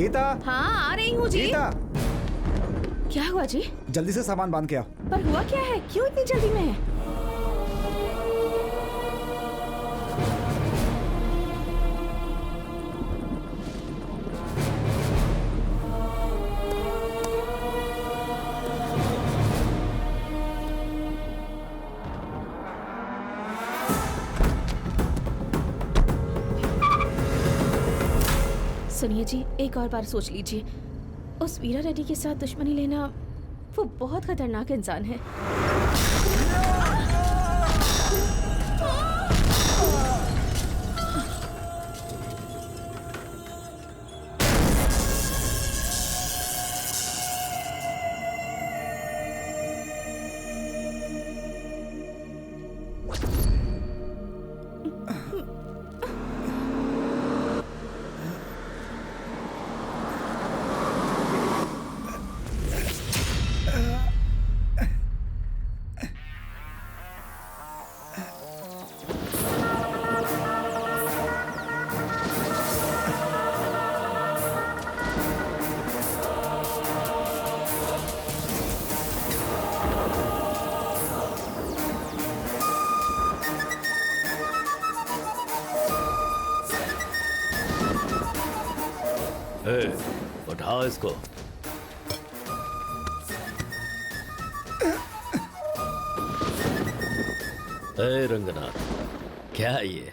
गीता। हाँ आ रही हूँ जी। गीता, क्या हुआ जी? जल्दी से सामान बांध के आओ। पर हुआ क्या है, क्यों इतनी जल्दी में है? सुनिए जी, एक और बार सोच लीजिए। उस वीरा रेड्डी के साथ दुश्मनी लेना, वो बहुत खतरनाक इंसान है। उठाओ इसको। रंगनाथ, क्या है ये?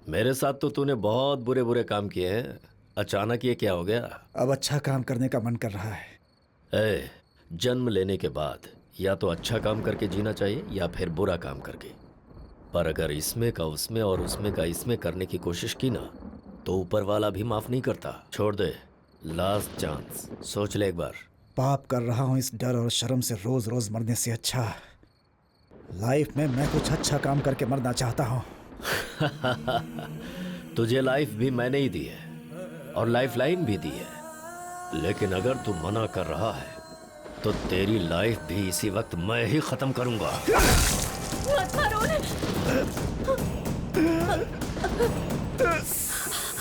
मेरे साथ तो तूने बहुत बुरे बुरे काम किए हैं, अचानक ये क्या हो गया? अब अच्छा काम करने का मन कर रहा है। जन्म लेने के बाद या तो अच्छा काम करके जीना चाहिए या फिर बुरा काम करके। पर अगर इसमें का उसमें और उसमें का इसमें करने की कोशिश की ना, तो ऊपर वाला भी माफ नहीं करता। छोड़ दे, लास्ट चांस, सोच ले एक बार। पाप कर रहा हूँ इस डर और शर्म से रोज रोज मरने से अच्छा लाइफ में मैं कुछ अच्छा काम करके मरना चाहता हूँ। तुझे लाइफ भी मैंने ही दी है और लाइफ लाइन भी दी है, लेकिन अगर तू मना कर रहा है तो तेरी लाइफ भी इसी वक्त मैं ही खत्म करूंगा। मत मारो उन्हें।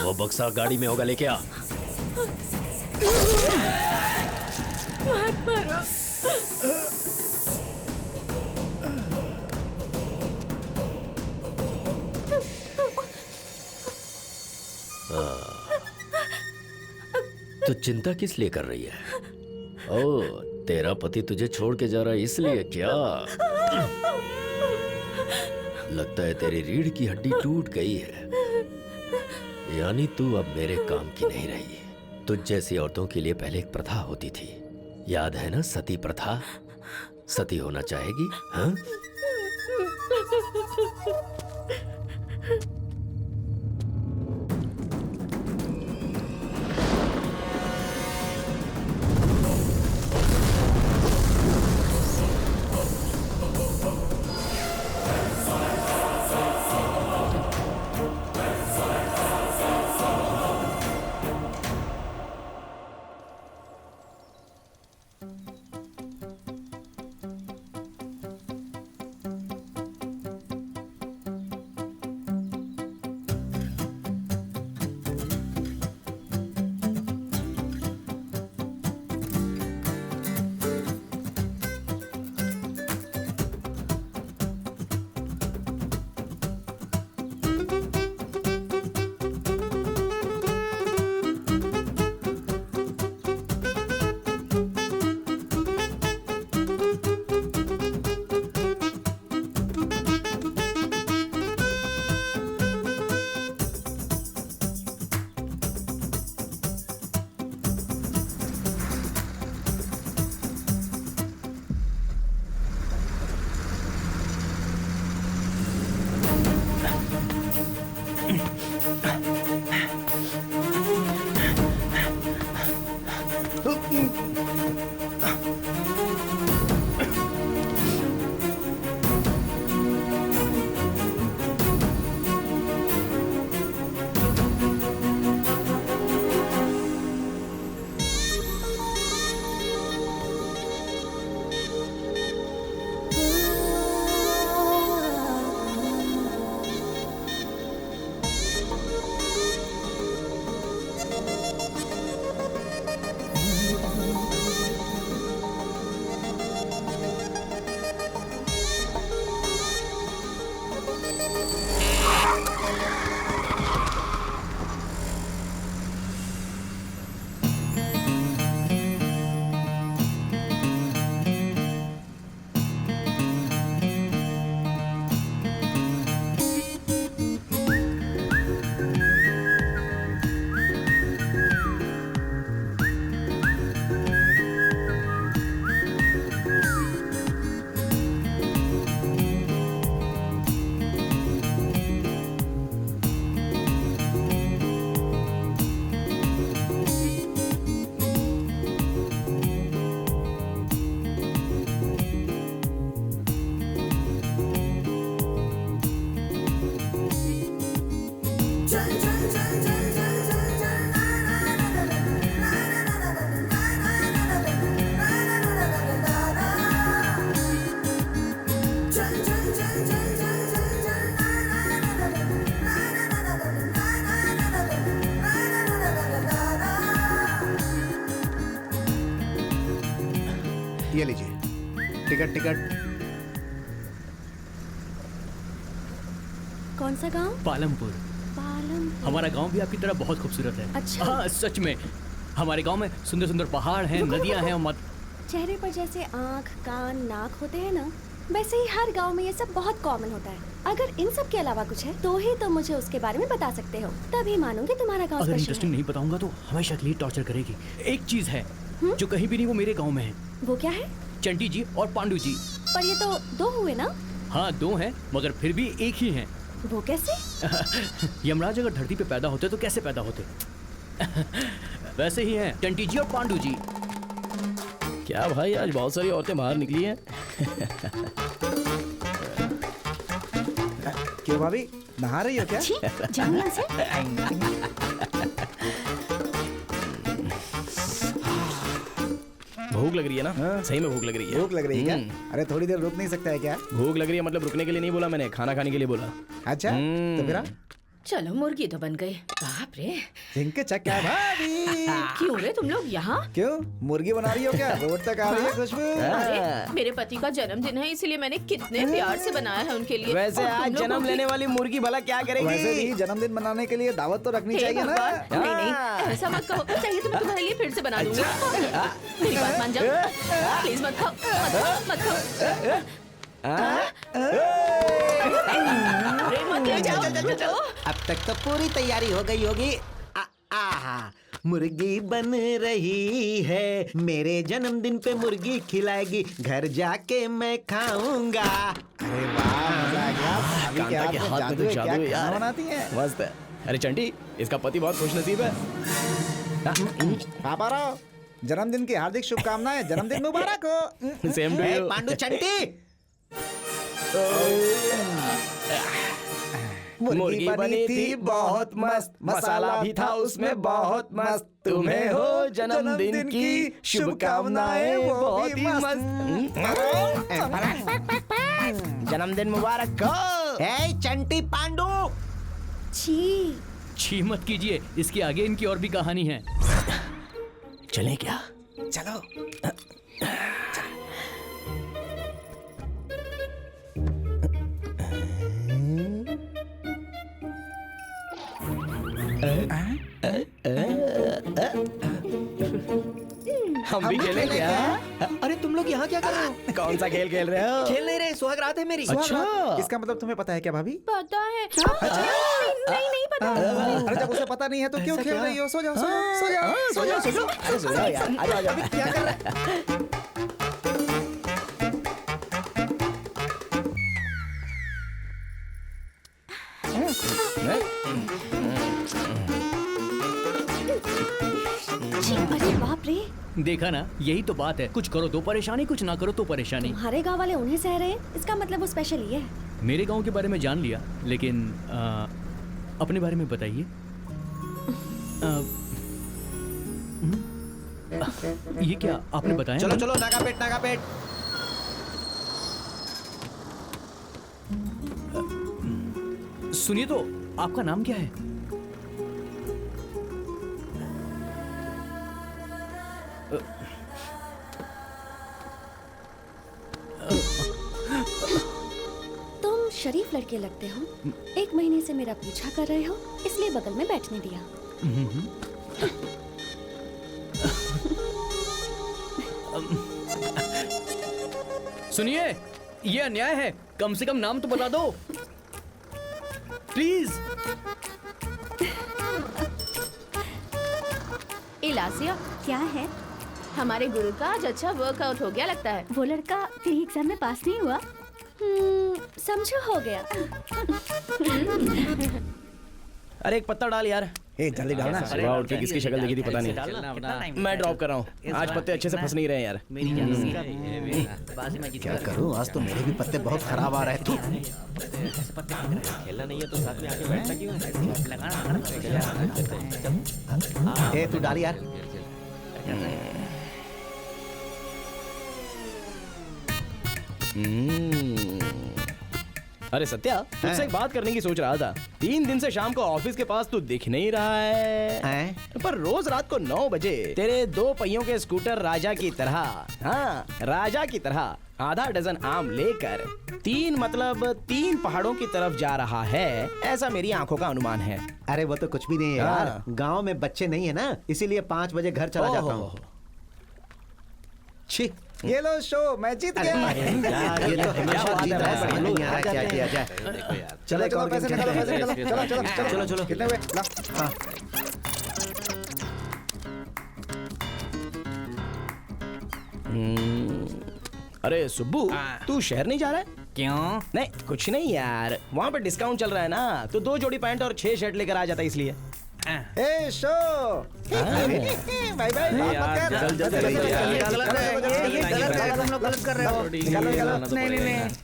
वो बक्सा गाड़ी में होगा, लेके आ। मत मारो। तो चिंता किस लिए कर रही है? ओ, तेरा पति तुझे छोड़ के जा रहा है इसलिए क्या? लगता है तेरी रीढ़ की हड्डी टूट गई है, यानी तू अब मेरे काम की नहीं रही। तुझ जैसी औरतों के लिए पहले एक प्रथा होती थी, याद है ना? सती प्रथा। सती होना चाहेगी? हाँ? ये लीजिए टिकट। कौन सा गांव? पालमपुर। पालमपुर। हमारा गांव भी आपकी तरह बहुत खूबसूरत है। अच्छा। हाँ सच में, हमारे गांव में सुंदर सुंदर पहाड़ हैं, नदियां हैं और चेहरे पर जैसे आँख, कान, नाक होते हैं ना, वैसे ही हर गांव में ये सब बहुत कॉमन होता है। अगर इन सब के अलावा कुछ है तो ही तुम मुझे उसके बारे में बता सकते हो, तभी मानूंगी तुम्हारा गांव अगर स्पेशल इंटरेस्टिंग है। नहीं बताऊंगा तो हमेशा के लिए टॉर्चर करेगी। एक चीज है जो कहीं भी नहीं, वो मेरे गांव में है। वो क्या है? चंटी जी और पांडू जी। पर ये तो दो हुए ना। हाँ 2 हैं, मगर फिर भी एक ही हैं। वो कैसे? यमराज अगर धरती पे पैदा होते तो कैसे पैदा होते? वैसे ही हैं चंटी जी और पांडू जी। क्या भाई, आज बहुत सारी औरतें बाहर निकली हैं। क्यों भाभी, नहा रही हो क्या? छी, जाओ यहाँ से। भूख लग रही है ना? सही में भूख लग रही है। भूख लग रही है क्या? अरे थोड़ी देर रुक नहीं सकता है क्या? भूख लग रही है मतलब रुकने के लिए नहीं बोला मैंने, खाना खाने के लिए बोला। अच्छा तो फिर चलो मुर्गी तो बन गई। बाप रे, जिनके चक्का भाभी। क्यों रे तुम लोग यहाँ? क्यों मुर्गी बना रही हो क्या? रोड तक आ रही है खुशबू। अरे मेरे पति का जन्मदिन है, इसलिए मैंने कितने प्यार से बनाया है उनके लिए। वैसे और तुम आज लोगों जन्म की- लेने वाली मुर्गी भला क्या करेगी? वैसे भी जन्मदिन मनाने के लिए दावत तो रखनी हे चाहिए ना। भगवान, नहीं नहीं ऐसा मत कहो। चाहिए तो मैं तुम्हारे लिए फिर से बना दूंगी। मेरी बात मान जाओ, प्लीज मत खाओ, मत खाओ। अरे मत ले जाओ। अब तक तो पूरी तैयारी हो गई होगी। आहा, मुर्गी बन रही है, मेरे जन्मदिन पे मुर्गी खिलाएगी, घर जाके मैं खाऊंगा। अरे वाह, मजा आ गया। भाभी कांता के हाथ में तो क्या जादू है खाना यार। बनाती हैं? मस्त है। अरे चंटी, इसका पति बहुत खुश नसीब है। पापा राव, जन्मदिन की हार्दिक शुभकामनाएं। जन्मदिन मुबारक हो। Same to uh, you. Pandu Chanti, मुर्गी बनी थी बहुत मस्त, मसाला भी था उसमें बहुत मस्त। तुम्हें हो जन्मदिन की शुभकामनाएं, वो बहुत ही मस्त। जन्मदिन मुबारक हो। ए, चंटी पांडू, छी। छी मत कीजिए, इसके आगे इनकी और भी कहानी है। चलें क्या? चलो। हम भी खेलें क्या? अरे तुम लोग यहाँ क्या कर रहे हो? कौन सा खेल खेल रहे हो? खेल नहीं रहे, सुहाग रात है मेरी। अच्छा। इसका मतलब तुम्हें पता है क्या भाभी? पता है। नहीं नहीं पता। अरे जब उसे पता नहीं है तो क्यों खेल रही हो? सो जाओ, सो जाओ, सो जाओ, सो जाओ, सो जाओ। अरे सो जाओ यार, आ जाओ, आ जाओ। क्या कर रहे हैं? छी, अरे बाप रे। देखा ना, यही तो बात है। कुछ करो तो परेशानी, कुछ ना करो तो परेशानी। तुम्हारे गांव वाले उन्हें सह रहे हैं, इसका मतलब वो स्पेशल ही है। मेरे गांव के बारे में जान लिया, लेकिन अपने बारे में बताइए। ये क्या आपने बताया? चलो चलो, नागा पेट, नागा पेट। सुनिए तो, आपका नाम क्या है? तुम शरीफ लड़के लगते हो। 1 महीने से मेरा पीछा कर रहे हो, इसलिए बगल में बैठने दिया। सुनिए, ये अन्याय है। कम से कम नाम तो बता दो प्लीज। इलासिया, क्या है? हमारे गुरु का आज अच्छा वर्कआउट हो गया लगता है। वो लड़का प्री एग्जाम में पास नहीं हुआ। समझो हो गया। अरे एक पत्ता डाल यार। ए जल्दी डालना। सुबह उठ के किसकी शक्ल देखी थी पता नहीं। मैं ड्रॉप कर रहा हूँ, आज पत्ते अच्छे से फंस नहीं रहे यार। क्या करूं, आज तो मेरे भी पत्ते बहुत खराब आ रहे हैं। तू खेलना नहीं है तो साथ में आके बैठना क्यों है? ए तू डाल यार। अरे सत्या, तुझसे एक बात करने की सोच रहा था। 3 दिन से शाम को ऑफिस के पास तू दिख नहीं रहा है, पर रोज रात को 9 बजे तेरे 2 पहियों के स्कूटर राजा की तरह, हाँ राजा की तरह आधा डजन आम लेकर 3 पहाड़ों की तरफ जा रहा है, ऐसा मेरी आंखों का अनुमान है। अरे वो तो कुछ भी नहीं है यार, गांव में बच्चे नहीं है ना, इसीलिए 5 बजे घर चला जाता हूँ। छी, ये लो शो, मैं जीत गया। ये तो हमेशा जीत रहा है, समझ नहीं आ रहा क्या किया जाए। चलो चलो पैसे निकालो, पैसे निकालो, चलो चलो चलो चलो, चलो। कितने हुए? ला। हाँ। अरे सुब्बू, तू शहर नहीं जा रहा है? क्यों? नहीं कुछ नहीं यार, वहाँ पे डिस्काउंट चल रहा है ना, तो 2 जोड़ी पैंट और 6 शर्ट लेकर आ जाता इसलिए। ए शो, बाय बाय।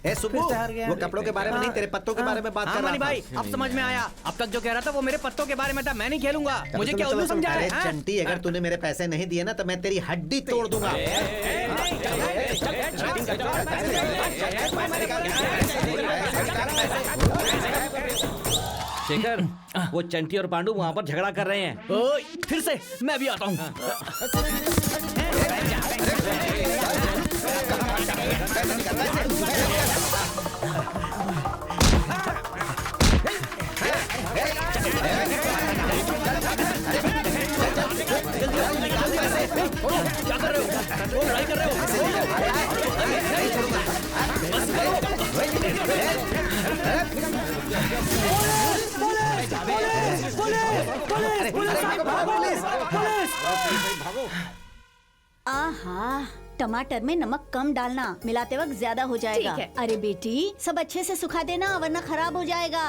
ए सुब्बू, वो कपड़ों के बारे में नहीं, तेरे पत्तों के बारे में बात कर रहा था। भाई अब समझ में आया, अब तक जो कह रहा था वो मेरे पत्तों के बारे में था, मैं नहीं खेलूंगा। मुझे क्या उल्लू समझा अरे रहा है? चंटी, अगर तूने मेरे पैसे नहीं दिए ना तो मैं तेरी हड्डी तोड़ दूंगा। शेखर, वो चंटी और पांडु वहाँ पर झगड़ा कर रहे हैं। ओए, फिर से मैं भी आता हूँ। क्या कर रहे हो? लड़ाई कर रहे आहा, टमाटर में नमक कम डालना, मिलाते वक्त ज्यादा हो जाएगा। ठीक है। अरे बेटी, सब अच्छे से सुखा देना वरना खराब हो जाएगा।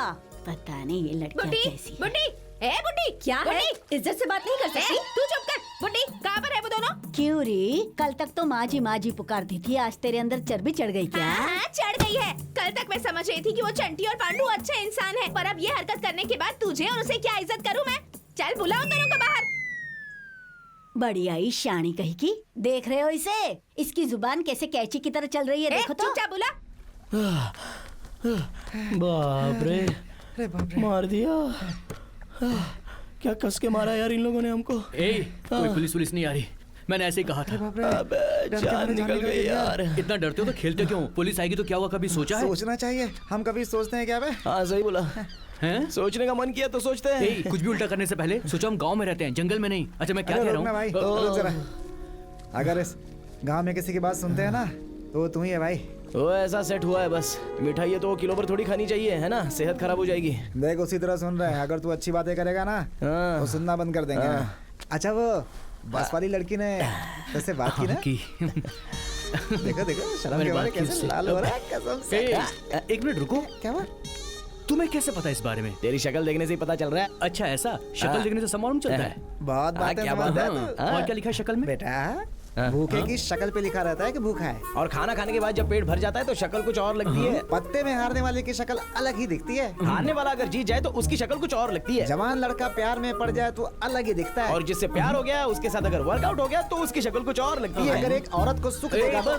पता नहीं ये लड़कियां कैसी। बुड्ढी, ए बुड्ढी, क्या है? इज्जत से बात नहीं कर सकती? तू चुप कर। बुड्ढी, कहाँ पर है वो दोनों? क्यों री? कल तक तो माँ जी पुकारती थी, आज तेरे अंदर चर्बी चढ़ गई क्या? हाँ, चढ़ गई है। कल तक मैं समझ रही थी कि वो चंटी और पांडु अच्छे इंसान हैं, पर अब ये हरकत करने के बाद तुझे और उसे क्या इज्जत करूँ मैं? चल बुलाओ उन दोनों को बाहर। बड़ी आई शानी कही की, देख रहे हो इसे? इसकी जुबान कैसे कैची की तरह चल रही है, देखो तो। चुपचाप बुला। बाप रे, मार दिया। क्या कस के मारा यार इन लोगों ने हमको। कोई पुलिस नहीं आ रही, मैंने ऐसे ही कहा था। अबे जान निकल गई यार। इतना डरते हो तो खेलते क्यों? पुलिस आएगी तो क्या हुआ, कभी सोचा है? सोचना चाहिए, हम कभी सोचते हैं क्या बे? हाँ सही बोला, हैं? सोचने का मन किया तो सोचते हैं। कुछ भी उल्टा करने से पहले सोचो हम गांव में रहते हैं, जंगल में नहीं। अच्छा मैं क्या कह रहा हूँ भाई, रुक जरा। अगर इस गांव में किसी की बात सुनते हैं ना तो तू ही है भाई। वो ऐसा सेट हुआ है बस, मिठाई है तो किलो पर थोड़ी खानी चाहिए, है ना? सेहत खराब हो जाएगी। देख उसी तरह सुन रहे हैं, अगर तू अच्छी बातें करेगा ना तो सुनना बंद कर देंगे। अच्छा वो बस वाली लड़की ने तुझसे बात की ना? देखो देखो शर्म के मारे कैसे लाल हो रहा है, कसम से। एक मिनट रुको, क्या हुआ? तुम्हें कैसे पता इस बारे में? तेरी शक्ल देखने से ही पता चल रहा है। अच्छा ऐसा, शक्ल देखने से सब मालूम चलता है। बहुत बातें क्या समझता बात है है? तू। और क्या लिखा है शक्ल में? बेटा भूखे की शक्ल पे लिखा रहता है कि भूखा है, और खाना खाने के बाद जब पेट भर जाता है तो शक्ल कुछ और लगती है। पत्ते में हारने वाले की शक्ल अलग ही दिखती है। हारने वाला अगर जीत जाए तो उसकी शक्ल कुछ और लगती है। जवान लड़का प्यार में पड़ जाए तो अलग ही दिखता है। और जिससे प्यार हो गया उसके साथ अगर वर्कआउट हो गया तो उसकी शक्ल कुछ और लगती है। अगर एक औरत को सुख देगा तो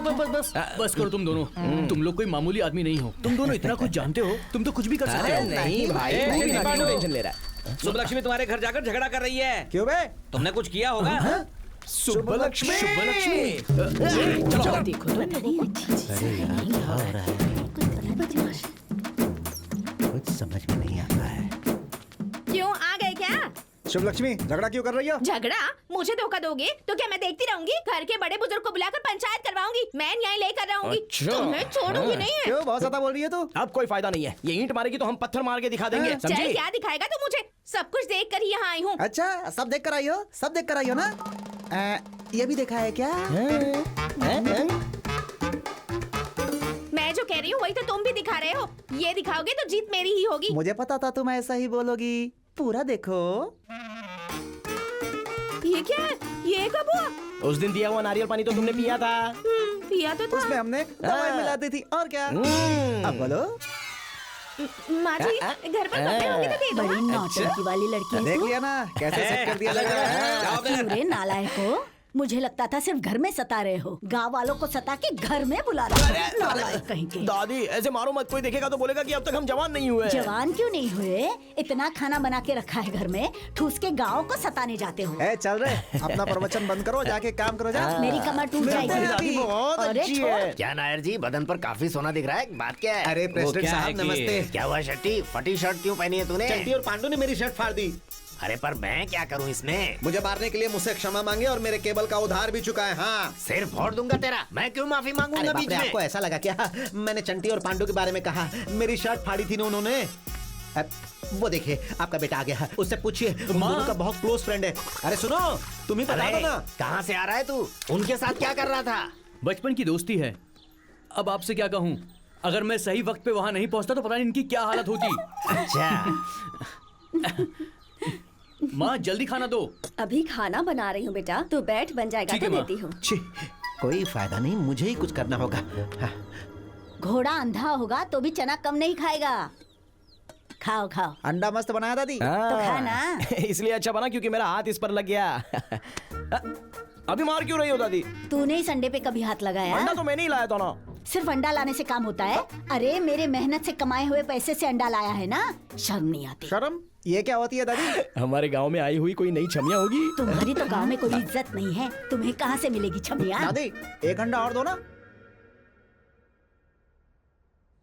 बस करो तुम दोनों। तुम लोग कोई मामूली आदमी नहीं हो, तुम दोनों इतना कुछ जानते हो, तुम तो कुछ भी कर सकते हो। नहीं भाई, तू भी ना क्यों टेंशन ले रहा है? शुभलक्ष्मी तुम्हारे घर जाकर झगड़ा कर रही है। क्यों बे? तुमने कुछ किया होगा। शुभलक्ष्मी, चलो देखो तो। कुछ समझ में नहीं आता है। क्यों आ गए क्या? शुभ लक्ष्मी, झगड़ा क्यों कर रही हो? झगड़ा? मुझे धोखा दोगे तो क्या मैं देखती रहूंगी? घर के बड़े बुजुर्ग को बुलाकर पंचायत करवाऊंगी, मैं न्याय लेकर रहूंगी। तुम्हें छोड़ूंगी नहीं है। क्यों बहुत ज्यादा बोल रही है तू? अब कोई फायदा नहीं है, ये ईंट मारेगी तो हम पत्थर मार के दिखा देंगे, चल समझी? क्या दिखाएगा तू मुझे? सब कुछ देख कर ही यहाँ आई हूँ। अच्छा सब देख कर आई हो, सब देख कर आई हो ना? ये भी देखा है क्या? मैं जो कह रही हूँ वही तो तुम भी दिखा रहे हो। ये दिखाओगे तो जीत मेरी ही होगी। मुझे पता था तुम ऐसा ही बोलोगी। पूरा देखो। ये क्या है? ये कब हुआ? उस दिन दिया हुआ नारियल पानी तो तुमने पिया था। पिया तो था। उसमें हमने दवाई मिला दी थी और क्या। अब बोलो। माँ जी घर पर कपड़े होंगे तो दे दो। बड़ी नौटंकी वाली लड़की है देख तू। लिया ना कैसे सेट कर दिया लग रहा है। क्यों रे नालायक हो? मुझे लगता था सिर्फ घर में सता रहे हो, गांव वालों को सता के घर में बुला रहे हो। नालायक कहीं के। दादी ऐसे मारो मत, कोई देखेगा तो बोलेगा कि अब तक हम जवान नहीं हुए। जवान क्यों नहीं हुए? इतना खाना बना के रखा है घर में, ठूस के गाँव को सताने जाते हो। ए चल रहे अपना प्रवचन बंद करो, जाके काम करो जा। मेरी कमर टूट जाएगी। बहुत अरे अच्छी छोड़। है। क्या नायर जी, बदन पर काफी सोना दिख रहा है, बात क्या है? अरे प्रेसिडेंट क्या है साहब कि- नमस्ते। क्या हुआ शट्टी, फटी शर्ट क्यों पहनी है तूने? चंटी और पांडू ने मेरी शर्ट फाड़ दी। अरे पर मैं क्या करूं इसमें? मुझे मारने के लिए मुझसे क्षमा मांगे और मेरे केबल का उधार भी चुका है। हाँ सिर फोड़ दूंगा तेरा। मैं क्यों माफी अरे मांगूंगा बाप बीच रे, में? आपको ऐसा लगा क्या? मैंने चंटी और पांडू के बारे में कहा। मेरी शर्ट फाड़ी थी ना उन्होंने। वो देखिए आपका बेटा आ गया, उससे पूछिए, उन दोनों का बहुत क्लोज फ्रेंड है। अरे सुनो, तुम ही बता दो ना। कहाँ से आ रहा है तू? उनके साथ क्या कर रहा था? बचपन की दोस्ती है। अब आपसे क्या कहूँ, अगर मैं सही वक्त पे वहाँ नहीं पहुँचता तो पता नहीं इनकी क्या हालत होती। अच्छा माँ जल्दी खाना दो। अभी खाना बना रही हूँ बेटा, तो बैठ, बन जाएगा ठीक तो है, माँ। देती हूँ। छी, कोई फायदा नहीं, मुझे ही कुछ करना होगा। हाँ। घोड़ा अंधा होगा तो भी चना कम नहीं खाएगा। खाओ खाओ। अंडा मस्त बनाया दादी। तो खा ना। इसलिए अच्छा बना क्योंकि मेरा हाथ इस पर लग गया। अभी मार क्यों रही हो दादी? तूने इस अंडे पे कभी हाथ लगाया? अंडा तो मैंने ही लाया था ना। सिर्फ अंडा लाने से काम होता है? अरे मेरे मेहनत से कमाए हुए पैसे से अंडा लाया है ना, शर्म नहीं आती? शर्म ये क्या होती है दादी? हमारे गांव में आई हुई कोई नई छमिया होगी। तुम्हारी तो गांव में कोई इज्जत नहीं है, तुम्हें कहाँ से मिलेगी छमिया? दादी एक अंडा और दो ना।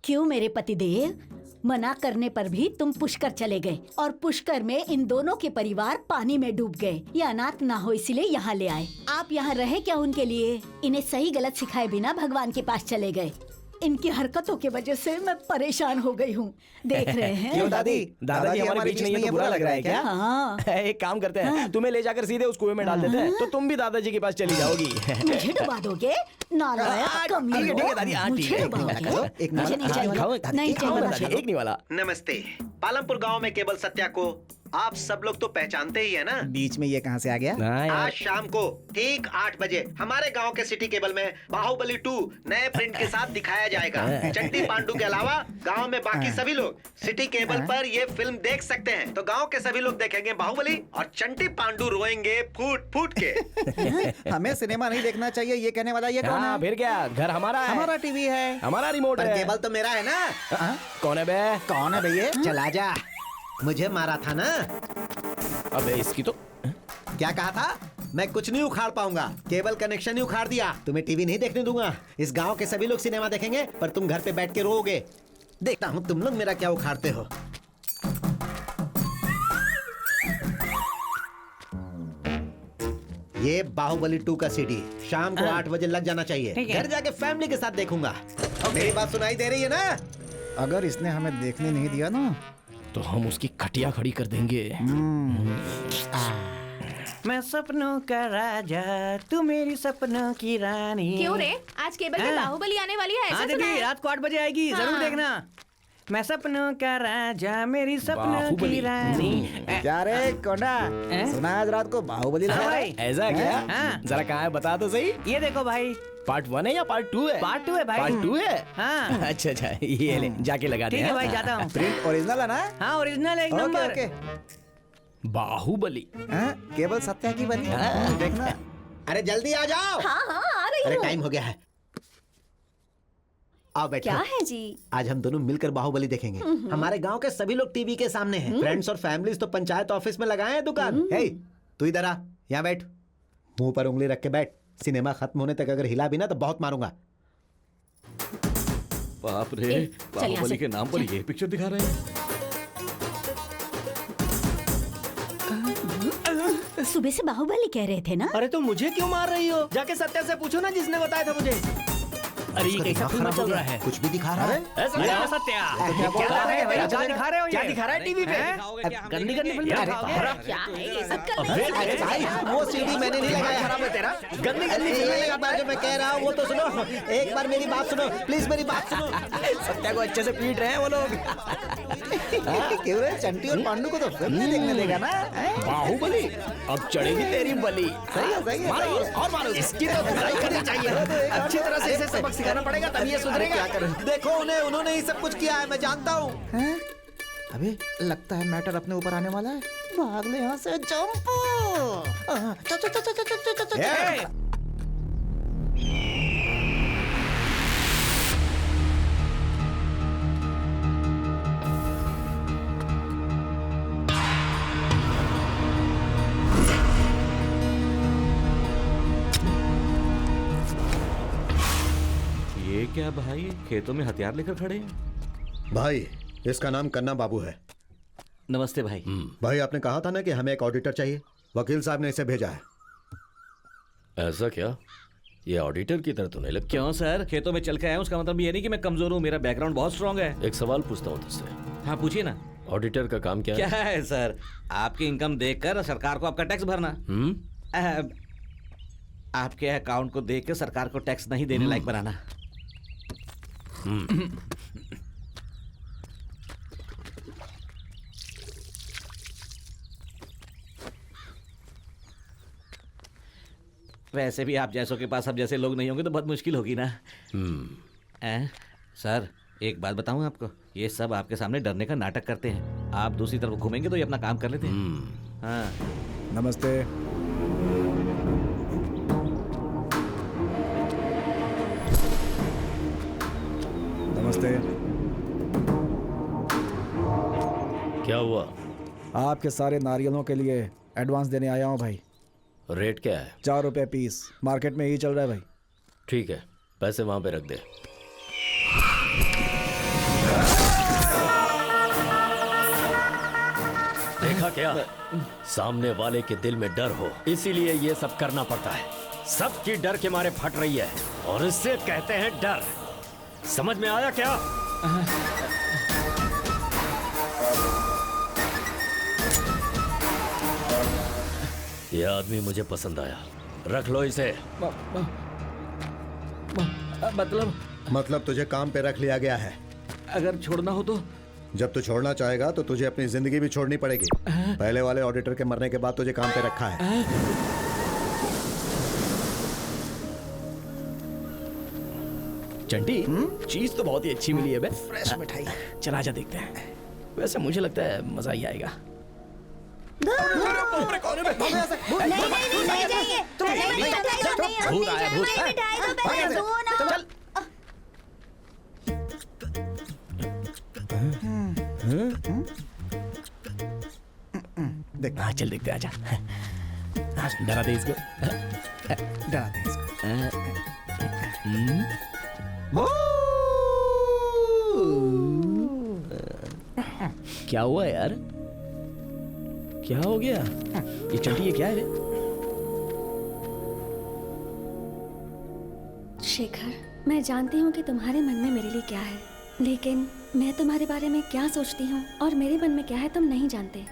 क्यों मेरे पतिदेव, मना करने पर भी तुम पुष्कर चले गए और पुष्कर में इन दोनों के परिवार पानी में डूब गए। ये अनाथ ना हो इसीलिए यहाँ ले आए। आप यहाँ रहे क्या उनके लिए? इन्हें सही गलत सिखाए बिना भगवान के पास चले गए। इनकी हरकतों की वजह से मैं परेशान हो गई हूँ। देख रहे हैं? क्यों दादी? दादाजी हमारे बीच नहीं है तो बुरा लग रहा है क्या? हाँ। एक काम करते हैं, तुम्हें ले जाकर सीधे उस कुएं में डाल देते हैं, तो तुम भी दादाजी के पास चली जाओगी। मुझे डुबा दोगे? नालायक कमीने ठीक है दादी, हाँ, ठीक मुझे है। डुबाओगे? मुझे नहीं चाहिए, नहीं चाहिए। एक नहीं वाला। नमस्ते। पालमपुर गांव में केवल सत्या को आप सब लोग तो पहचानते ही है ना। बीच में ये कहाँ से आ गया? आज शाम को ठीक 8 बजे हमारे गांव के सिटी केबल में बाहुबली 2 नए प्रिंट के साथ दिखाया जाएगा। चंटी पांडू के अलावा गांव में बाकी सभी लोग सिटी केबल पर ये फिल्म देख सकते हैं। तो गांव के सभी लोग देखेंगे बाहुबली और चंटी पांडू रोएंगे फूट फूट के। हमें सिनेमा नहीं देखना चाहिए ये कहने वाला ये कौन हाँ, है? फिर क्या, घर हमारा है, हमारा टीवी है, हमारा रिमोट पर है। केबल तो मेरा है ना। कौन है बे? कौन है भैया? चला जा, मुझे मारा था ना। अबे इसकी तो क्या कहा था? मैं कुछ नहीं उखाड़ पाऊंगा, केबल कनेक्शन ही उखाड़ दिया। तुम्हें टीवी नहीं देखने दूंगा। इस गांव के सभी लोग सिनेमा देखेंगे पर तुम घर पे बैठ के रोओगे। देखता हूँ तुम लोग मेरा क्या उखाड़ते हो। ये बाहुबली 2 का सीडी शाम को 8 बजे लग जाना चाहिए। घर जाके फैमिली के साथ देखूंगा। मेरी बात सुनाई दे रही है ना? अगर इसने हमें देखने नहीं दिया ना तो हम उसकी खटिया खड़ी कर देंगे। मैं सपनों का राजा, तू मेरी सपनों की रानी। क्यों रे, आज केबल पे बाहुबली आने वाली है, ऐसा हाँ सुना दीदी, है? रात को 8 बजे आएगी, जरूर देखना। मैं सपनों का राजा, मेरी सपनों की रानी। क्या रे कोंडा, सुना आज रात को बाहुबली लगा है? ऐसा है क्या? हाँ। जरा कहाँ है बता तो सही। ये देखो भाई, पार्ट 1 है या पार्ट 2 है? पार्ट 2 है भाई। पार्ट 2 है? हाँ। अच्छा अच्छा, ये ले जाके लगा दे। ठीक है भाई, जाता हूँ। प्रिंट ओरिजिनल है ना? हाँ ओरिजिनल है, एक okay number. Okay. Baahubali cable Satya की बनी है, देखना। अरे जल्दी आ जाओ। हाँ हाँ आ रही अरे हूँ। टाइम हो गया है, आओ बैठो। क्या है जी? आज हम दोनों मिलकर बाहुबली देखेंगे। हमारे गांव के सभी लोग टीवी के सामने हैं। फ्रेंड्स और फैमिलीज तो पंचायत ऑफिस में लगाए हैं दुकान। हे, तू इधर आ, यहाँ बैठ, मुंह पर उंगली रख के बैठ। सिनेमा खत्म होने तक अगर हिला भी ना तो बहुत मारूंगा। बाप रे, बाहुबली के नाम पर ये पिक्चर दिखा रहे हैं। सुबह से बाहुबली कह रहे थे ना? अरे तो मुझे क्यों मार रही हो? जाके सत्या से पूछो ना जिसने बताया था मुझे। अरे ये कैसा फिल्म चल रहा है? कुछ भी दिखा रहा है। अरे सत्या, क्या बोल रहा है भाई? क्या दिखा रहे हो? क्या दिखा रहा है टीवी पे? गंदी गंदी फिल्म दिखाओगे? क्या है ये सब कर अरे भाई वो सीडी मैंने नहीं लगाया। खराब है तेरा। गंदी गंदी फिल्में लगाता है जो मैं कह रहा हूँ वो तो सुनो। एक बार मेरी बात सुनो प्लीज, मेरी बात सुनो। सत्या को अच्छे से पीट रहे हैं वो लोग। क्यों रे, चंटी और पांडू को तो फिल्म नहीं देखने देगा ना? बाहुबली अब चढ़ेगी तेरी बलि। सही है, सही है, मारो सही है। और मारो, इसकी तो धुलाई करनी चाहिए। अच्छी तरह से इसे सबक सिखाना पड़ेगा तभी ये सुधरेगा। क्या करें? देखो उन्होंने ही सब कुछ किया है, मैं जानता हूँ। अबे लगता है मैटर अपने ऊपर आने वाला है। भाग ले यहाँ से, जंप। ये क्या भाई, खेतों में हथियार लेकर खड़े हैं? भाई इसका नाम कन्ना बाबू है। नमस्ते भाई। भाई आपने कहा था ना कि हमें एक ऑडिटर चाहिए, वकील साहब ने इसे भेजा है। ऐसा क्या? ये ऑडिटर की तरह तो नहीं लगता। क्यों सर, खेतों में चल के आया हूं उसका मतलब ये नहीं कि मैं कमजोर हूँ, मेरा बैकग्राउंड बहुत स्ट्रांग है। एक सवाल पूछता हूँ तुझसे। हाँ पूछिए ना। ऑडिटर का काम क्या है? है सर, आपकी इनकम देखकर सरकार को आपका टैक्स भरना। आपके अकाउंट को देख कर सरकार को टैक्स नहीं देने लायक बनाना। वैसे भी आप जैसों के पास अब जैसे लोग नहीं होंगे तो बहुत मुश्किल होगी ना। सर एक बात बताऊं आपको, ये सब आपके सामने डरने का नाटक करते हैं। आप दूसरी तरफ घूमेंगे तो ये अपना काम कर लेते हैं। हाँ नमस्ते। नमस्ते। क्या हुआ? आपके सारे नारियलों के लिए एडवांस देने आया हूँ भाई। रेट क्या है? 4 रुपए पीस, मार्केट में यही चल रहा है भाई। ठीक है, पैसे वहां पे रख दे। देखा क्या? सामने वाले के दिल में डर हो, इसीलिए ये सब करना पड़ता है। सबकी डर के मारे फट रही है और इससे कहते हैं डर। समझ में आया क्या? यह आदमी मुझे पसंद आया, रख लो इसे। मतलब तुझे काम पे रख लिया गया है। अगर छोड़ना हो तो? जब तू छोड़ना चाहेगा तो तुझे अपनी जिंदगी भी छोड़नी पड़ेगी। पहले वाले ऑडिटर के मरने के बाद तुझे काम पे रखा है। चंटी चीज तो बहुत ही अच्छी मिली है बे। फ्रेश मिठाई। चल आजा देखते हैं। वैसे मुझे लगता है मजा ही आएगा। भूत आया, भूत। देख, हाँ चल देखते, आजा। डरा दे इसको, डरा दे इसको। क्या हुआ यार? क्या हो गया? ये चंटी ये क्या है? शेखर, मैं जानती हूँ कि तुम्हारे मन में मेरे लिए क्या है, लेकिन मैं तुम्हारे बारे में क्या सोचती हूँ और मेरे मन में क्या है तुम नहीं जानते।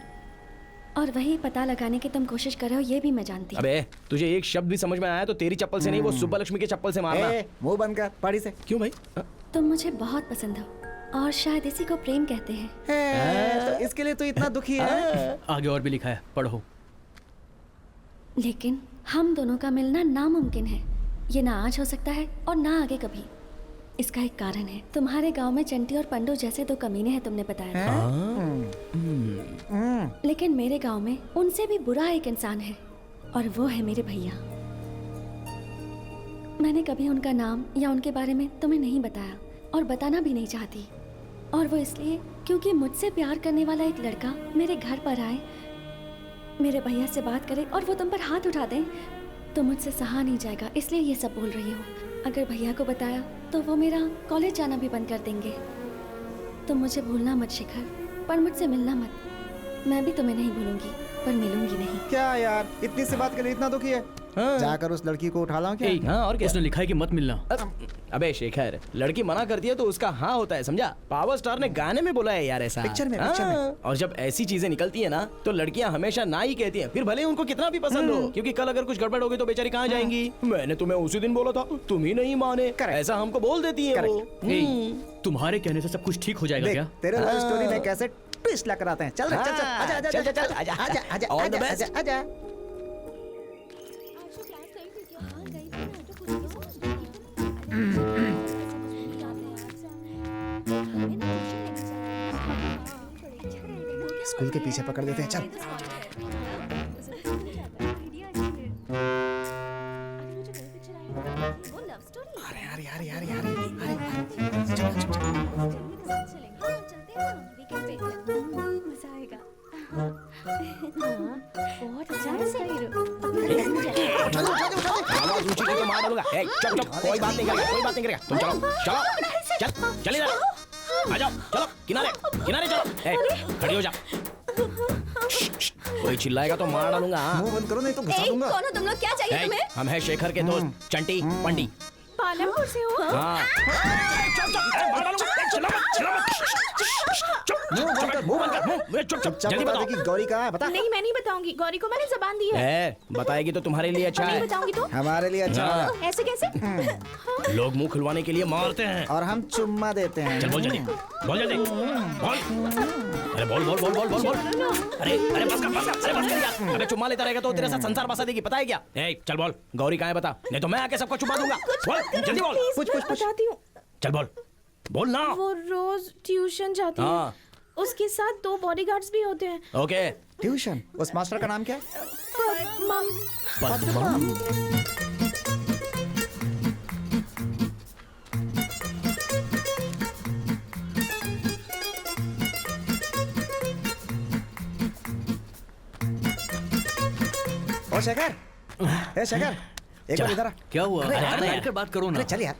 और वही पता लगाने की तुम कोशिश कर रहे हो ये भी मैं जानती हूँ। अबे तुझे एक शब्द भी समझ में आया तो तेरी चप्पल से नहीं, वो सुब्बा लक्ष्मी के चप्पल से मारना। मुंह बंद कर, पड़ी से। क्यों भाई? तुम मुझे बहुत पसंद हो और शायद इसी को प्रेम कहते हैं। तो इसके लिए तो इतना दुखी है। आगे और भी लिखा है, पढ़ो। लेकिन हम दोनों का मिलना नामुमकिन है। ये ना आज हो सकता है और ना आगे कभी। इसका एक कारण है, तुम्हारे गांव में चंटी और पंडू जैसे 2 कमीने हैं, तुमने बताया। लेकिन मेरे गांव में उनसे भी बुरा एक इंसान है और वो है मेरे भैया। मैंने कभी उनका नाम या उनके बारे में तुम्हें नहीं बताया और बताना भी नहीं चाहती। और वो इसलिए क्योंकि मुझसे प्यार करने वाला एक लड़का मेरे घर पर आए, मेरे भैया से बात करे और वो तुम पर हाथ उठा दें तो मुझसे सहा नहीं जाएगा, इसलिए ये सब बोल रही हूँ। अगर भैया को बताया तो वो मेरा कॉलेज जाना भी बंद कर देंगे। तुम मुझे भूलना मत शिखर, पर मुझसे मिलना मत। मैं भी तुम्हें नहीं भूलूंगी, पर मिलूंगी नहीं। क्या यार, इतनी सी बात के लिए इतना दुखी है? जाकर उस लड़की को उठा लाऊं क्या? हाँ और क्या? उसने लिखा है कि मत मिलना। अबे शेखर, लड़की मना करती है तो उसका हाँ होता है, समझा? पावर स्टार ने गाने में बोला है यार ऐसा। पिक्चर में। और जब ऐसी चीजें निकलती है ना तो लड़कियां हमेशा ना ही कहती हैं, फिर भले उनको कितना भी पसंद हो, क्योंकि कल अगर कुछ गड़बड़ होगी तो बेचारी कहाँ जाएंगी? मैंने तुम्हें उसी दिन बोला था, तुम ही नहीं माने, ऐसा हमको बोल देती है वो। तुम्हारे कहने से सब कुछ ठीक हो जाएगा क्या? तेरे लव स्टोरी में कैसे ट्विस्ट ला कराते हैं। चल चल चल आजा आजा आजा आजा आजा आजा ऑल द बेस्ट। आजा आजा। स्कूल के पीछे पकड़ देते हैं, चल। अरे यार यार यार मजा आएगा। बहुत अच्छा आवाज ऊंची करके मार डालूंगा। चुप चुप, कोई बात नहीं करेगा, कोई बात नहीं करेगा। तुम चलो चलो चल चल इधर आ जाओ, चलो किनारे किनारे चलो। खड़ी हो जा, कोई चिल्लाएगा तो मार डालूंगा। मुंह बंद करो नहीं तो घुसा दूंगा। कौन हो तुम लोग? क्या चाहिए तुम्हें? हम हैं शेखर के दोस्त चंटी पंडी। पालमपुर से हो? हाँ। जल्दी बता कि गौरी कहाँ है, बता। नहीं, मैं नहीं बताऊंगी। गौरी को मैंने जबान दी है। बताएगी तो तुम्हारे लिए अच्छा नहीं है। बताऊंगी तो हमारे लिए अच्छा है। ऐसे कैसे? लोग मुंह खुलवाने के लिए मारते हैं और हम चुम्मा देते हैं। चल बोल जल्दी, बोल जल्दी, बोल। अरे बोल बोल बोल बोल बोल बोल। अरे अरे बस कर, अरे बस कर यार। अबे चुम्मा लेता रहेगा तो तेरे साथ संसार बसा देगी, पता है क्या? चल बोल, गौरी कहाँ है बता, नहीं तो मैं आके सबको चुम्मा दूंगा। बोल जल्दी बोल। कुछ बताती हूँ। चल बोल, बोल ना। वो रोज ट्यूशन जाती है। उसके साथ 2 बॉडीगार्ड्स भी होते हैं। ओके। ट्यूशन? उस मास्टर का नाम क्या है? ओ शेखर, ए शेखर, एक बार इधर आ। क्या हुआ? अरे अरे बैठकर बात करो ना। अरे चल यार,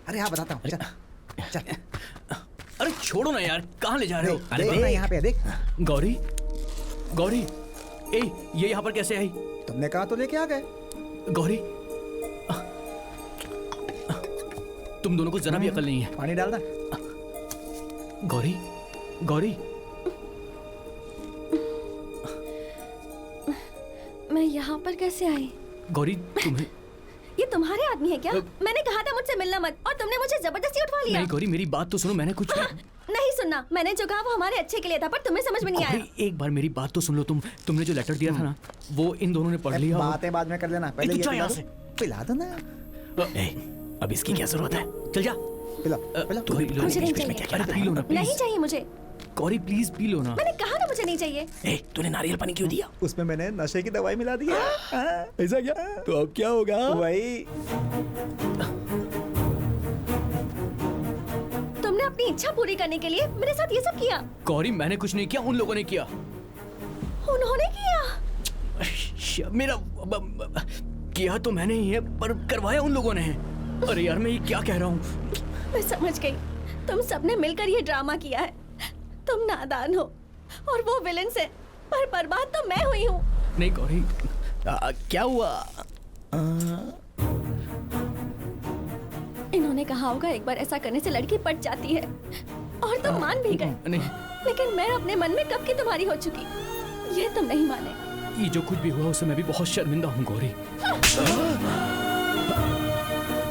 अरे हाँ बताता हूँ, चल चल। अरे छोड़ो ना यार, कहाँ ले जा रहे हो? अरे देख ना यहाँ पे, देख। गौरी, गौरी, ये यहाँ पर कैसे आई? तुमने कहा तो लेके आ गए। गौरी, तुम दोनों को जरा भी अकल नहीं है। पानी डाल दे। गौरी, गौरी, मैं यहाँ पर कैसे आई? गौरी तुम्हें ये तुम्हारे आदमी है क्या? मैंने कहा था मुझसे मिलना मत, और तुमने मुझे जबरदस्ती उठवा लिया। नहीं गौरी, मेरी बात तो सुनो, मैंने कुछ नहीं सुनना। मैंने जो कहा वो हमारे अच्छे के लिए था, पर तुम्हें समझ में नहीं आया। एक बार मेरी बात तो सुन लो। तुमने जो लेटर दिया था ना, वो इन दोनों ने पढ़ लिया। बातें बाद में कर लेना, पहले ये यहाँ से पिला दो ना। अब इसकी क्या जरूरत है? चल जा, पिला पिला। मुझे नहीं चाहिए। नहीं चाहिए मुझे। गौरी प्लीज पी लो ना। मैंने कहा ना मुझे नहीं चाहिए। तूने नारियल पानी क्यों दिया? उसमें मैंने नशे की दवाई मिला दी है। ऐसा क्या? तो अब क्या होगा? वही, तुमने अपनी इच्छा पूरी करने के लिए मेरे साथ ये सब किया। गौरी मैंने कुछ नहीं किया, उन लोगों ने किया। उन्होंने किया? मेरा किया तो मैंने ही है, पर करवाया उन लोगों ने है। अरे यार मैं ये क्या कह रहा हूँ? मैं समझ गई, तुम सबने मिलकर ये ड्रामा किया है। तुम नादान हो और वो विलन से, पर बर्बाद तो मैं हुई हूँ। नहीं गौरी, क्या हुआ? इन्होंने कहा होगा एक बार ऐसा करने से लड़की पट जाती है, और तुम मान भी गए। नहीं, लेकिन मैं अपने मन में कब की तुम्हारी हो चुकी, ये तुम नहीं माने। ये जो कुछ भी हुआ उससे मैं भी बहुत शर्मिंदा हूँ गौरी।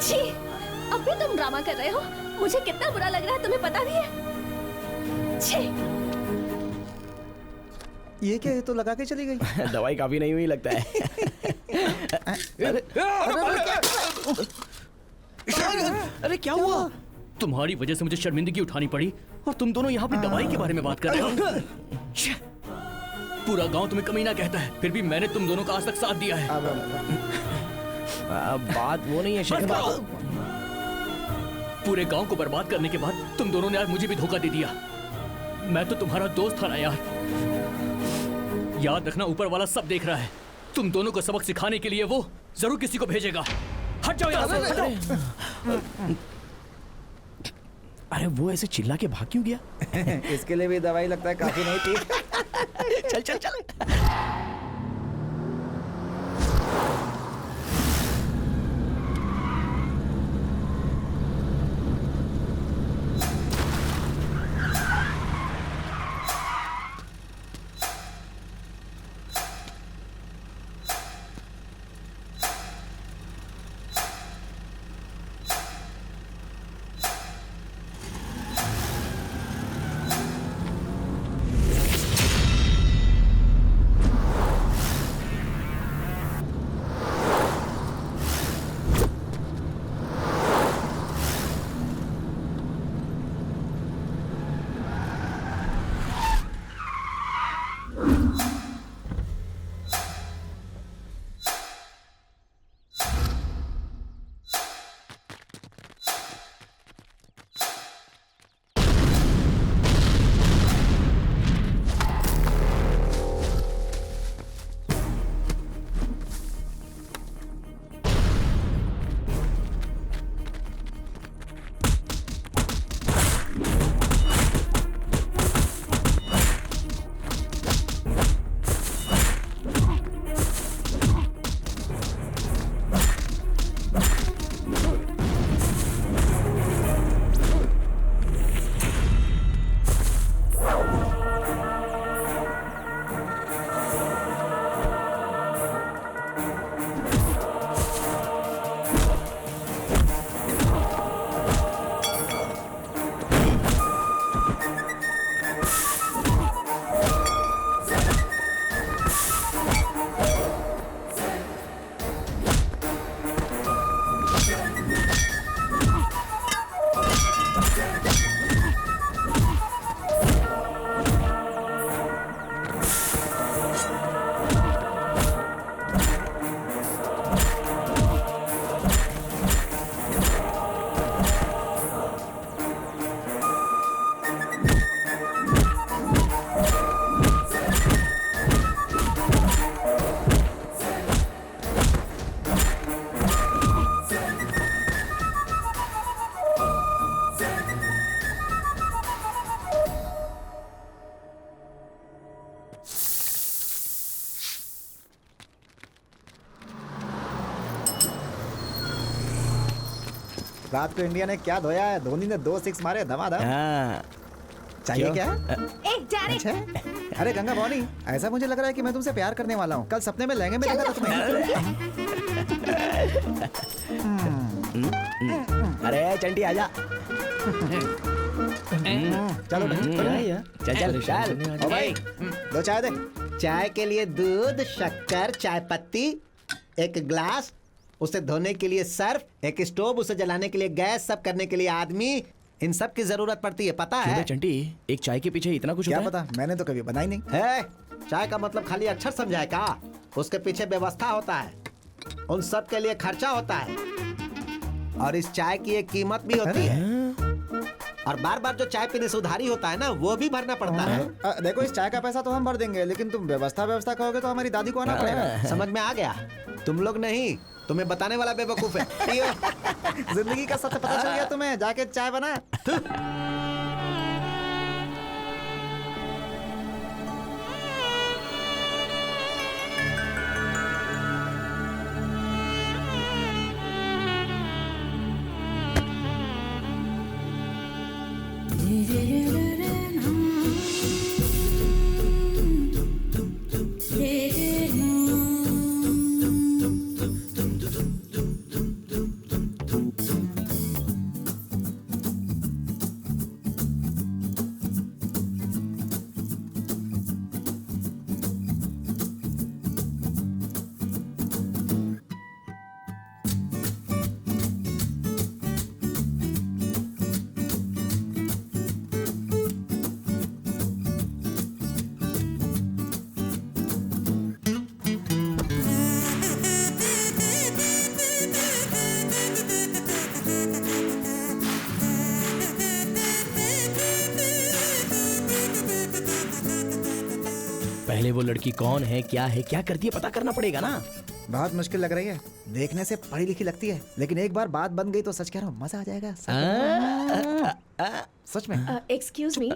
छी, अब भी तुम ड्रामा कर रहे हो। मुझे कितना बुरा लग रहा है तुम्हें पता भी है? छी। ये क्या, ये तो लगा के चली गई। दवाई काफी नहीं हुई लगता है। अरे क्या हुआ? तुम्हारी वजह से मुझे शर्मिंदगी उठानी पड़ी, और तुम दोनों यहाँ पे दवाई के बारे में बात कर रहे हो। पूरा गांव तुम्हें कमीना कहता है, फिर भी मैंने तुम दोनों का आज तक साथ दिया है। बात वो नहीं है शेखर। पूरे गांव को बर्बाद करने के बाद तुम दोनों ने आज मुझे भी धोखा दे दिया। मैं तो तुम्हारा दोस्त था ना यार। याद रखना, ऊपर वाला सब देख रहा है। तुम दोनों को सबक सिखाने के लिए वो जरूर किसी को भेजेगा। हट जाओ यहाँ से, हट जाओ। अरे वो ऐसे चिल्ला के भाग क्यों गया? इसके लिए भी दवाई लगता है काफी नहीं थी। चल चल चल। रात को इंडिया ने क्या धोया है? धोनी ने 2 6 मारे धमाधम। चाहिए क्या? एक जा रहे। अच्छा? अरे गंगा भवानी, ऐसा मुझे लग रहा है कि मैं तुमसे प्यार करने वाला हूँ। कल सपने में लहंगे में देखा था तुम्हें। अरे चंटी आजा। चलो चल चल चल। ओ भाई, 2 चाय दे। चाय के लिए दूध, शक्कर, चाय पत्ती, एक ग्लास, उसे धोने के लिए सर्फ, एक स्टोव, उसे जलाने के लिए गैस, सब करने के लिए आदमी, इन सब की जरूरत पड़ती है, पता है? चंटी, एक चाय के पीछे इतना कुछ क्या होता है? पता, मैंने तो कभी बनाई नहीं है। चाय का मतलब खाली अक्षर समझाए का? उसके पीछे व्यवस्था होता है, उन सब के लिए खर्चा होता है, और इस चाय की एक कीमत भी होती है, और बार बार जो चाय पीने से उधारी होता है ना, वो भी भरना पड़ता है। देखो, इस चाय का पैसा तो हम भर देंगे, लेकिन तुम व्यवस्था कहोगे तो हमारी दादी को आना पड़ेगा। समझ में आ गया? तुम लोग नहीं, तुम्हें बताने वाला बेवकूफ है। जिंदगी का सत्य पता चल गया तुम्हें, जाके चाय बना। पहले वो लड़की कौन है, क्या है, क्या करती है, पता करना पड़ेगा ना। बहुत मुश्किल लग रही है, देखने से पढ़ी लिखी लगती है, लेकिन एक बार बात बन गई तो सच कह रहा हूँ, मजा आ जाएगा। सच में। Excuse me.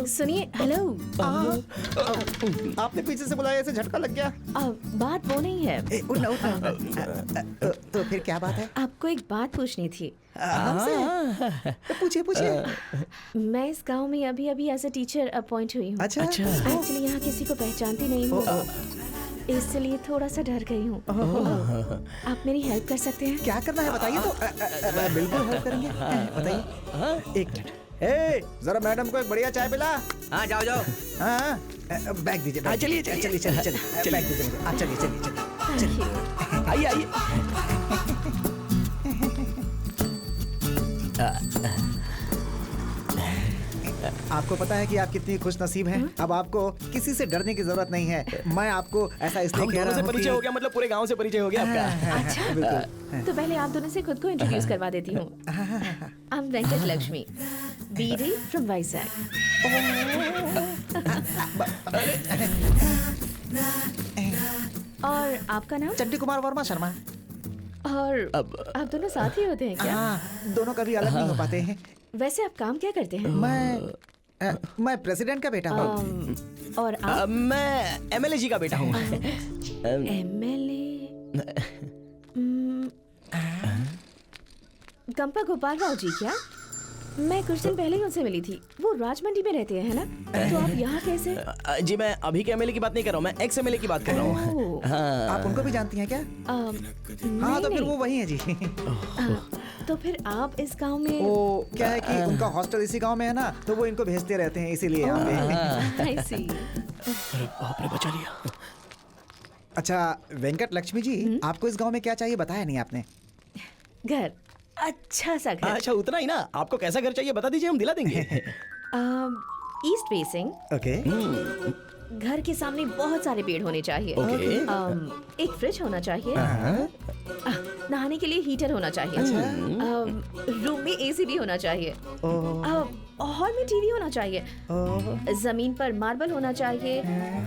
सुनिए, हेलो। आपने पीछे से बुलाया, ऐसे झटका लग गया। बात वो नहीं है। उठना। तो फिर क्या बात है? आपको एक बात पूछनी थी। पूछिए। मैं इस गांव में अभी एज अ टीचर अपॉइंट हुई हूँ। अच्छा। एक्चुअली यहाँ किसी को पहचानती नहीं हूँ, इसलिए थोड़ा सा डर गई हूँ। आप मेरी हेल्प कर सकते हैं? क्या करना है बताइए तो। बिल्कुल हेल्प करेंगे, बताइए। 1 मिनट। जरा मैडम को एक बढ़िया चाय पिला। हाँ, जाओ। हाँ, बैग दीजिए। चलिए। बैग दीजिए। चलिए। आइए। आपको पता है कि आप कितनी खुश नसीब हैं। अब आपको किसी से डरने की जरूरत नहीं है। मैं आपको ऐसा इसलिए कह रहा हूँ, परिचय हो गया, मतलब पूरे गांव से परिचय हो गया आपका। अच्छा, बिल्कुल। तो पहले आप दोनों से खुद को इंट्रोड्यूस करवा देती हूँ। I am Venkat Lakshmi, BD from Vizag. और आपका नाम? चंडी कुमार वर्मा शर्मा। और आप दोनों साथ ही होते हैं क्या? दोनों कभी अलग नहीं हो पाते हैं। वैसे आप काम क्या करते हैं? मैं प्रेसिडेंट का बेटा हूँ। और आप? मैं एमएलए जी का बेटा हूँ। एमएलए? गंपा गोपाल राव जी क्या? मैं कुछ दिन पहले ही उनसे मिली थी। वो राजमंडी में रहते हैं, है ना? तो आप यहाँ कैसे? जी, मैं अभी के एमएलए की बात नहीं कर रहा हूँ, मैं एक्स एमएलए की बात कर रहा हूँ। आप उनको भी जानती हैं क्या? हाँ, तो फिर वो वही है जी। तो फिर आप इस गांव में? वो क्या है कि उनका हॉस्टल इसी गांव में है ना, तो वो इनको भेजते रहते हैं, इसीलिए यहाँ पे। I see। अरे बाप रे, बचा लिया। अच्छा वेंकट लक्ष्मी जी, आपको इस गांव में क्या चाहिए बताया नहीं आपने? घर, अच्छा सा घर। अच्छा, उतना ही ना? आपको कैसा घर चाहिए बता दीजिए, हम दिला देंगे। East facing. ओके। घर के सामने बहुत सारे पेड़ होने चाहिए। एक फ्रिज होना चाहिए। नहाने के लिए हीटर होना चाहिए। रूम में एसी भी होना चाहिए। हॉल में टीवी होना चाहिए। जमीन पर मार्बल होना चाहिए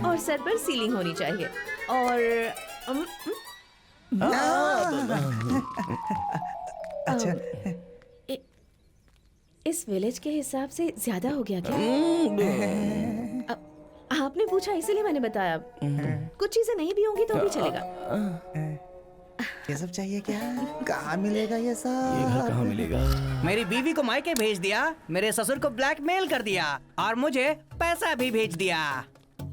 और सर पर सीलिंग होनी चाहिए। और अच्छा, इस विलेज के हिसाब से ज्यादा हो गया क्या? आपने पूछा इसीलिए मैंने बताया। कुछ चीजें नहीं भी होंगी तो भी चलेगा। ये सब चाहिए क्या? कहाँ मिलेगा ये सब? ये घर कहाँ मिलेगा? मेरी बीवी को मायके भेज दिया, मेरे ससुर को ब्लैकमेल कर दिया और मुझे पैसा भी भेज दिया।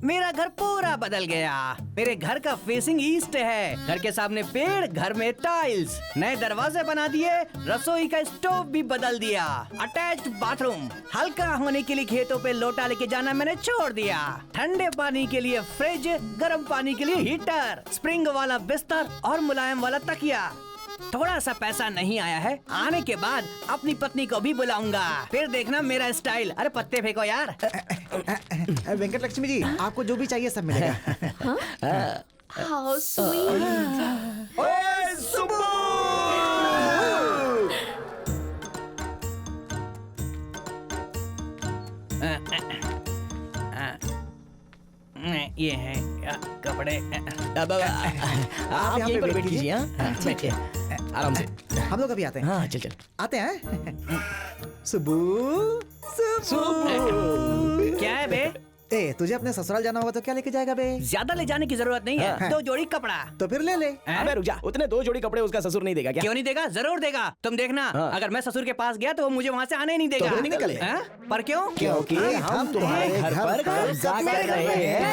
मेरा घर पूरा बदल गया। मेरे घर का फेसिंग ईस्ट है। घर के सामने पेड़, घर में टाइल्स, नए दरवाजे बना दिए, रसोई का स्टोव भी बदल दिया, अटैच्ड बाथरूम। हल्का होने के लिए खेतों पे लोटा लेके जाना मैंने छोड़ दिया। ठंडे पानी के लिए फ्रिज, गर्म पानी के लिए हीटर, स्प्रिंग वाला बिस्तर और मुलायम वाला तकिया। थोड़ा सा पैसा नहीं आया है, आने के बाद अपनी पत्नी को भी बुलाऊंगा, फिर देखना मेरा स्टाइल। अरे पत्ते फेंको यार। वेंकट लक्ष्मी जी, आपको जो भी चाहिए सब मिलेगा। How sweet! ओए सुब्बू! ये है कपड़े। आप यहीं पर बैठ कीजिए। बैठिए आराम से। हम लोग अभी आते हैं। हाँ चल आते हैं। सुब्बू, क्या है बे? ए, तुझे अपने ससुराल जाना होगा तो क्या लेके जाएगा बे? ज्यादा ले जाने की जरूरत नहीं है। 2 जोड़ी कपड़ा। तो फिर ले ले। अबे रुक जा, उतने 2 जोड़ी कपड़े उसका ससुर नहीं देगा क्या? क्यों नहीं देगा? जरूर देगा। तुम देखना, अगर मैं ससुर के पास गया तो वो मुझे वहाँ से आने ही नहीं देगा। तो निकले। पर क्यों? क्योंकि हम तुम्हारे घर पर कब्जा कर रहे हैं।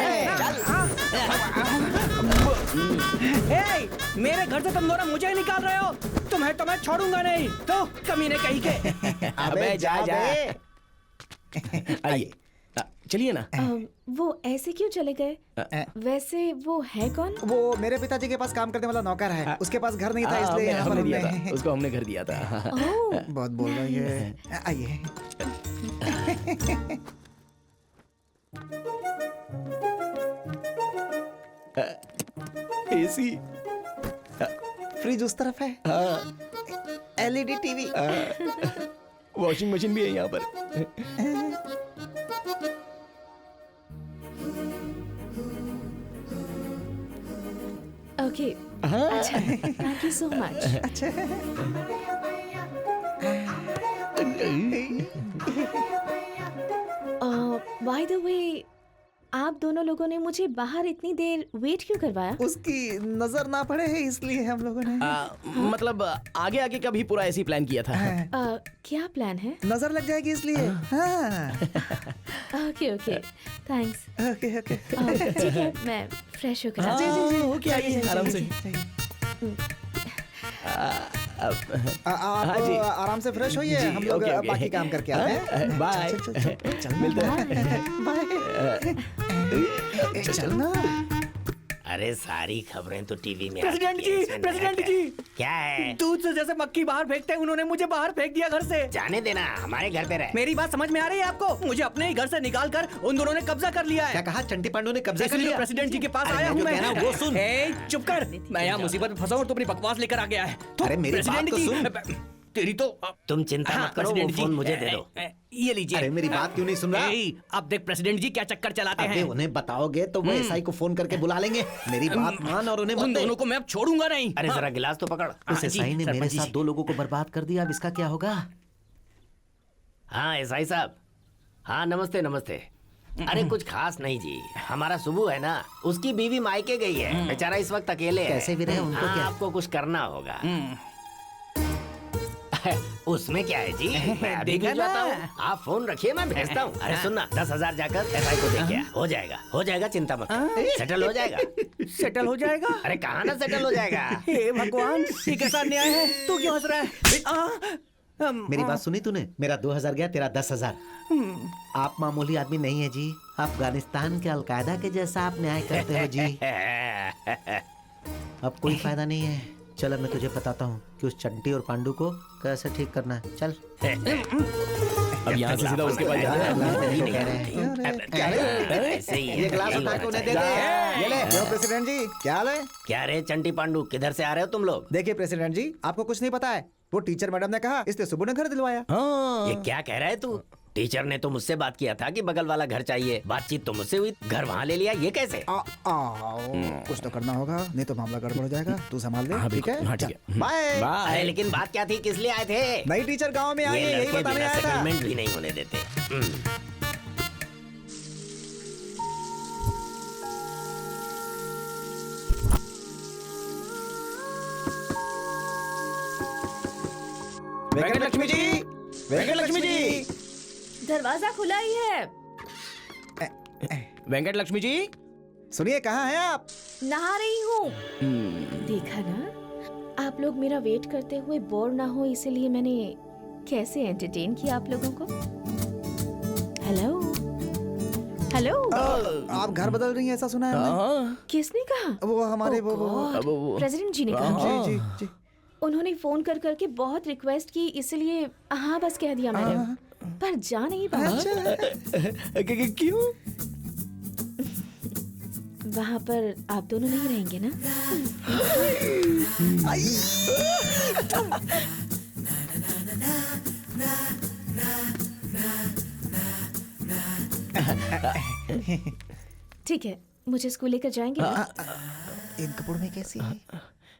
मेरे घर से तुम दोनों मुझे ही निकाल रहे हो। तुम्हें तो मैं छोड़ूंगा नहीं। तो कमीने कहीं के। अबे जा। आइए चलिए ना। वो ऐसे क्यों चले गए? वैसे वो है कौन? वो मेरे पिताजी के पास काम करने वाला नौकर है। उसके पास घर नहीं था इसलिए यहाँ पर हमने दिया था। उसको हमने घर दिया था। बहुत बोल रही है। आइए। एसी, फ्रिज उस तरफ है। LED टीवी, वॉशिंग मशीन भी है यहाँ पर। ओके, अच्छा, थैंक यू सो मच। अच्छा। बाय द वे, आप दोनों लोगों ने मुझे बाहर इतनी देर वेट क्यों करवाया? उसकी नजर ना पड़े है इसलिए हम लोगों ने। मतलब आगे का भी पूरा ऐसी प्लान किया था। क्या प्लान है? नजर लग जाएगी इसलिए। Okay, thanks. ओके। ठीक है, मैं फ्रेश होकर आती हूँ। जी, ओके, आइए आराम से। आप आराम से फ्रेश होइए। हम लोग बाकी काम करके आते हैं। बाय। मिलते हैं। बाय। चल ना। अरे सारी खबरें तो टीवी में प्रेसिडेंट जी। क्या है? दूध से जैसे मक्खी बाहर फेंकते हैं, उन्होंने मुझे बाहर फेंक दिया घर से। जाने देना, हमारे घर पे रहे। मेरी बात समझ में आ रही है आपको? मुझे अपने ही घर से निकाल कर उन दोनों ने कब्जा कर लिया है। क्या कहा? चंटी पांडु ने कब्जा कर लिया? प्रेसिडेंट जी के पास आया हूँ मैं। वो सुन। चुप कर। मैं यहाँ मुसीबत में फंसा हूँ और तू अपनी बकवास लेकर आ गया है। अरे मेरी बात तो सुन। तेरी तो तुम चिंता मत करो, वो फोन मुझे दे दो। ये लीजिए। अरे मेरी बात क्यों नहीं सुन रहा? अब देख प्रेसिडेंट जी क्या चक्कर चलाते हैं। उन्हें बताओगे तो वो एसआई को फोन करके बुला लेंगे। मेरी बात मान और उन्हें उन दोनों को मैं अब छोड़ूंगा नहीं। अरे जरा गिलास तो पकड़। उस एसआई ने मेरे साथ 2 लोगों को बर्बाद कर दिया। अब इसका क्या होगा? हाँ एसआई साहब। हाँ नमस्ते। अरे कुछ खास नहीं जी, हमारा सुबू है ना, उसकी बीवी मायके गई है। बेचारा इस वक्त अकेले है। कैसे भी रहे उनको क्या? आपको कुछ करना होगा। उसमें क्या है जी, मैं अभी भिजवाता हूँ। आप फोन रखिए, मैं भेजता हूँ। अरे सुनना, 10,000 जाकर एसआई को दे के आ। हो जाएगा, चिंता मत कर। सेटल हो जाएगा। सेटल हो जाएगा? अरे कहाँ ना सेटल हो जाएगा। हे भगवान, ये कैसा अन्याय है? तू क्यों हंस रहा है? मेरी बात सुनी तूने? मेरा 2,000 गया, तेरा 10,000। आप मामूली आदमी नहीं है जी। अफगानिस्तान के अलकायदा के जैसा आप न्याय करते हो जी। अब कोई फायदा नहीं है। चल मैं तुझे बताता हूँ कि उस चंटी और पांडु को कैसे ठीक करना है। चल। अब यहाँ से सीधा उसके पास जाना है। ये गिलास उठा के उन्हें दे दे। ये ले। प्रेसिडेंट जी, क्या हाल है? क्या रे चंटी पांडु, किधर से आ रहे हो तुम लोग? देखिए प्रेसिडेंट जी, आपको कुछ नहीं पता है। वो टीचर मैडम ने कहा, इसलिए सुबह ने घर दिलवाया। ये क्या कह रहा है तू? टीचर ने तो मुझसे बात किया था कि बगल वाला घर चाहिए, बातचीत तो मुझसे हुई, घर वहाँ ले लिया, ये कैसे? कुछ तो करना होगा, नहीं तो मामला गड़बड़ हो जाएगा। तू संभाल ले, ठीक है? हाँ, ठीक है। बाय। अरे लेकिन बात क्या थी, किस लिए आए थे? नई टीचर गांव में आई है, यही बताने आया था। सेटलमेंट भी नहीं होने देते। वेंकट लक्ष्मी जी, वेंकट लक्ष्मी जी, दरवाजा खुला ही है। वेंकट लक्ष्मी जी, सुनिए, कहाँ हैं आप? नहा रही हूँ। देखा ना, आप लोग मेरा वेट करते हुए बोर ना हो, इसीलिए मैंने कैसे एंटरटेन किया आप लोगों को। Hello hello. आप घर बदल रही हैं ऐसा सुना है हमने। किसने कहा? वो हमारे वो प्रेसिडेंट जी ने कहा। जी जी जी। उन्होंने फोन कर करके बहुत रिक्वेस्ट की, इसलिए हाँ बस कह दिया मैंने, पर जा नहीं पाया। क्यों? वहाँ पर आप दोनों नहीं रहेंगे ना? ठीक है, मुझे स्कूल लेकर जाएंगे? इन कपड़ों में कैसी है?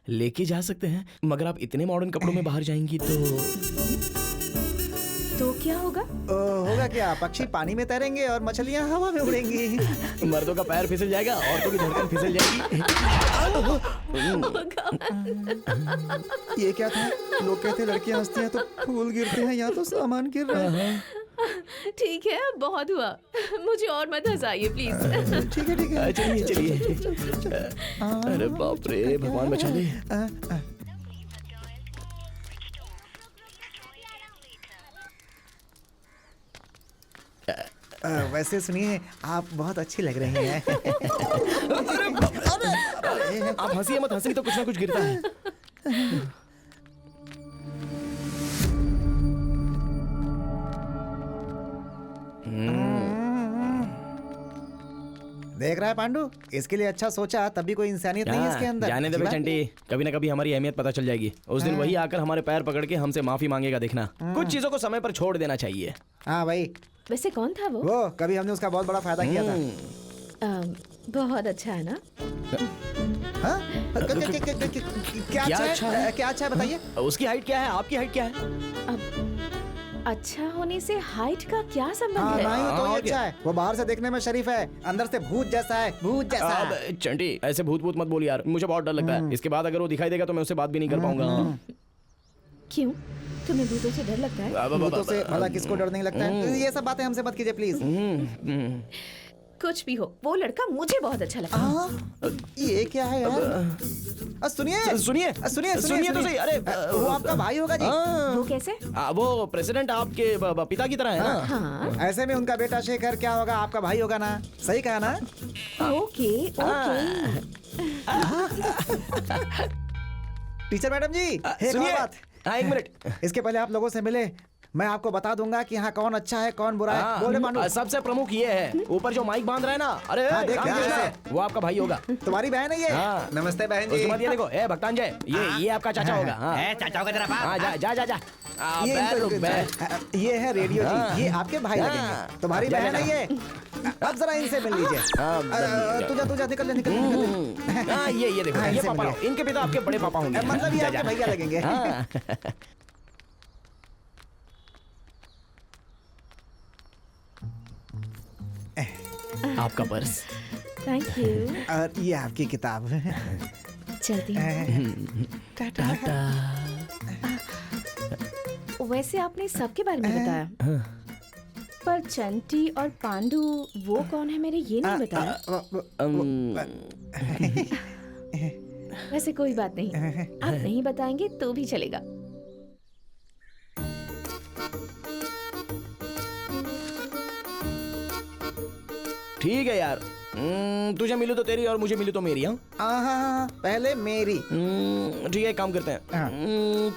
लेके जा सकते हैं, मगर आप इतने मॉडर्न कपड़ों में बाहर जाएंगी तो क्या होगा? होगा क्या, पक्षी पानी में तैरेंगे और मछलियाँ हवा में उड़ेंगी। मर्दों का पैर फिसल जाएगा, औरतों की धड़कन फिसल जाएगी। ये क्या था? लोग कहते लड़कियाँ हंसती हैं तो फूल गिरते हैं, यहाँ तो सामान गिर रहा है। ठीक है, बहुत हुआ, मुझे और मत हंसाइए प्लीज। ठीक है ठीक है, चलिए चलिए। अरे बाप रे, भगवान बचा ले। वैसे सुनिए, आप बहुत अच्छी लग रही हैं। आप हंसिए मत, हंसी तो कुछ ना कुछ गिरता है। देख रहा है पांडु, इसके लिए अच्छा सोचा, तभी कोई इंसानियत नहीं है इसके अंदर। जाने दे चंटी, कभी ना कभी हमारी अहमियत पता चल जाएगी। उस दिन वही आकर हमारे पैर पकड़ के हमसे माफी मांगेगा, देखना। कुछ चीजों को समय पर छोड़ देना चाहिए। हाँ भाई। वैसे कौन था वो? कभी हमने उसका बहुत बड़ा फायदा किया था। बहुत अच्छा है ना? क्या अच्छा है बताइए। उसकी हाइट क्या है, आपकी हाइट क्या है? अच्छा होने से हाइट का क्या संबंध है? नहीं तो ये अच्छा है, वो बाहर से देखने में शरीफ है, अंदर से भूत जैसा है, भूत जैसा। चंटी, ऐसे भूत भूत मत बोल यार, मुझे बहुत डर लगता है। इसके बाद अगर वो दिखाई देगा तो मैं उससे बात भी नहीं कर पाऊंगा। क्यों? तुम्हें भूतों से डर लगता है? भूतों से भला किसको डर नहीं लगता है? ये सब बातें हमसे मत कीजिए प्लीज। कुछ भी हो, वो लड़का मुझे बहुत अच्छा लगा। ये क्या है यार? सुनिए सुनिए सुनिए सुनिए तो सही। अरे वो आपका भाई होगा जी। वो कैसे? वो प्रेसिडेंट आपके पिता की तरह है ना? हाँ। ऐसे में उनका बेटा शेखर क्या होगा, आपका भाई होगा ना? सही कहा ना? Okay okay. टीचर मैडम जी, सुनिए। एक मिनट, इसके पहले आप लोगों से मिले, मैं आपको बता दूंगा कि यहाँ कौन अच्छा है कौन बुरा है। बोले पांडु। सबसे प्रमुख ये है, ऊपर जो माइक बांध रहा है ना, अरे वो आपका भाई होगा। तुम्हारी बहन है ये? नमस्ते बहन जी। उसके बाद ये देखो, भक्तांजय, ये आपका चाचा होगा। चाचा होगा जरा बाप। जा जा जा। ये है रेडियो जी, ये आपके भाई लगेंगे। तुम्हारी बहन है ये। अब जरा इनसे मिल लीजिए। तुझा निकल ले निकल। ये देखो, ये पापा, इनके पिता आपके बड़े पापा होंगे। मतलब ये आपके भैया लगेंगे। आपका पर्स। Thank you. और ये आपकी किताब। चलती हूँ। टाटा। वैसे आपने सबके बारे में बताया, पर चंटी और पांडु वो कौन है मेरे ये नहीं बताया। वैसे कोई बात नहीं, आप नहीं बताएंगे तो भी चलेगा। ठीक है यार, तुझे मिलू तो तेरी और मुझे मिलू तो मेरी। हाँ पहले मेरी। ठीक है, काम करते हैं।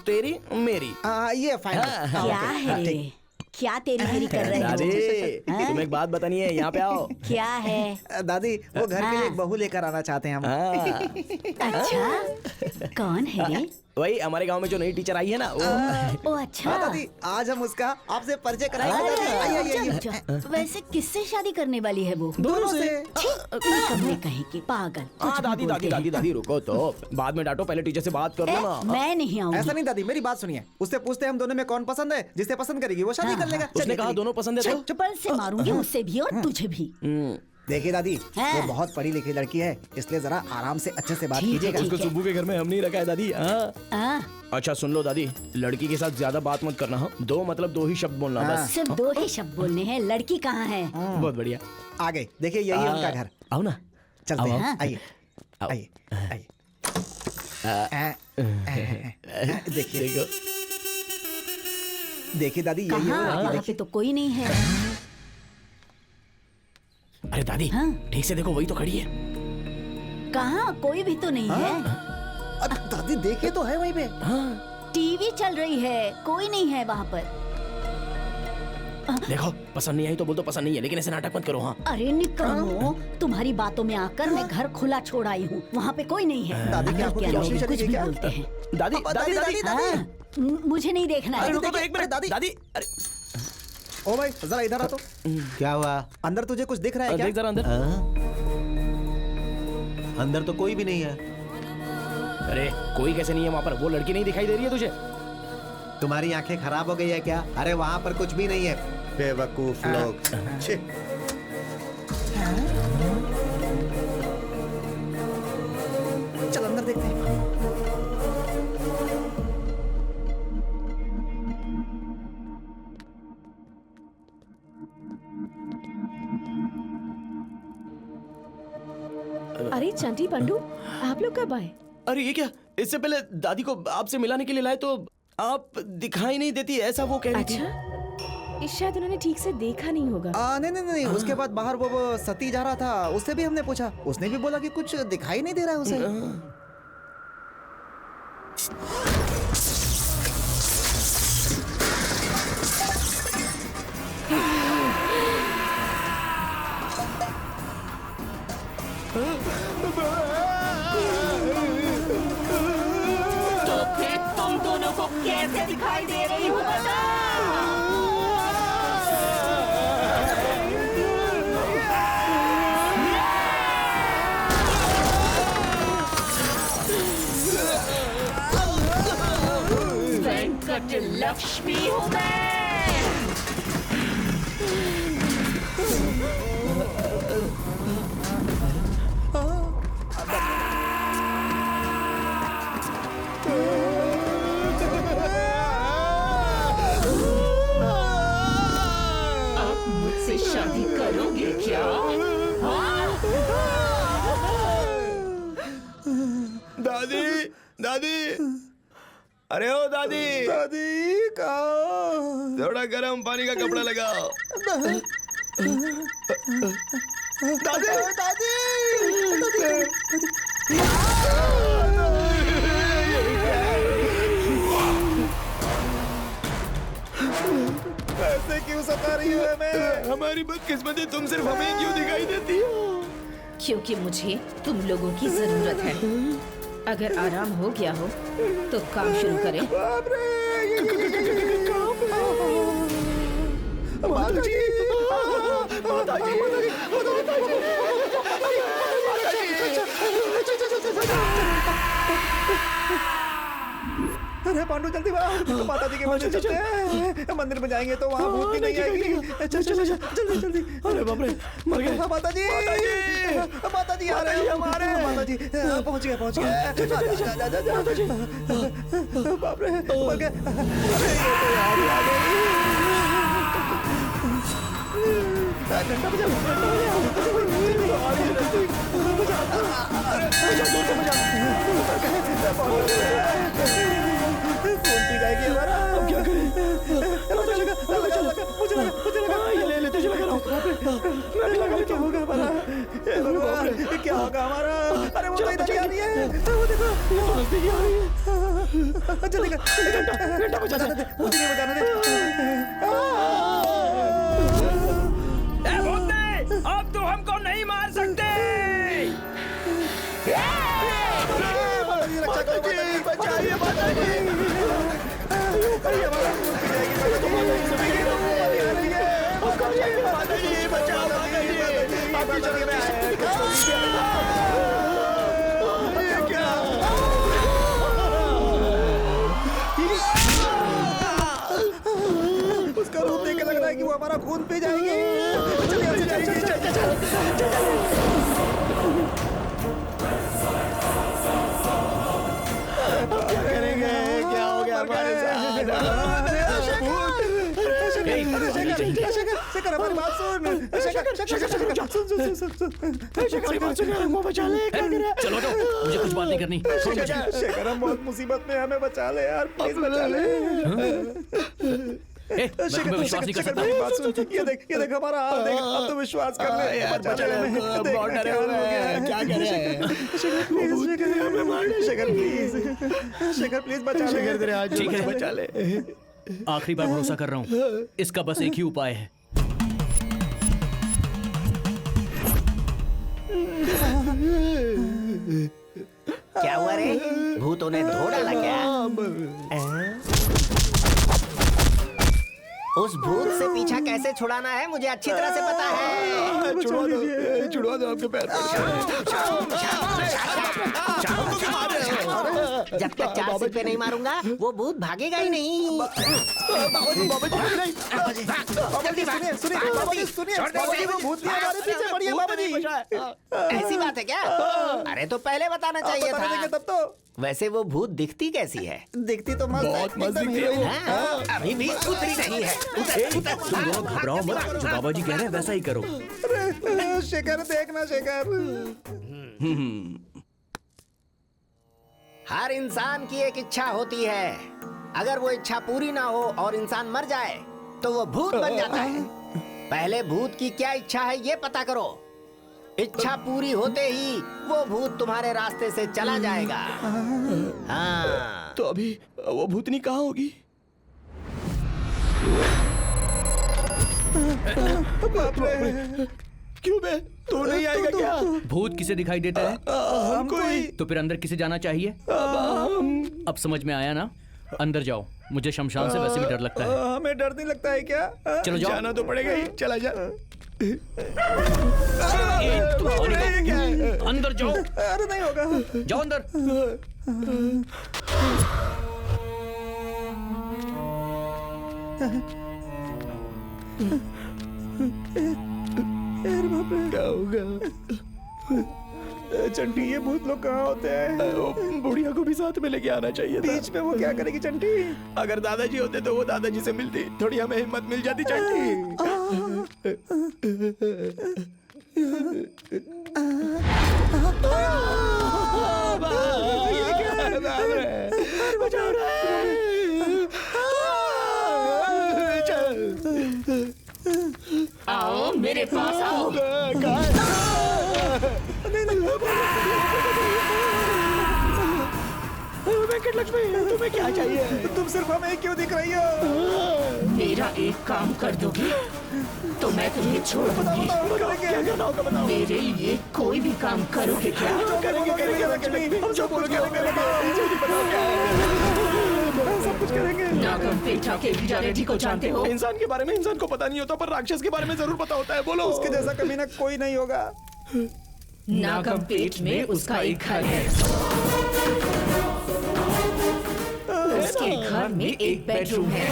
तेरी मेरी। ये फाइनल। क्या है? क्या तेरी मेरी कर रहे हो? दादी, तुम्हें एक बात बतानी है, यहाँ पे आओ। क्या है? दादी, वो घर के लिए एक बहू लेकर आना चाहते हैं हम। अच्छा, कौन है ये? वही हमारे गांव में जो नई टीचर आई है ना वो। ओ अच्छा। हाँ दादी, आज हम उसका आपसे परिचय कराएंगे दादी। आइए। वैसे किससे शादी करने वाली है वो? दोनों से। कमरे कहीं की पागल। हाँ दादी दादी दादी दादी रुको तो, बाद में डांटो, पहले टीचर से बात कर लो ना। मैं नहीं आऊंगी। ऐसा नहीं दादी, मेरी बात सुनिए। उससे पूछते हम दोनों में कौन पसंद है, जिसे पसंद करेगी वो शादी कर लेगा। उसने कहा दोनों पसंद है तो चप्पल से मारूंगी, उससे भी और तुझे भी। देखिए दादी, वो बहुत पढ़ी लिखी लड़की है, इसलिए जरा आराम से अच्छे से बात कीजिएगा। उसको सुब्बू के घर में हम नहीं रखा है दादी। अच्छा सुन लो दादी, लड़की के साथ ज्यादा बात मत करना। दो मतलब दो ही शब्द बोलना बस। सिर्फ दो ही शब्द बोलने हैं। लड़की कहाँ है? बहुत बढ़िया। आ गए, देखिए यही है उनका घर। आओ ना, चलते हैं। आइए आइए आइए। देखिए देखिए दादी, यही है वो लड़की। देखिए तो कोई नहीं है। अरे दादी ठीक से देखो, वही तो खड़ी है। कहाँ? कोई भी तो नहीं है। अरे दादी देखिए तो है वहीं पे। टीवी चल रही है, कोई नहीं है वहाँ पर। देखो पसंद नहीं आई तो बोल दो पसंद नहीं है, लेकिन ऐसे नाटक मत करो। हाँ अरे निकलो, तुम्हारी बातों में आकर मैं घर खुला छोड़ आई हूँ। वहाँ पे कोई नहीं है। दादी क्या कुछ भी बोलते हैं। दादी दादी दादी दादी, मुझे नहीं देखना है। रुको तो एक मिनट दादी दादी। अरे ओ भाई जरा इधर आ तो। क्या हुआ? अंदर तुझे कुछ दिख रहा है क्या? देख जरा अंदर। अंदर तो कोई भी नहीं है। अरे कोई कैसे नहीं है वहाँ पर? वो लड़की नहीं दिखाई दे रही है तुझे? तुम्हारी आंखें खराब हो गई है क्या? अरे वहाँ पर कुछ भी नहीं है, बेवकूफ लोग। चल अंदर देखते हैं। अरे चंटी पंडू, आप लोग कब आए? अरे ये क्या, इससे पहले दादी को आपसे मिलाने के लिए लाए तो आप दिखाई नहीं देती, ऐसा वो कह रही थी। अच्छा, शायद उन्होंने ठीक से देखा नहीं होगा। नहीं, उसके बाद बाहर वो सती जा रहा था, उससे भी हमने पूछा, उसने भी बोला कि कुछ दिखाई नहीं दे रहा है उसे। तो फिर तुम दोनों को कैसे दिखाई दे रही हो? वेंकट लक्ष्मी हूँ मैं। आप मुझसे शादी करोगे क्या? दादी दादी, अरे ओ दादी दादी कहाँ? थोड़ा गर्म पानी का कपड़ा लगाओ। दादी दादी ऐसे क्यों सता रही हो हमें? हमारी बदकिस्मती, तुम सिर्फ हमें क्यों दिखाई देती हो? क्योंकि मुझे तुम लोगों की जरूरत है। अगर आराम हो गया हो तो काम शुरू करें। अरे पांडु जल्दी माता जी के मंदिर चलते हैं। मंदिर में जाएंगे तो वहाँ भूत भी नहीं आएगी। चल जल्दी जल्दी। अरे बाप रे, मर गए। माता जी आ रहे हैं हमारे। माता जी पहुँच गए बाप रे, मर गए। घंटा बजा फोन पी जाएगी हमारा। अब क्या करें? मुझे लगा ये ले तुझे लगा मैं भी लगा। क्या होगा हमारा? क्या होगा हमारा? अरे वो तो इधर आ रही है, वो देखो नजदीक आ रही है। जल्दी कर, घंटा बजा दे, मुझे नहीं बजाने दे। अब तो हमको नहीं मार सकते। बचाइए माता जी। उसका रूप देख के लग रहा है कि वो हमारा खून पी जाएगी। चल यहाँ से जाएगी। क्या करेंगे? क्या हो गया हमारे साथ? शेखर हमारी बात सुन। शेखर वो बचा ले। चलो मुझे कुछ बात नहीं करनी। शेखर हम बहुत मुसीबत में, हमें बचा ले यार, प्लीज बचा ले। मैं विश्वास नहीं कर सकता। ये देख हमारा हाल देख, अब तो विश्वास कर ले यार, बचा ले हमें। बहुत डरे हुए हैं, क्या कर रहे हैं? शेखर प्लीज बचा ले। ठीक है, बचा ले। आखिरी बार भरोसा कर रहा हूँ, इसका बस एक ही उपाय है। क्या हुआ रे? भूतों ने धो डाला क्या? उस भूत से पीछा कैसे छुड़ाना है मुझे अच्छी तरह से पता है। छुड़वा दो आपके पैर। जब तक 4 सिर पे नहीं मारूंगा वो भूत भागेगा ही नहीं। ऐसी बात है क्या? अरे तो पहले बताना चाहिए था। तब तो वैसे वो भूत दिखती कैसी है? दिखती तो बहुत मस्त दिखती है। अभी भी उतरी नहीं है। तुम दोनों घबराओ मत, जो बाबा जी कह रहे हैं वैसा ही करो। शेखर देखना शेखर। हर इंसान की एक इच्छा होती है, अगर वो इच्छा पूरी ना हो और इंसान मर जाए तो वो भूत बन जाता है। पहले भूत की क्या इच्छा है ये पता करो। इच्छा पूरी होते ही वो भूत तुम्हारे रास्ते से चला जाएगा। हाँ। तो अभी वो भूतनी कहाँ होगी? बाप रे, क्यों बे? तू नहीं आएगा क्या? भूत किसे दिखाई देता है? हमको ही। तो फिर अंदर किसे जाना चाहिए? अब समझ में आया ना? अंदर जाओ, मुझे शमशान से वैसे भी डर लगता है। हमें डर नहीं लगता है क्या? चलो जाओ। जाना तो पड़ेगा ही, चला जा। अंदर जाओ। अरे नहीं होगा। जाओ अंदर। क्या होगा? चंटी ये भूत लोग कहाँ होते हैं? बुढ़िया को भी साथ में लेके आना चाहिए था। बीच में वो क्या करेगी चंटी? अगर दादाजी होते तो वो दादाजी से मिलती, थोड़ी हमें हिम्मत मिल जाती चंटी। आओ मेरे पास आओ। वेंकट लक्ष्मी, तुम्हें क्या चाहिए? तुम सिर्फ हमें क्यों दिख रही हो? मेरा एक काम कर दोगी तो मैं तुम्हें छोड़ दूंगी। मेरे लिए कोई भी काम करोगे क्या? करेंगे लक्ष्मी, हम जो बोलोगे सब कुछ करेंगे। नागम पेठा के विजारेडी को जानते हो? इंसान के बारे में इंसान को पता नहीं होता, पर राक्षस के बारे में जरूर पता होता है। बोलो। उसके जैसा कभी ना कोई नहीं होगा। नागम पेट में उसका एक घर है। उसके घर में एक बेडरूम है।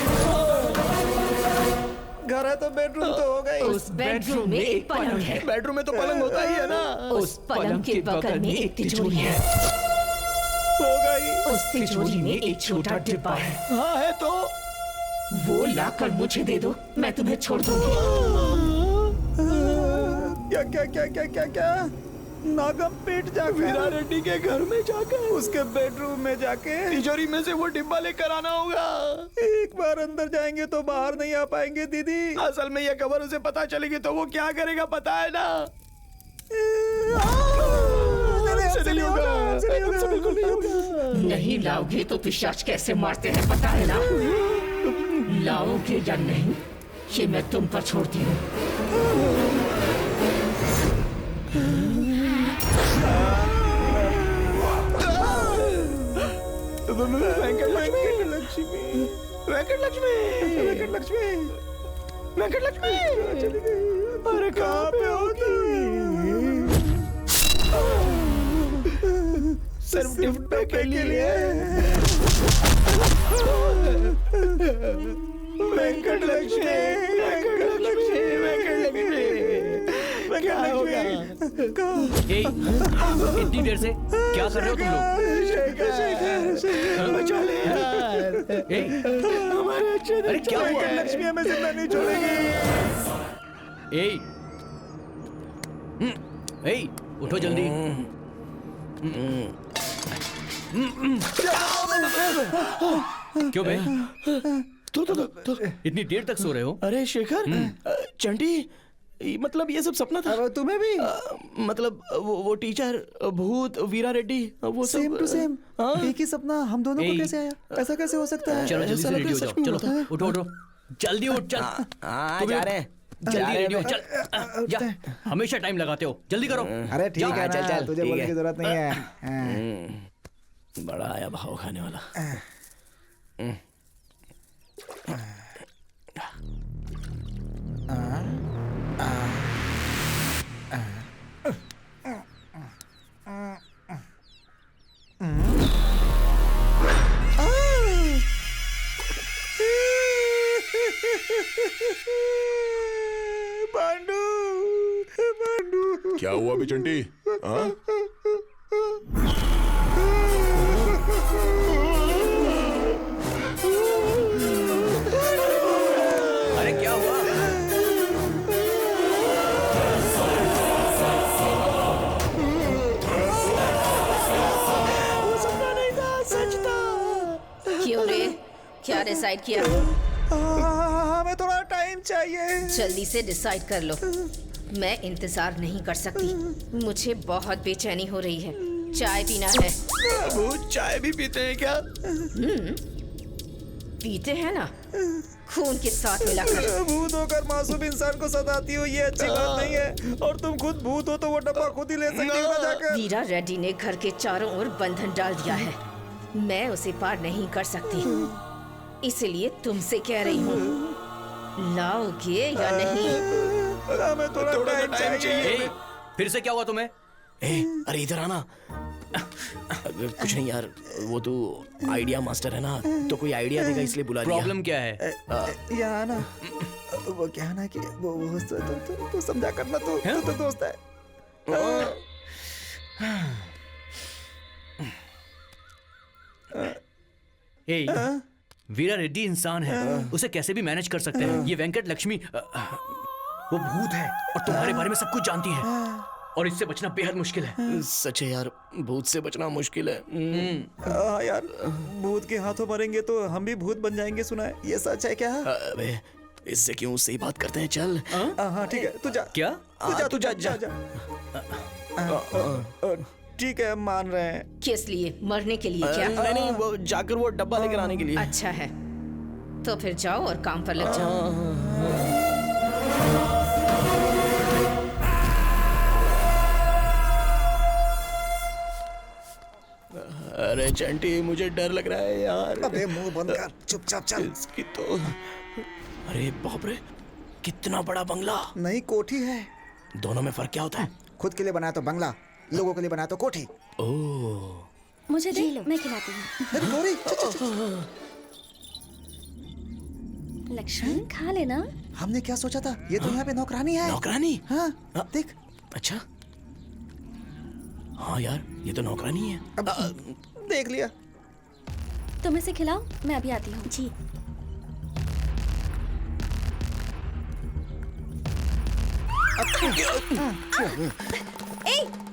घर है तो बेडरूम तो होगा ही। उस बेडरूम में एक पलंग है। बेडरूम में तो पलंग होता ही है ना। उस पलंग के बगल में एक तिजोरी है। होगा ही। उस तिजोरी में एक छोटा डिब्बा है। हाँ है तो वो लाकर मुझे दे दो, मैं तुम्हें छोड़ दूंगी। क्या क्या क्या क्या क्या क्या? नागम पेट जाकर वीरा रेड्डी के घर में जाकर उसके बेडरूम में जाके तिजोरी में से वो डिब्बा लेकर आना होगा। एक बार अंदर जाएंगे तो बाहर नहीं आ पाएंगे दीदी। असल में ये खबर उसे पता चलेगी तो वो क्या करेगा पता है ना? नहीं लाओगे तो पिशाच कैसे मारते हैं पता है ना? लाओगे या नहीं ये मैं तुम पर छोड़ती हूँ। वेंकट लक्ष्मी वेंकट लक्ष्मी, वेंकट लक्ष्मी, वेंकट लक्ष्मी, अरे कहाँ पे हो तुम? सिर्फ गिफ्ट पे के लिए। वेंकट लक्ष्मी, वेंकट लक्ष्मी, वेंकट लक्ष्मी, क्या होगा? इतनी देर से क्या कर रहे हो तुम लोग? बचा ले यार। हमारे अच्छे अरे क्या हुआ? लक्ष्मी हमें जिंदा नहीं छोड़ेगी। उठो जल्दी। क्यों बे? तो इतनी देर तक सो रहे हो? अरे शेखर, चंटी, मतलब ये सब सपना था? तुम्हें भी? मतलब वो टीचर, भूत, वीरा रेड्डी, वो सब सेम टू सेम, एक ही सपना हम दोनों को कैसे आया? ऐसा कैसे हो सकता है? चलो जल्दी से रेडी हो जाओ। चलो उठो उठो, जल्दी उठ। चल जा रहे हैं, जल्दी रेडी हो। चल जा, हमेशा टाइम लगाते हो, जल्दी करो। अरे ठीक है, चल चल, तुझे बोलने की जरूरत नहीं है। बड़ा आया भाव खाने वाला। पांडू, पांडू, क्या हुआ बिचंटी? हाँ? अरे क्या हुआ? वो सपना नहीं था, सच था। क्यों रे, क्या डिसाइड किया? हमें थोड़ा टाइम चाहिए। जल्दी से डिसाइड कर लो, मैं इंतजार नहीं कर सकती। मुझे बहुत बेचैनी हो रही है, चाय पीना है। वो चाय भी पीते हैं क्या? पीते हैं ना, खून के साथ मिलाकर। भूत होकर मासूम इंसान को सताती हो, ये अच्छी बात नहीं है। और तुम खुद भूत हो तो वो डब्बा खुद ही ले सकती हो ना जाकर। वीरा रेड्डी ने घर के चारों ओर बंधन डाल दिया है, मैं उसे पार नहीं कर सकती, इसलिए तुमसे कह रही हूँ, लाओगे या नहीं? हमें थोड़ा टाइम चाहिए। फिर से क्या हुआ तुम्हें? अरे इधर आना। कुछ नहीं यार, वो तो आइडिया मास्टर है ना, तो कोई आइडिया देगा इसलिए बुला लिया। प्रॉब्लम क्या है? यहाँ ना, वो क्या है ना कि वो तो समझा करना, तो दोस्त है। वीरा रेड्डी इंसान है, उसे कैसे भी मैनेज कर सकते हैं। ये वेंकट लक्ष्मी वो भूत है और तुम्हारे बारे में सब कुछ जानती है, और इससे बचना बेहद मुश्किल है। सच है यार, भूत से बचना मुश्किल है। यार, भूत के हाथों मरेंगे तो हम भी भूत बन जाएंगे, सुना है? ये सच है क्या? अबे इससे क्यों सही बात करते हैं, चल। हाँ ठीक है, तू जा। क्या? तू जा। ठीक है, मान रहे हैं। किस लिए? मरने के लिए क्या? नहीं, वो जाकर वो डब्बा लेकर आने के लिए। अच्छा है, तो फिर जाओ और काम पर लग जाओ। अरे चंटी, मुझे डर लग रहा है यार। अबे मुंह बंद कर, चुपचाप चल। इसकी तो, अरे बाप रे, कितना बड़ा बंगला। नहीं, कोठी है। दोनों में फर्क क्या होता है? खुद के लिए बनाया तो बंगला, लोगों के लिए बनाया तो कोठी। ओह, मुझे दे, मैं खिलाती हूँ। गौरी, लक्ष्मी खा लेना। हमने क्या सोचा था, ये तो यहाँ पे नौकरानी है। नौकरानी? हाँ, देख। अच्छा, हाँ यार, ये तो नौकरानी है। अब देख लिया। तुम इसे खिलाओ, मैं अभी आती हूँ। जी।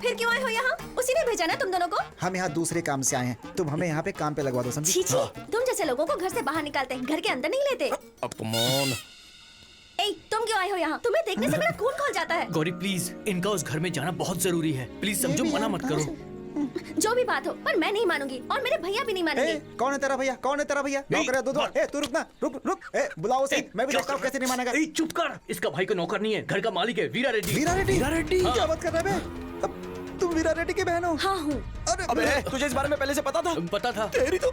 फिर क्यों आए हो यहाँ? उसी ने भेजा ना तुम दोनों को? हम यहाँ दूसरे काम से आए हैं, तुम हमें यहाँ पे काम पे लगवा दो, समझी? छी छी, तुम जैसे लोगों को घर से बाहर निकालते हैं, घर के अंदर नहीं लेते। अपमान। तुम क्यों आए हो यहाँ? तुम्हें देखने से मेरा खून खौल जाता है। गौरी प्लीज, इनका उस घर में जाना बहुत जरूरी है, प्लीज समझो, मना मत करो। जो भी बात हो, पर मैं नहीं मानूंगी और मेरे भैया भी नहीं मानेंगे। कौन है तेरा भैया? कौन है तेरा भैया? नौकर है, दो। तू रुक ना, रुक। बुलाओ उसे, मैं भी देखता हूँ कैसे नहीं मानेगा। चुप कर, इसका भाई को नौकर नहीं है, घर का मालिक है वीरा रेड्डी। वीरा रेड्डी? क्या बात कर रहा है बे? तुम वीरा रेड्डी की बहन हो? हाँ हूँ। अरे अबे तुझे इस बारे में पहले से पता था? पता था। तेरी तो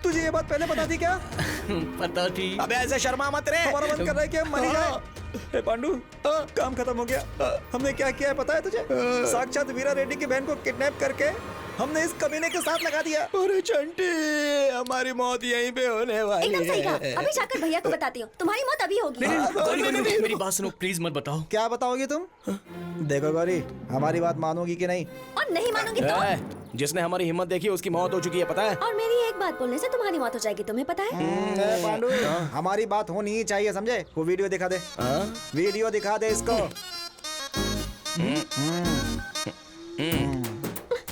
तुझे ये बात पहले पता थी क्या? पता थी। अबे ऐसे शर्मा मत रे। हमारा मन कर रहा है कि हम मर ही जाए। पांडु, काम खत्म हो गया। हमने क्या किया है पता है तुझे? साक्षात वीरा रेड्डी की बहन को किडनैप करके हमने इस कमीने के साथ लगा दिया। अरे चंटी, हमारी मौत यहीं पे होने वाली एकदम सही कहा। है। अभी जाकर भैया को बताती हूँ, तुम्हारी मौत अभी होगी। नहीं, मेरी बात सुनो, प्लीज मत बताओ। क्या बताओगी तुम? देखो गौरी, हमारी बात मानोगी कि नहीं? और नहीं मानोगी तो? जिसने हमारी हिम्मत देखी उसकी मौत हो चुकी है, पता है? और मेरी एक बात बोलने से तुम्हारी मौत हो जाएगी, तुम्हें पता है? पांडु, हमारी बात होनी ही चाहिए, समझे? वो वीडियो दिखा दे। वीडियो दिखा दे इसको।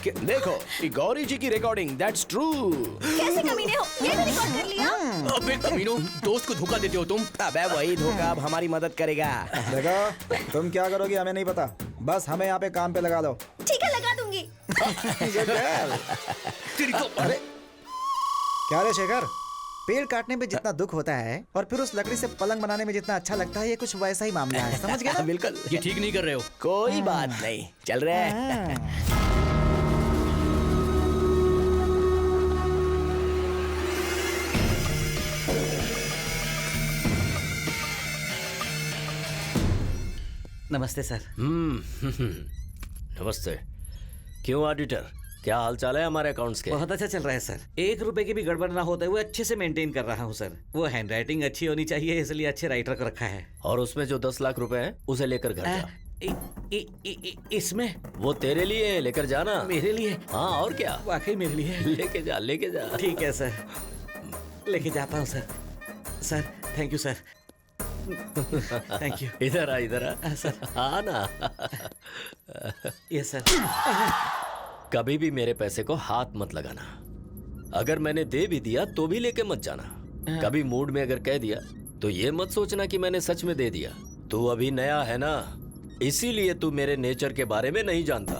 देखो, ये गौरी जी की रिकॉर्डिंग, दैट्स ट्रू। कैसे कमीने हो? ये भी रिकॉर्ड कर लिया? अबे कमीनों, दोस्त को धोखा देते हो तुम। अबे वही धोखा अब हमारी मदद करेगा। देखो, तुम क्या करोगी हमें नहीं पता, बस हमें यहाँ पे काम पे लगा दो। ठीक है, लगा दूंगी। अरे क्या रे शेखर, पेड़ काटने में जितना दुख होता है और फिर उस लकड़ी से पलंग बनाने में जितना अच्छा लगता है, ये कुछ वैसा ही मामला है, समझ गए ना? बिल्कुल, ये ठीक नहीं कर रहे हो। कोई बात नहीं, चल रहे हैं। नमस्ते सर। नमस्ते। क्यों ऑडिटर, क्या हाल चाल है हमारे अकाउंट्स के? बहुत अच्छा चल रहा है सर। 1 रुपए की भी गड़बड़ ना होते हुए अच्छे से मेंटेन कर रहा हूँ सर। वो हैंडराइटिंग अच्छी होनी चाहिए, इसलिए अच्छे राइटर को रखा है। और उसमें जो 10 लाख रुपए हैं उसे लेकर घर जा। इसमें वो तेरे लिए है, लेकर जाना। मेरे लिए? हाँ और क्या, वाकई मेरे लिए। लेके जा, लेके जा। ठीक है सर, लेके जाता हूँ sir. Sir thank you sir. Thank you. इधर आ, इधर आ सर। हाँ ना। Yes sir. कभी भी मेरे पैसे को हाथ मत लगाना। अगर मैंने दे भी दिया तो भी लेके मत जाना। कभी मूड में अगर कह दिया तो ये मत सोचना कि मैंने सच में दे दिया। तू अभी नया है ना, इसीलिए तू मेरे नेचर के बारे में नहीं जानता।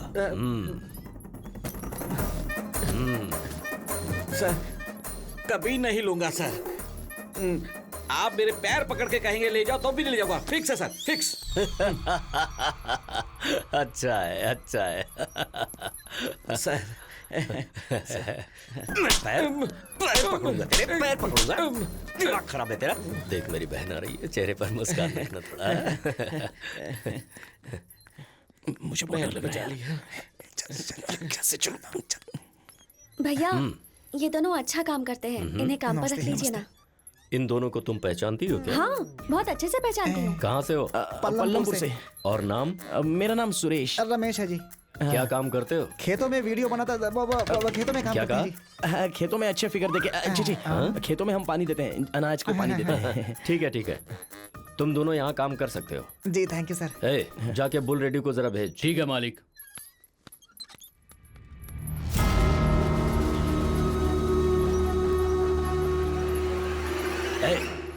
सर कभी नहीं लूंगा सर। आप मेरे पैर पकड़ के कहेंगे ले जाओ तो भी नहीं ले जाऊंगा। फिक्स है सर, फिक्स। अच्छा है, अच्छा है। सर पैर पकड़ूंगा, तेरे पैर पकड़ूंगा। दिमाग खराब है तेरा। देख मेरी बहन आ रही है, चेहरे पर मुस्कान रखना थोड़ा। मुझे बहुत डर लग रहा है। कैसे चलूं? भैया, ये दोनों अच्छा काम करते हैं, इन्हें काम पर रख लीजिए ना। इन दोनों को तुम पहचानती हो क्या? हाँ, बहुत अच्छे से पहचानती हूँ। कहाँ से हो? पल्लमपुर से। और नाम? मेरा नाम सुरेश। रमेश है जी। क्या काम करते हो? खेतों में वीडियो बनाता, खेतों में काम क्या करते हैं कहा? जी। खेतों में अच्छे फिगर देके जी खेतों में हम पानी देते हैं, अनाज को पानी देते हैं। ठीक है, ठीक है, तुम दोनों यहाँ काम कर सकते हो। जी थैंक यू सर। ए, जाके बुल रेडी को जरा भेज। ठीक है मालिक।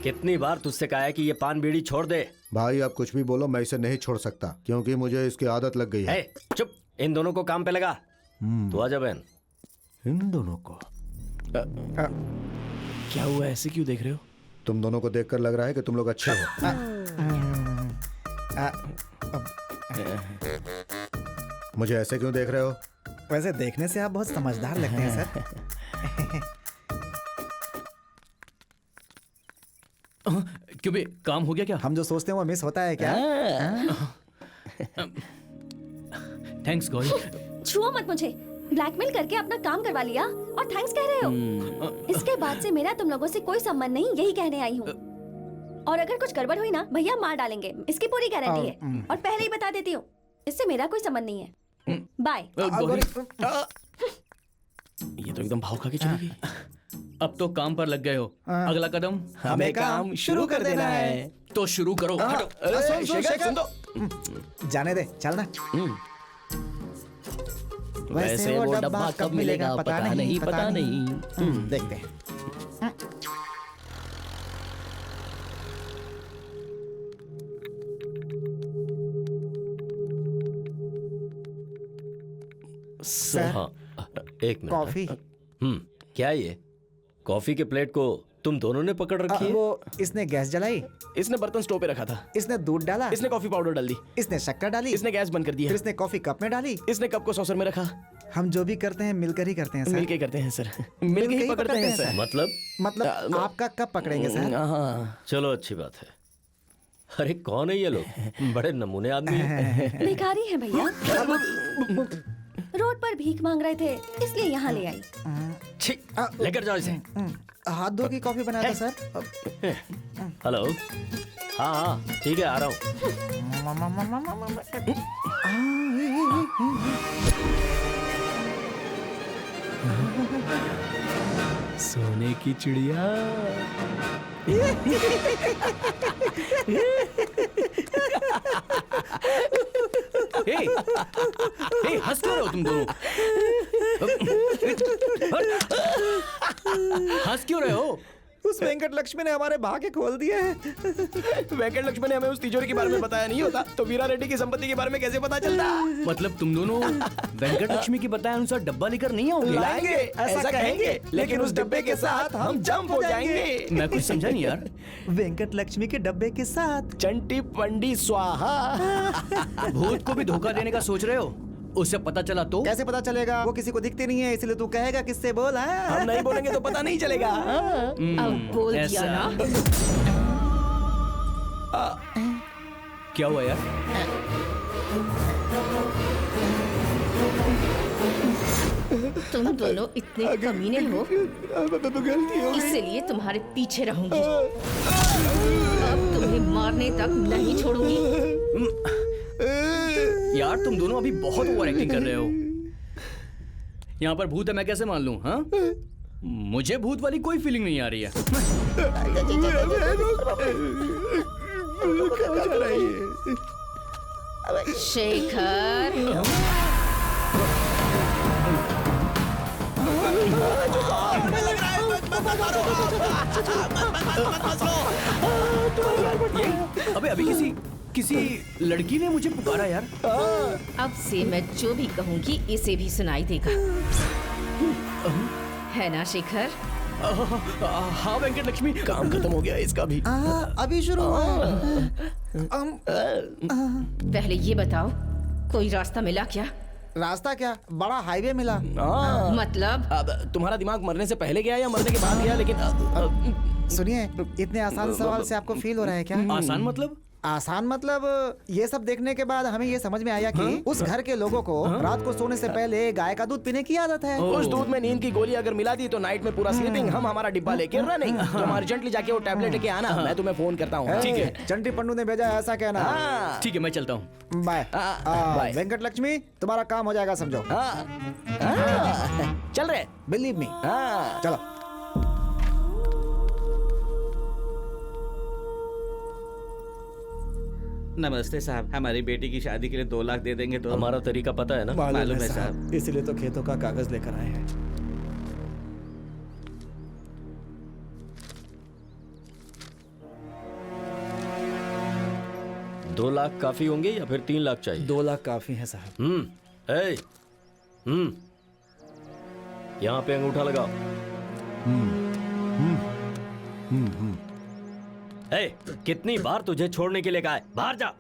कितनी बार तुझसे कहा है कि ये पान बीड़ी छोड़ दे? भाई आप कुछ भी बोलो, मैं इसे नहीं छोड़ सकता क्योंकि मुझे इसकी आदत लग गई है। चुप, इन दोनों को काम पे लगा। तू आजा बहन। इन दोनों को क्या हुआ, ऐसे क्यों देख रहे हो? तुम दोनों को देखकर लग रहा है कि तुम लोग अच्छे हो। मुझे ऐसे क्यों देख रहे हो? वैसे देखने से आप बहुत समझदार लगते हैं सर। क्यों बे, काम हो गया क्या? हम जो सोचते हैं वो मिस होता है क्या? थैंक्स गौरी। छुओ मत मुझे। ब्लैकमेल करके अपना काम करवा लिया और थैंक्स कह रहे हो। इसके बाद से मेरा तुम लोगों से कोई संबंध नहीं, यही कहने आई हूँ। और अगर कुछ गड़बड़ हुई ना, भैया मार डालेंगे, इसकी पूरी गारंटी है। और पहले ही बता देती हूँ, इससे मेरा कोई संबंध नहीं है। बाय। ये तो एकदम भाव खा के चली गई। अब तो काम पर लग गए हो, अगला कदम हमें काम शुरू कर देना है। तो शुरू करो। सुन दो। जाने दे, चल ना। वैसे वो डब्बा कब मिलेगा पता नहीं, पता नहीं। देखते हैं। हाँ, एक मिनट। कॉफी। क्या ये? कॉफी के प्लेट को तुम दोनों ने पकड़ रखी है? वो इसने गैस जलाई, इसने बर्तन स्टोव पे रखा था, इसने दूध डाला, इसने कॉफी पाउडर डाल दी, इसने शक्कर डाली, इसने गैस बंद कर दिया, फिर इसने कॉफी कप में डाली, इसने कप को सॉसर में रखा। हम जो भी करते हैं मिलकर ही करते हैं सर। मिलके करते हैं सर, मिलके ही पकड़ते हैं सर। मतलब आपका कब पकड़ेंगे सर? चलो अच्छी बात है। अरे कौन है ये लोग? बड़े नमूने आदमी हैं। भिखारी है भैया, रोड पर भीख मांग रहे थे इसलिए यहाँ ले आई। लेकर जाओ इसे। हाथ धो की कॉफी बनाया था सर। हेलो, हाँ हाँ ठीक है, आ रहा हूँ। सोने की चिड़िया। हंस क्यों रहे हो तुम दोनों? हंस क्यों रहे हो? उस वेंकट लक्ष्मी ने हमारे भाग्य खोल दिए हैं। वेंकट लक्ष्मी ने हमें उस तिजोरी के बारे में बताया नहीं होता तो वीरा रेड्डी की संपत्ति के बारे में कैसे पता चलता? मतलब तुम दोनों वेंकट लक्ष्मी की बताए अनुसार डब्बा लेकर नहीं आओगे? लाएंगे, ऐसा कहेंगे, लेकिन उस डब्बे के साथ हम जंप हो जाएंगे। मैं कुछ समझा नहीं यार। वेंकट लक्ष्मी के डब्बे के साथ चंटी पंडी स्वाहा। भूत को भी धोखा देने का सोच रहे हो? उससे पता चला तो? कैसे पता चलेगा? वो किसी को दिखती नहीं है, इसलिए तू कहेगा किससे बोल है? हम नहीं बोलेंगे तो पता नहीं चलेगा। अब बोल दिया ना। क्या हुआ यार? तुम दोनों इतने कमीने हो, इसलिए तुम्हारे पीछे रहूंगी। अब तुम्हें मारने तक नहीं छोड़ूंगी। यार तुम दोनों अभी बहुत ओवर एक्टिंग कर रहे हो। यहाँ पर भूत है मैं कैसे मान लूं? हाँ, मुझे भूत वाली कोई फीलिंग नहीं आ रही है। शेखर, अबे अभी किसी लड़की ने मुझे पुकारा यार। अब से मैं जो भी कहूंगी इसे भी सुनाई देगा, है ना शेखर? हाँ वेंकट लक्ष्मी, काम खत्म हो गया इसका भी। अभी शुरू हुआ। पहले ये बताओ, कोई रास्ता मिला क्या? रास्ता क्या, बड़ा हाईवे मिला। मतलब अब तुम्हारा दिमाग मरने से पहले गया या मरने के बाद गया? लेकिन सुनिए, इतने आसान सवाल से आपको फील हो रहा है क्या? आसान मतलब? आसान मतलब ये सब देखने के बाद हमें ये समझ में आया कि उस घर के लोगों को रात को सोने से पहले गाय का दूध पीने की आदत है। उस दूध में नींद की गोली अगर मिला दी तो नाइट में पूरा स्लीपिंग, हम हमारा डिब्बा लेके रनिंग। तुम अर्जेंटली जाके वो टैबलेट लेके आना, मैं तुम्हें फोन करता हूँ। ठीक है, चंटी पंडू ने भेजा है, ऐसा कहना। ठीक है मैं चलता हूँ। बाय। वेंकट लक्ष्मी, तुम्हारा काम हो जाएगा समझो। चल रहे, बिलीव मी। चलो। नमस्ते साहब, हमारी बेटी की शादी के लिए 2 लाख दे देंगे तो? हमारा तरीका पता है ना? मालूम है साहब, इसीलिए तो खेतों का कागज लेकर आए हैं। दो लाख काफी होंगे या फिर 3 लाख चाहिए? 2 लाख काफी है साहब। यहाँ पे अंगूठा लगाओ। कितनी बार तुझे छोड़ने के लिए कहा है? बाहर जा।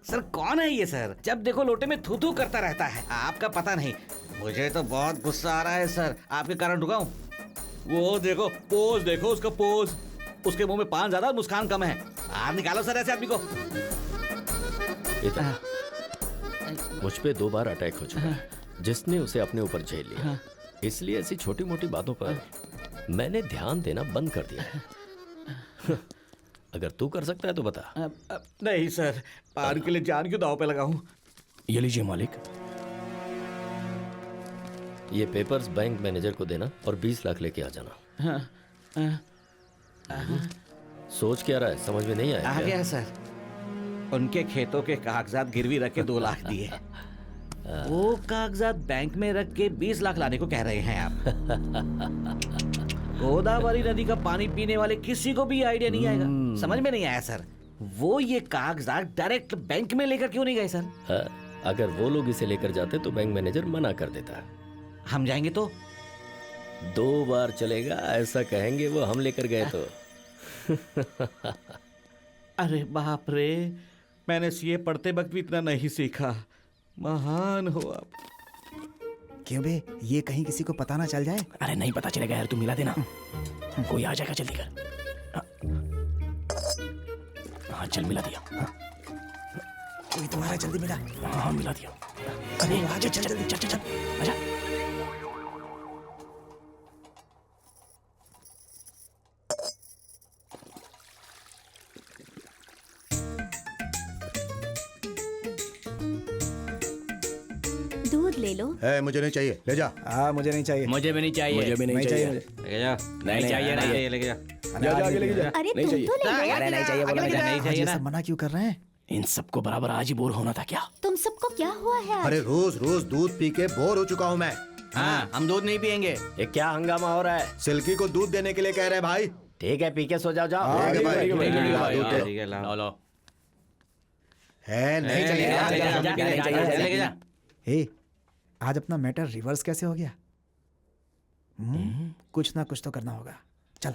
सर कौन है ये सर? जब देखो लोटे में थू थू करता रहता है। आपका पता नहीं, मुझे तो बहुत गुस्सा आ रहा है सर। आपके कारण रुका हूँ। वो देखो पोज, देखो उसका पोज। उसके मुंह में पान ज्यादा, मुस्कान कम है। बाहर निकालो सर ऐसे आदमी को। मुझ पे 2 बार अटैक हो चुका है, जिसने उसे अपने ऊपर झेल लिया। इसलिए ऐसी छोटी मोटी बातों पर मैंने ध्यान देना बंद कर दिया है। अगर तू कर सकता है तो बता। नहीं सर, पान के लिए जान क्यों दाव पे लगाऊं? ये लीजिए मालिक। ये पेपर्स बैंक मैनेजर को देना और 20 लाख लेके आ जाना। सोच क्या रहा है, समझ में नहीं आया? आ गया सर। उनके खेतों के कागजात गिरवी रख के 2 लाख दिए। वो कागजात बैंक में रख के 20 लाख लाने को कह रहे हैं आप। गोदावरी नदी का पानी पीने वाले किसी को भी आइडिया नहीं आएगा। समझ में नहीं आया सर। वो ये कागजात डायरेक्ट बैंक में लेकर क्यों नहीं गए सर? अगर वो लोग इसे लेकर जाते तो बैंक मैनेजर मना कर देता। हम जाएंगे तो? 2 बार चलेगा ऐसा कहेंगे वो, हम लेकर गए तो। अरे बाप रे, मैंने सीए पढ़ते वक्त भी इतना नहीं सीखा। महान हो आप। क्यों बे, ये कहीं किसी को पता ना चल जाए? अरे नहीं पता चलेगा यार, तू मिला देना, कोई आ जाएगा, जल्दी कर। हाँ चल मिला दिया। कोई तुम्हारा, जल्दी मिला। हाँ मिला दिया। अरे आजा, चल जल्दी, चल चल चल आजा। दूध ले लो। मुझे नहीं चाहिए, ले जा। हाँ मुझे नहीं चाहिए। मुझे भी नहीं चाहिए। मुझे भी नहीं चाहिए। लेके जा। नहीं चाहिए, नहीं चाहिए, लेके जा। जा आगे लेके जा। अरे नहीं तुम चाहिए। तो ले लो। अरे नहीं चाहिए, बोला नहीं नहीं चाहिए ना। सब मना क्यों कर रहे हैं? इन सबको बराबर आज ही बोर होना था क्या? तुम सबको क्या हुआ है? अरे रोज रोज दूध पी के बोर हो चुका हूँ मैं। हाँ, हम दूध नहीं पियेंगे। ये क्या हंगामा हो रहा है? सिल्की को दूध देने के लिए कह रहे हैं भाई। ठीक है, पी के सो जाओ, जाओ। ठीक है भाई, ठीक है, दूध दे। लो। है नहीं चलेगा। लेके जा। हे, आज अपना मैटर रिवर्स कैसे हो गया? कुछ ना कुछ तो करना होगा। चल।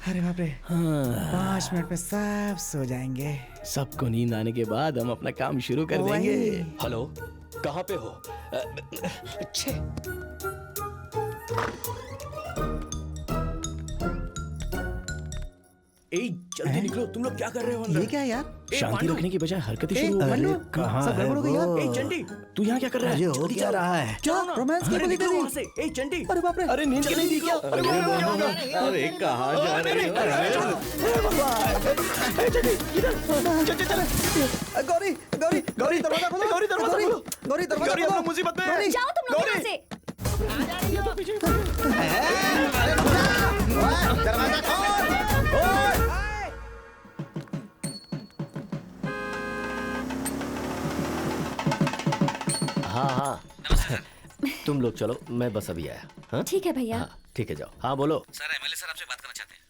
अरे बाप रे, 5 मिनट में सब सो जाएंगे। सबको नींद आने के बाद हम अपना काम शुरू कर देंगे। हेलो, कहाँ पे हो? छे। ए जल्दी निकलो, तुम लोग क्या कर रहे हो अंदर? ये क्या है यार? शांति रखने की बजाय हरकतें शुरू हो गई। कहाँ सब गड़बड़ हो गई यार? ए चंटी, तू यहाँ क्या कर रहा है? हो क्या रहा है? क्या रोमांस की गोली दे दी? ए चंटी, अरे बाप रे, अरे नींद की नहीं दी क्या? अरे कहाँ जा रहे हो? गौरी गौरी गौरी दरवाजा खोलो, गौरी दरवाजा खोलो, गौरी दरवाजा खोलो। अपना मुसीबत में। जाओ तुम लोग यहाँ से। दरवाजा खोल। हाँ हाँ, तुम लोग चलो, मैं बस अभी आया। हाँ ठीक है भैया। हाँ ठीक है, जाओ। हाँ बोलो। सर, एमएलए सर आपसे बात करना चाहते हैं।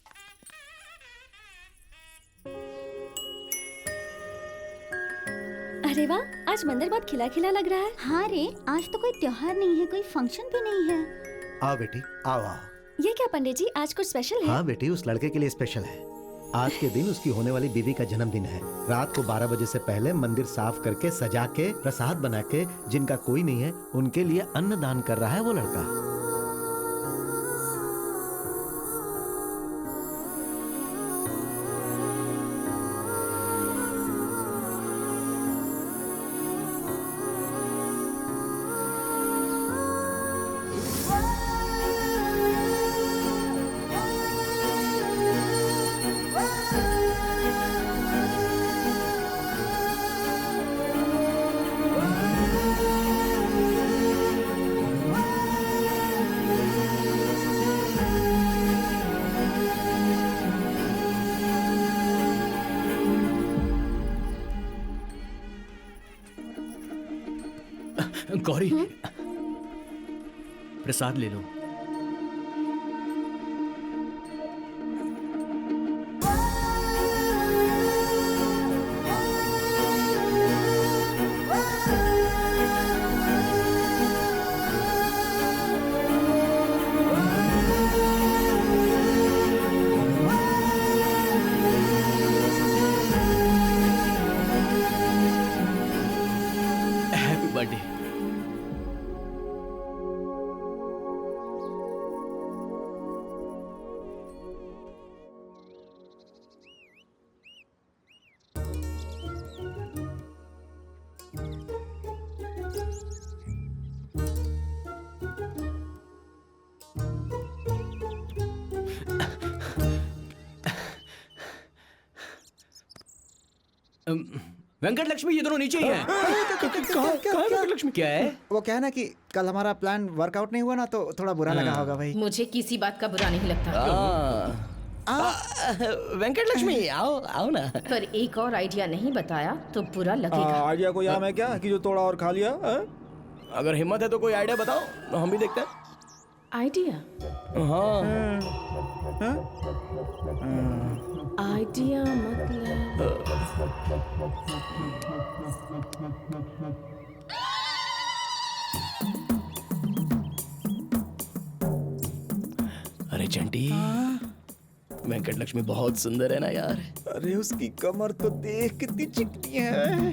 अरे वाह, आज मंदिर बहुत खिला खिला लग रहा है। हाँ रे, आज तो कोई त्योहार नहीं है, कोई फंक्शन भी नहीं है। आओ बेटी, आओ आओ। ये क्या पंडित जी, आज कुछ स्पेशल है? हाँ बेटी, उस लड़के के लिए स्पेशल है। आज के दिन उसकी होने वाली बीवी का जन्मदिन है। रात को 12 बजे से पहले मंदिर साफ करके, सजा के, प्रसाद बना के, जिनका कोई नहीं है उनके लिए अन्न दान कर रहा है वो लड़का। गौरी, प्रसाद ले लो। Happy birthday. वेंकट लक्ष्मी, ये दोनों नीचे ही हैं। कहाँ वेंकट लक्ष्मी क्या है? वो क्या है ना कि कल हमारा प्लान वर्कआउट नहीं हुआ ना, तो थोड़ा बुरा लगा होगा भाई। मुझे किसी बात का बुरा नहीं लगता। वेंकट लक्ष्मी, आओ आओ ना। पर एक और आइडिया नहीं बताया तो बुरा लगेगा। आइडिया कोई आम है क्या कि जो तोड़ा और खा लिया? अगर हिम्मत है तो कोई आइडिया बताओ, तो हम भी देखते हैं। आइडिया? हाँ। आइडिया मतलब चंटी, वेंकट लक्ष्मी बहुत सुंदर है ना यार। अरे उसकी कमर तो देख कितनी चिकनी है।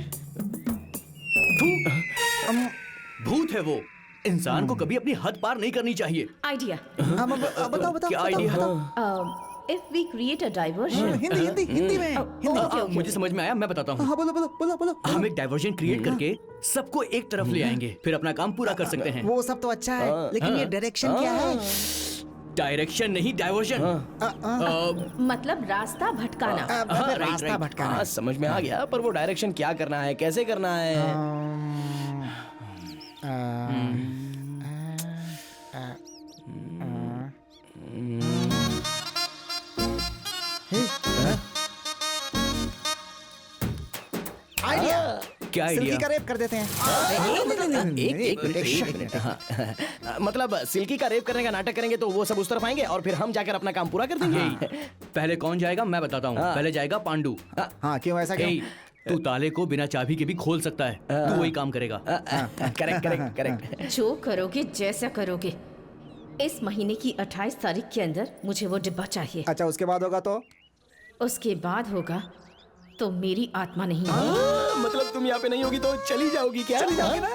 भूत है वो। इंसान को कभी अपनी हद पार नहीं करनी चाहिए। आइडिया। बताओ क्या idea? If we create a diversion. Hindi में। मुझे समझ में आया, मैं बताता हूँ। हाँ बोलो। हम एक डाइवर्जन क्रिएट करके सबको एक तरफ ले आएंगे, फिर अपना काम पूरा कर सकते हैं। वो सब तो अच्छा है, लेकिन ये डायरेक्शन क्या है? डायरेक्शन नहीं, डाइवर्जन। मतलब रास्ता भटकाना। रास्ता भटकाना। समझ में आ गया, पर वो डायरेक्शन क्या करना है, कैसे करना है? आइडिया। क्या आइडिया? सिल्की का रेप कर देते हैं। एक मतलब सिल्की का रेप करने का नाटक करेंगे तो वो सब उस तरफ आएंगे और फिर हम जाकर अपना काम पूरा कर देंगे। पहले कौन जाएगा मैं बताता हूँ। पहले जाएगा पांडु। हाँ, क्यों ऐसा क्यों? तू ताले को बिना चाबी के भी खोल सकता है, तू वही काम करेगा। करेक्ट। जो करोगे जैसा करोगे, इस महीने की 28 तारीख के अंदर मुझे वो डिब्बा चाहिए। अच्छा, उसके बाद होगा तो? उसके बाद होगा तो मेरी आत्मा नहीं मतलब तुम यहाँ पे नहीं होगी तो चली जाओगी क्या? चली जाओगी ना?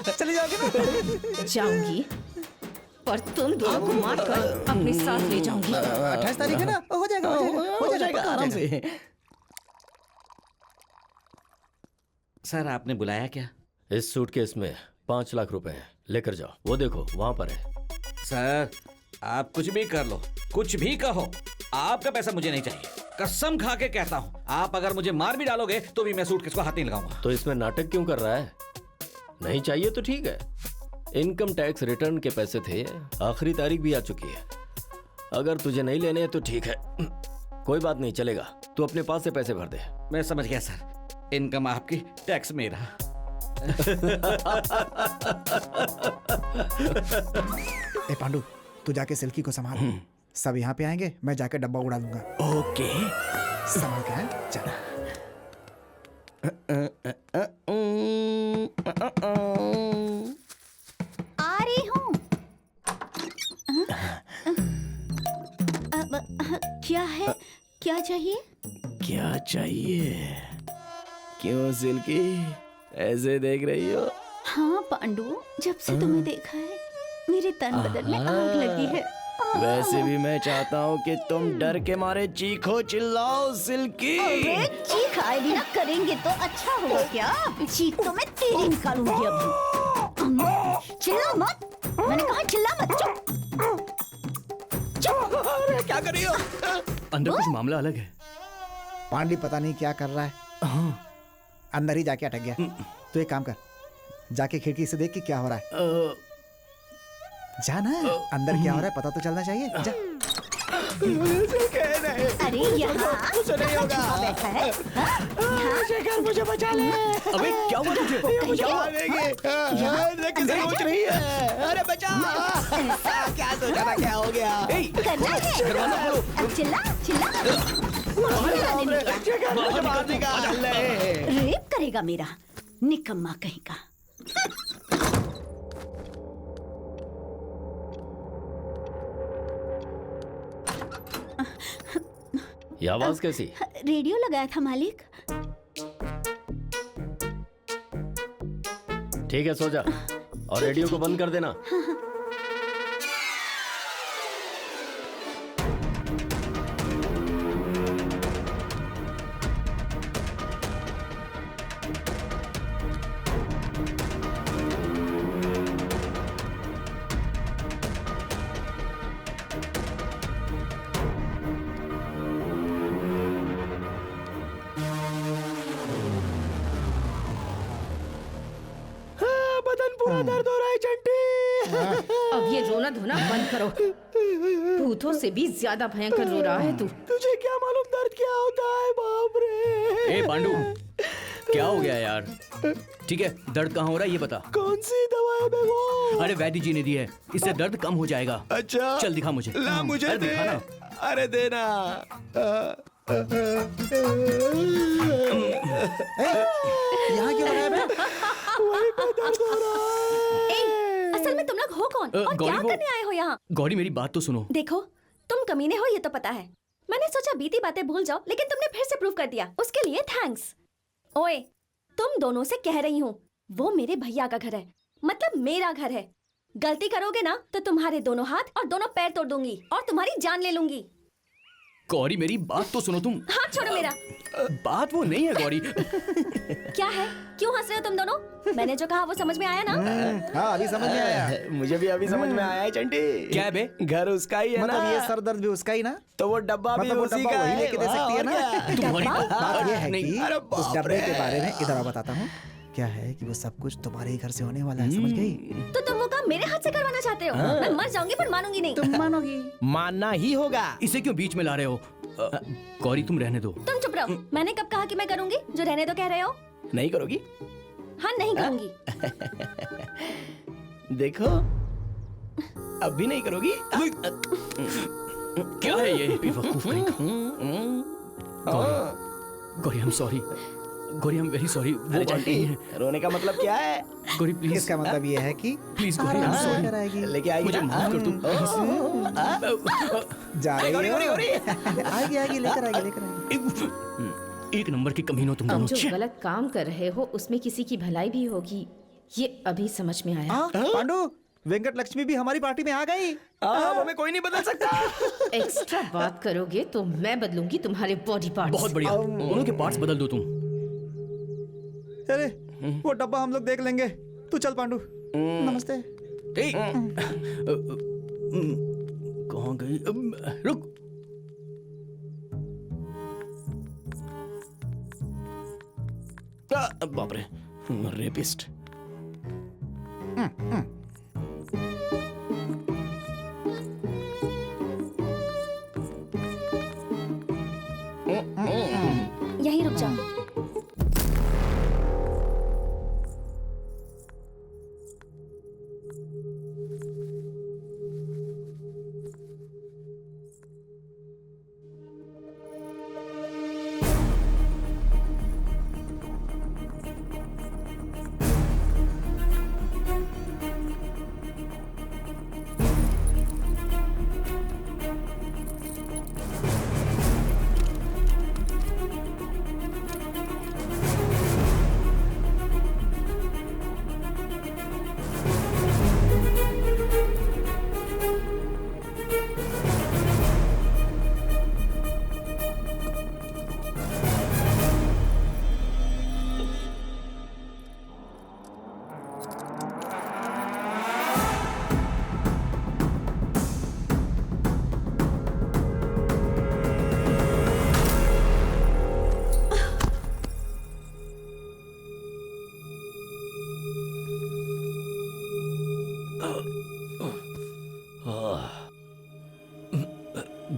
जाऊंगी, पर तुम दोनों को मार कर अपने साथ ले जाऊंगी। 28 तारीख है ना? हो जाएगा आराम से। सर आपने बुलाया क्या? इस सूटकेस में 5 लाख रुपए हैं, लेकर जाओ। वो देखो वहां पर है। सर आप कुछ भी कर लो, कुछ भी कहो, आपका पैसा मुझे नहीं चाहिए। कसम खा के कहता हूँ, आप अगर मुझे मार भी डालोगे तो भी मैं सूटकेस को हाथ नहीं लगाऊंगा। तो इसमें नाटक क्यों कर रहा है? नहीं चाहिए तो ठीक है। इनकम टैक्स रिटर्न के पैसे थे, आखिरी तारीख भी आ चुकी है। अगर तुझे नहीं लेने हैं तो ठीक है, कोई बात नहीं, चलेगा। तू अपने पास से पैसे भर दे। मैं समझ गया सर, इनकम आपकी, टैक्स मेरा। ए पांडु, तू जाके सिल्की को संभाल। सब यहाँ पे आएंगे, मैं जाके डब्बा उड़ा दूंगा। ओके, संभाल के। चल। आ रही हूँ। क्या है? क्या चाहिए? क्या चाहिए? क्यों सिल्की ऐसे देख रही हो? हाँ पांडु, जब से तुम्हें देखा है मेरे तन बदन में आग लगी है। वैसे भी मैं चाहता हूँ कि तुम डर के मारे चीखो चिल्लाओ सिल्की। अरे चीख आए ना करेंगे तो अच्छा होगा क्या? चीख तो मैं तेरी निकालूंगी अभी। चिल्ला मत, मैंने कहा चिल्ला मत। चुप। अरे क्या कर रही हो? अंदर कुछ मामला अलग है। पांडी पता नहीं क्या कर रहा है, अंदर ही जाके अटक गया। तो एक काम कर, जाके खिड़की से देख कि क्या हो रहा है। जा ना, अंदर क्या हो रहा है पता तो चलना चाहिए। जा। अरे यहाँ कुछ नहीं होगा। बैठा है। मुझे घर, मुझे बचा ले। अबे क्या हुआ तुझे? किसे सोच रही है? अरे बचा। क्या सोचा था, क्या हो गया? करना है। चिल्ला चिल्ला। रेप करेगा मेरा निकम्मा कहीं का। ये आवाज कैसी? रेडियो लगाया था मालिक। ठीक है, सो जा और रेडियो को बंद कर देना। पूरा दर्द हो रहा है चंटी। अब ये रोना धोना बंद करो। भूतों से भी ज्यादा भयंकर रो रहा है तू। तुझे क्या मालूम दर्द क्या होता है? बाप रे। ए पांडु, क्या हो गया यार? ठीक है, दर्द कहाँ हो रहा है ये बता। कौन सी दवा है बे वो? अरे वैद्य जी ने दी है, इससे दर्द कम हो जाएगा। अच्छा, चल दिखा मुझे। ला मुझे अरे दे। दिखा ना। अरे देना। यहाँ क्यों लगाया बे? वहीं पे दर्द हो रहा है। असल में तुम लोग हो कौन और गौरी क्या वो- करने आए हो यहाँ? गौरी मेरी बात तो सुनो। देखो, तुम कमीने हो ये तो पता है। मैंने सोचा बीती बातें भूल जाओ, लेकिन तुमने फिर से प्रूव कर दिया, उसके लिए थैंक्स। ओए, तुम दोनों से कह रही हूँ, वो मेरे भैया का घर है, मतलब मेरा घर है। गलती करोगे ना तो तुम्हारे दोनों हाथ और दोनों पैर तोड़ दूंगी और तुम्हारी जान ले लूंगी। गौरी मेरी बात तो सुनो तुम। हाथ छोड़ो मेरा। बात वो नहीं है गौरी। क्या है, क्यों हंस रहे हो तुम दोनों? मैंने जो कहा वो समझ में आया ना? हाँ अभी समझ में आया। मुझे भी अभी समझ में आया है चंटी। क्या है बे? घर उसका ही है मतलब ना? ये सर दर्द भी उसका ही ना? तो वो डब्बा भी मतलब वो उसी डब्बा का वही है। लेके दे सकती है ना? तुम्हारी बात ये है कि अरे उस बाप डब्बे रे। के बारे में इधर बताता हूँ। क्या है कि वो सब कुछ तुम्हारे ही घर से होने वाला है, समझ गई? तो तुम वो काम मेरे हाथ से करवाना चाहते हो? मैं मर जाऊंगी पर मानूंगी नहीं। तुम मानोगी? मानना ही होगा। इसे क्यों बीच में ला रहे हो? गौरी तुम रहने दो। तुम चुप रहो। मैंने कब कहा कि मैं करूंगी जो रहने दो कह रहे हो? नहीं करोगी? हाँ नहीं करूंगी। देखो अब भी नहीं करोगी? क्या है ये बेवकूफ कहीं का? Gauri I am sorry. Gauri I am very sorry. वो बात नहीं है। रोने का मतलब क्या है? गौरी प्लीज। इसका मतलब ये है कि please Gauri I am sorry. कराएगी। लेके आएगी मुझे ना? माफ कर तुम। जा रही गौरी, हो? गौरी, गौरी। आएगी लेकर आएगी। एक नंबर की कमीनो तुम अब दोनों। जो गलत काम कर रहे हो उसमें किसी की भलाई भी होगी, ये अभी समझ में आया। पांडु, वेंकट लक्ष्मी भी हमारी पार्टी में आ गई। हमें कोई नहीं बदल सकता। एक्स्ट्रा बात करोगे तो मैं बदलूंगी तुम्हारे बॉडी पार्ट्स। बहुत बढ़िया, दोनों के पार्ट्स बदल दो तुम। अरे वो डब्बा हम लोग देख लेंगे, तू चल पांडु। नमस्ते। कहाँ गई? रुक। बाप रे, रेपिस्ट। यहीं रुक जाओ।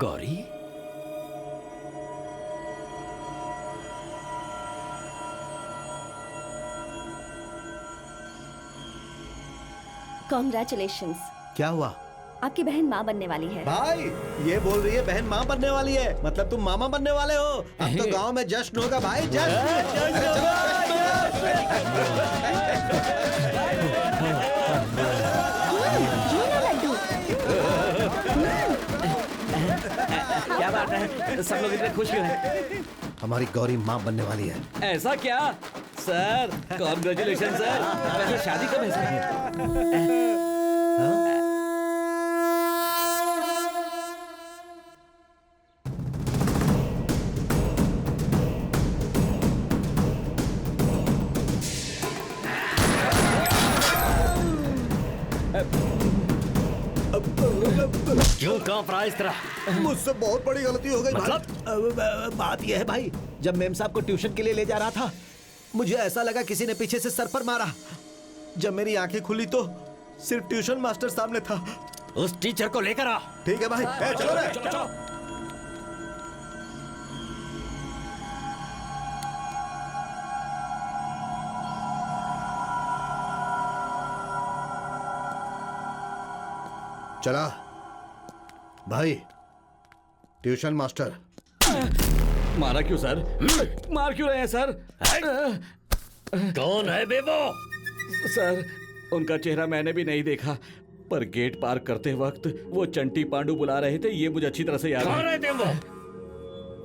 गौरी, कॉन्ग्रेचुलेशंस। क्या हुआ? आपकी बहन माँ बनने वाली है। भाई ये बोल रही है बहन माँ बनने वाली है, मतलब तुम मामा बनने वाले हो। अब तो गांव में जश्न होगा भाई, क्या बात है, सब लोग इतने खुश क्यों हैं? हमारी गौरी माँ बनने वाली है। ऐसा क्या सर? Congratulation sir. वैसे शादी कब है सर? क्यों कांप रहा इस तरह? मुझसे बहुत बड़ी गलती हो गई मतलब? भाई। बात यह है भाई, जब मेम साहब को ट्यूशन के लिए ले जा रहा था, मुझे ऐसा लगा किसी ने पीछे से सर पर मारा। जब मेरी आंखें खुली तो सिर्फ ट्यूशन मास्टर सामने था। उस टीचर को लेकर आ। ठीक है भाई। चलो रे। चलो। चला भाई। Tuition master. मारा क्यों सर? मार क्यों रहे हैं सर? कौन है बेबो? सर उनका चेहरा मैंने भी नहीं देखा, पर गेट पार करते वक्त वो चंटी पांडु बुला रहे थे, ये मुझे अच्छी तरह से याद कौन है। है तुम?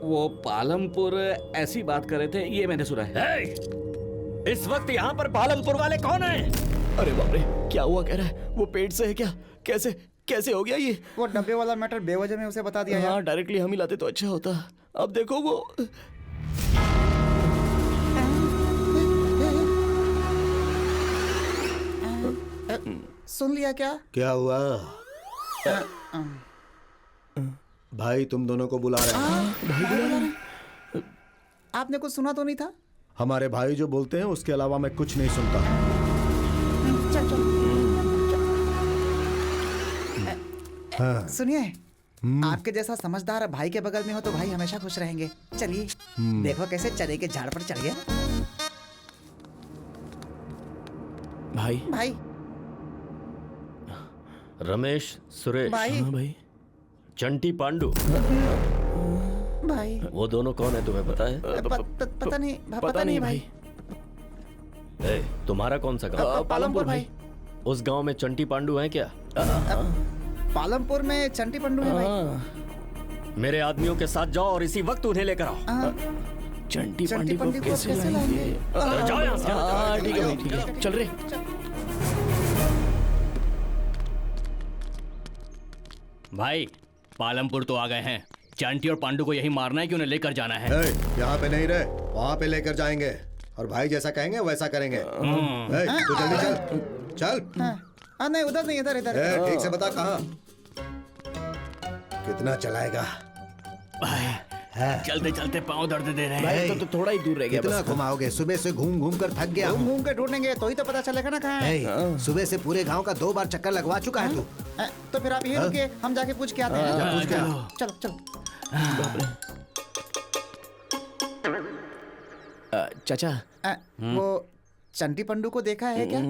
वो पालमपुर ऐसी बात कर रहे थे, ये मैंने सुना है। इस वक्त यहाँ पर पालमपुर वाले कौन हैं? अरे बाप रे, क्या हुआ कह रहा है? वो पेट से है क्या? कैसे कैसे हो गया ये? वो डब्बे वाला मैटर बेवजह में उसे बता दिया यार। हाँ, डायरेक्टली हम ही लाते तो अच्छा होता। अब देखो वो सुन लिया क्या? क्या हुआ? भाई तुम दोनों को बुला रहे हैं। आपने कुछ सुना तो नहीं था? हमारे भाई जो बोलते हैं उसके अलावा मैं कुछ नहीं सुनता। चल चल। हाँ। सुनिए, आपके जैसा समझदार भाई के बगल में हो तो भाई हमेशा खुश रहेंगे। चलिए देखो कैसे चने के झाड़ पर चढ़ गया। भाई भाई रमेश, सुरेश। भाई। हाँ भाई। चंटी पांडु। भाई वो दोनों कौन है तुम्हें पता है? पता नहीं, पता नहीं भाई। ए, तुम्हारा कौन सा गांव? पालमपुर भाई। उस गांव में चंटी पांडु हैं क्या? पालमपुर में चंटी पांडु है भाई। मेरे आदमियों के साथ जाओ और इसी वक्त उन्हें लेकर आओ। चंटी पांडु को कैसे लाएंगे? जाओ यहाँ से। हाँ ठीक है भाई, ठीक है, चल रे। भाई पालमपुर तो आ गए हैं। चंटी और पांडु को यही मारना है कि उन्हें लेकर जाना है। यहाँ पे नहीं रहे, वहाँ पे लेकर जाएंगे और भाई जैसा कहेंगे वैसा करेंगे। तू जल्दी चल चल। नहीं उधर नहीं, इधर इधर। ठीक से बता कहाँ कितना चलाएगा? चलते चलते पाँव दर्द दे रहे भाई हैं। तो थोड़ा ही दूर रह गया। कितना घुमाओगे? सुबह से घूम घूम कर थक गया। घूम घूम के ढूंढेंगे तो ही तो पता चलेगा ना कहाँ है। सुबह से पूरे गांव का 2 बार चक्कर लगवा चुका है तू। तो फिर आप यही रुकिए, हम जाके पूछ के आते हैं। पूछ के आ। चलो चलो। चाचा, वो चंटी पंडू को देखा है क्या?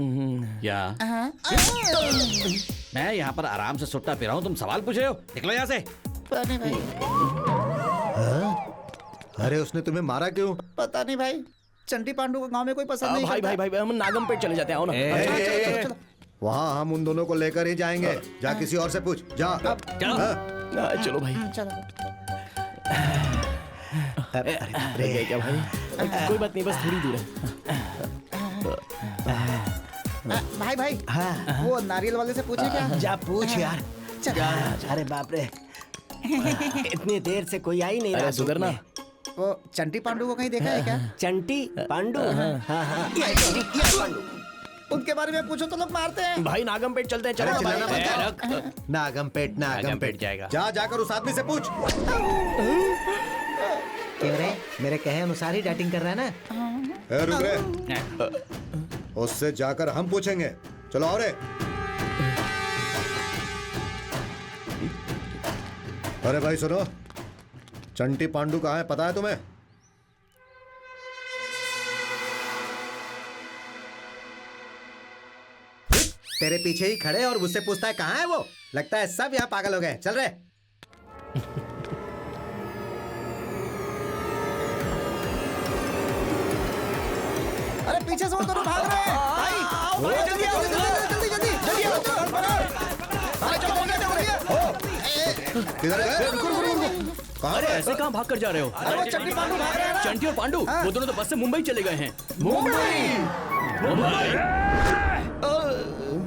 क्या? मैं यहाँ पर आराम से सुट्टा पी रहा हूँ, तुम सवाल पूछ रहे हो? निकलो यहाँ से। नहीं भाई। अरे उसने तुम्हें मारा क्यों? पता नहीं भाई, चंटी पांडु को गांव में कोई पसंद नहीं भाई करता। भाई हम नागम पेट चले जाते हैं। आओ ना। वहाँ हम उन दोनों को लेकर ही जाएंगे। जा किसी और से पूछ, जा। चलो भाई। चलो। रह गए क्या भाई? कोई बात नहीं, बस थोड़ी दूर है। भाई भाई, वो नारियल वाले से पूछे क्या? जा पूछ यार। अरे बाप रे, इतनी देर से कोई आ ही नहीं रहा। सुधरना। वो चंटी पांडु को कहीं देखा है क्या? चंटी पांडु? हाँ। उनके बारे में पूछो तो लोग मारते हैं। भाई नागम पेट चलते हैं, चलो। नागम पेट जाएगा। जा जाकर उस आदमी से पूछ। क्यों रे, मेरे कहे अनुसार ही डाइटिंग कर रहा है ना? रुक रे, उससे जाकर हम पूछेंगे। चलो आओ रे। अरे भाई सुनो, चंटी पांडु कहाँ है पता है तुम्हें? तेरे पीछे ही खड़े और मुझसे पूछता है कहाँ है वो? लगता है सब यहाँ पागल हो गए। चल रे। अरे पीछे से वो दोनों भाग रहे हैं। भाई जल्दी आओ, जल्दी जल्दी जल्दी आओ। किधर गए? अरे ऐसे कहाँ भाग कर जा रहे हो? अरे वो चंटी पांडु भाग रहे हैं। चंटी और पांडु वो दोनों तो बस से मुंबई चले गए हैं।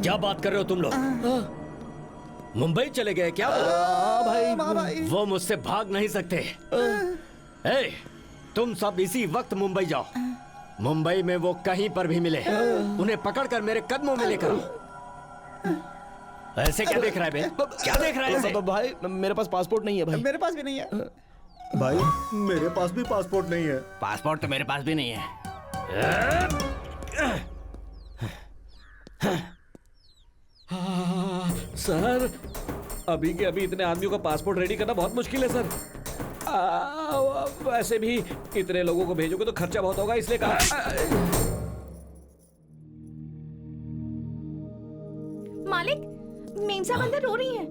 क्या बात कर रहे हो तुम लोग? मुंबई चले गए क्या? भाई वो मुझसे भाग नहीं सकते। ए, तुम सब इसी वक्त मुंबई जाओ। मुंबई में वो कहीं पर भी मिले, उन्हें पकड़कर मेरे कदमों में लेकर आओ। ऐसे क्या देख रहा है बे? क्या देख रहा है ऐसे? भाई मेरे पास पासपोर्ट नहीं है भाई। मेरे पास भी नहीं है। भाई मेरे पास भी पासपोर्ट नहीं है। पासपोर्ट तो मेरे पास भी नहीं है। सर, अभी के अभी इतने आदमियों का पासपोर्ट रेडी करना बहुत मुश्किल है सर। वैसे भी इतने लोगों को भेजोगे तो खर्चा बहुत होगा, इसलिए कहा। मालिक, मेम साहब अंदर रो रही हैं।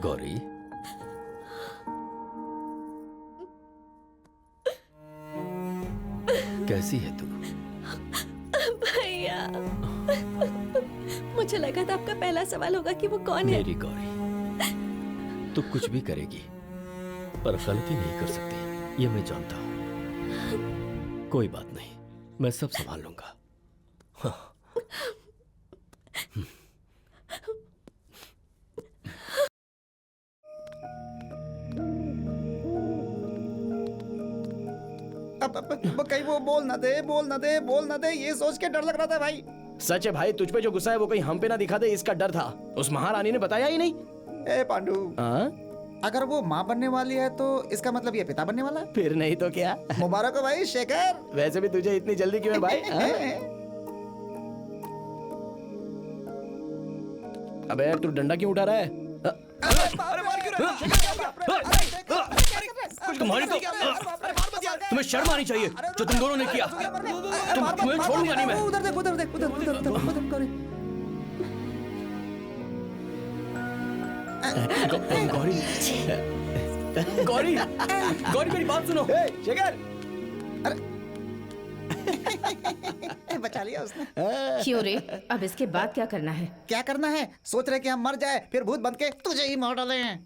गौरी, कैसी है तू? भैया, मुझे लगा था आपका पहला सवाल होगा कि वो कौन है। मेरी गौरी, तू कुछ भी करेगी पर गलती नहीं कर सकती, ये मैं जानता हूं। कोई बात नहीं, मैं सब संभाल लूंगा। हाँ। अब कहीं वो बोल ना दे, ये सोच के डर लग रहा था भाई। सच है भाई, तुझ पे जो गुस्सा है वो कहीं हम पे ना दिखा दे, इसका डर था। उस महारानी ने बताया ही नहीं। ए पांडू, अगर वो माँ बनने वाली है तो इसका मतलब ये पिता बनने वाला है? फिर नहीं तो क्या। मुबारक हो भाई शेखर। वैसे भी तुझे इतनी जल्दी क्यों है भाई? अबे यार, तू डंडा क्यों उठा रहा है? तुम्हें शर्म आनी चाहिए जो तुम दोनों ने किया। तुम्हें छोड़ूंगा नहीं मैं। उधर देख। गौरी, गौरी मेरी बात सुनो। शेखर, बचा लिया उसने। क्यों रे, अब इसके बाद क्या करना है? क्या करना है? सोच रहे कि हम मर जाए फिर भूत बनके तुझे ही मार डाले हैं।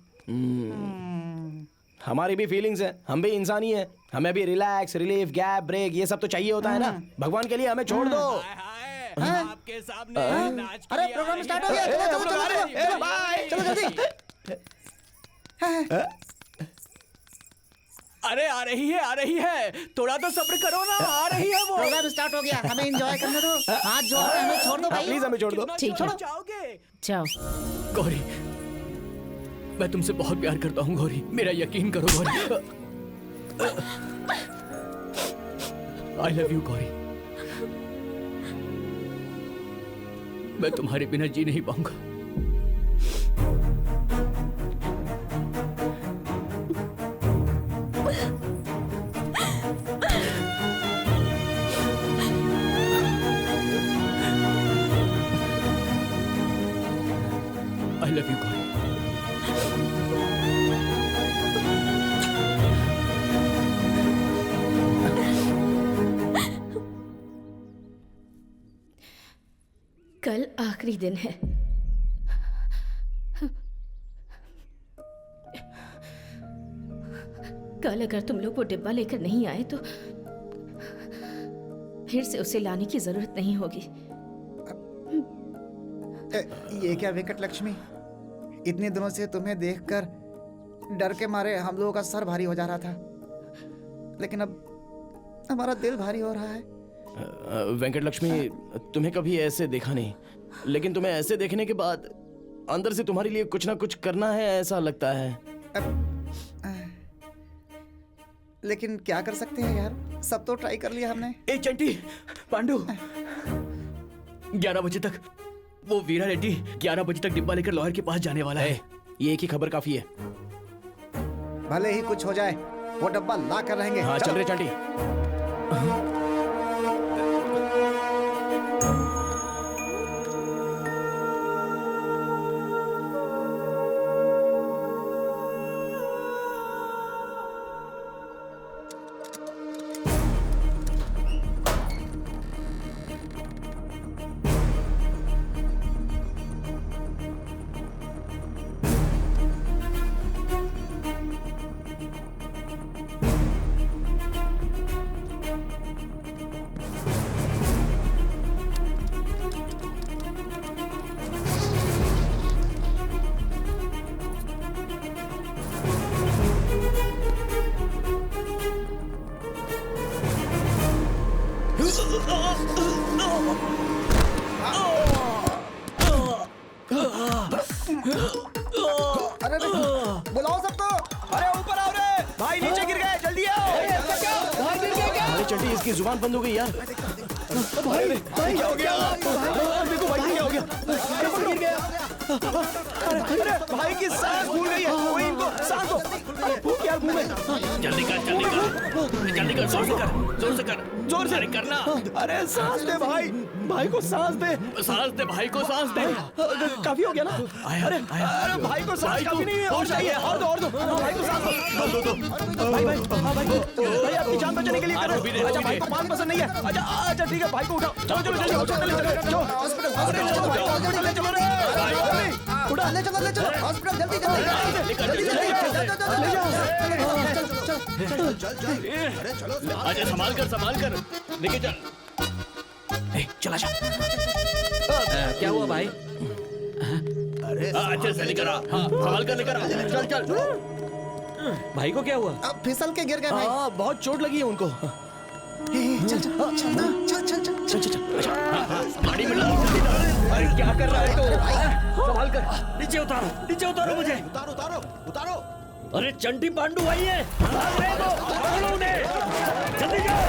हमारी भी फीलिंग्स है, हम भी इंसान ही है। हमें भी रिलैक्स, रिलीफ, गैप, ब्रेक ये सब तो चाहिए होता है ना। भगवान के लिए हमें छोड़ दो। आपके सामने नाच अरे प्रोग्राम स्टार्ट हो गया, चलो बाय, चलो जल्दी। अरे आ रही है, थोड़ा तो सब्र करो ना, आ रही है वो। प्रोग्राम स्टार्ट हो गया, हमें एंजॉय करने दो। हाथ जोड़ के हमें छोड़ दो भाई, प्लीज हमें छोड़ दो। ठीक है, जाओ। गौरी, मैं तुमसे बहुत प्यार करता हूँ गौरी, मेरा यकीन करो Gauri. I love you Gauri, मैं तुम्हारे बिना जी नहीं पाऊंगा। I love you Gauri. कल आखिरी दिन है। कल अगर तुम लोग वो डिब्बा लेकर नहीं आए तो फिर से उसे लाने की जरूरत नहीं होगी। ये क्या वेंकट लक्ष्मी, इतने दिनों से तुम्हें देखकर डर के मारे हम लोगों का सर भारी हो जा रहा था, लेकिन अब हमारा दिल भारी हो रहा है। वेंकट लक्ष्मी, तुम्हें कभी ऐसे देखा नहीं, लेकिन तुम्हें ऐसे देखने के बाद अंदर से तुम्हारे लिए कुछ ना कुछ करना है ऐसा लगता है। लेकिन क्या कर सकते हैं यार, सब तो ट्राई कर लिया हमने। ए चंटी, पांडु, 11 बजे तक वो वीरा रेड्डी 11 बजे तक डिब्बा लेकर लॉयर के पास जाने वाला है। ये एक ही खबर काफी है। भले ही कुछ हो जाए, वो डब्बा ला कर रहेंगे। हाँ, चल रहे चंटी। अरे बुलाओ सबको। अरे ऊपर आओ रे भाई, नीचे गिर गए, जल्दी आओ। अरे चंटी, इसकी जुबान बंद हो गई यार। भाई क्या हो गया? देखो भाई क्या हो गया? कैसे गिर गया? अरे भाई की सांस फूल गई है, कोई इनको सांस दो। अरे फूक यार मुंह में। जल्दी कर, जोर से कर, जोर से कर। जोर से करना। अरे सांस दे भाई, भाई को सांस दे, सांस दे भाई को, सांस दे। काफी हो गया ना? अरे अरे भाई को सांस काफी नहीं है, और चाहिए, और दो भाई को सांस दो। भाई भाई हाँ भाई भाई आपकी जान बचाने के लिए करो। अच्छा भाई को पान पसंद नहीं है। अच्छा ठीक है, भाई को उठाओ। चलो चलो चलो हॉस्पिटल जल्दी जल्दी अच्छा संभाल कर लेके चल। चला जा। क्या हुआ भाई? अच्छे से लेकर आ, हाँ, संभाल कर लेकर आ। चल चल। भाई को क्या हुआ? अब फिसल के गिर गए भाई। बहुत चोट लगी है उनको। चल चल चल चल गाड़ी में डालो, जल्दी डालो। अरे क्या कर रहा है तो? संभाल कर, नीचे उतारो मुझे। उतारो। अरे चंटी पांडू आई है, पकड़ो उन्हें, जल्दी जाओ।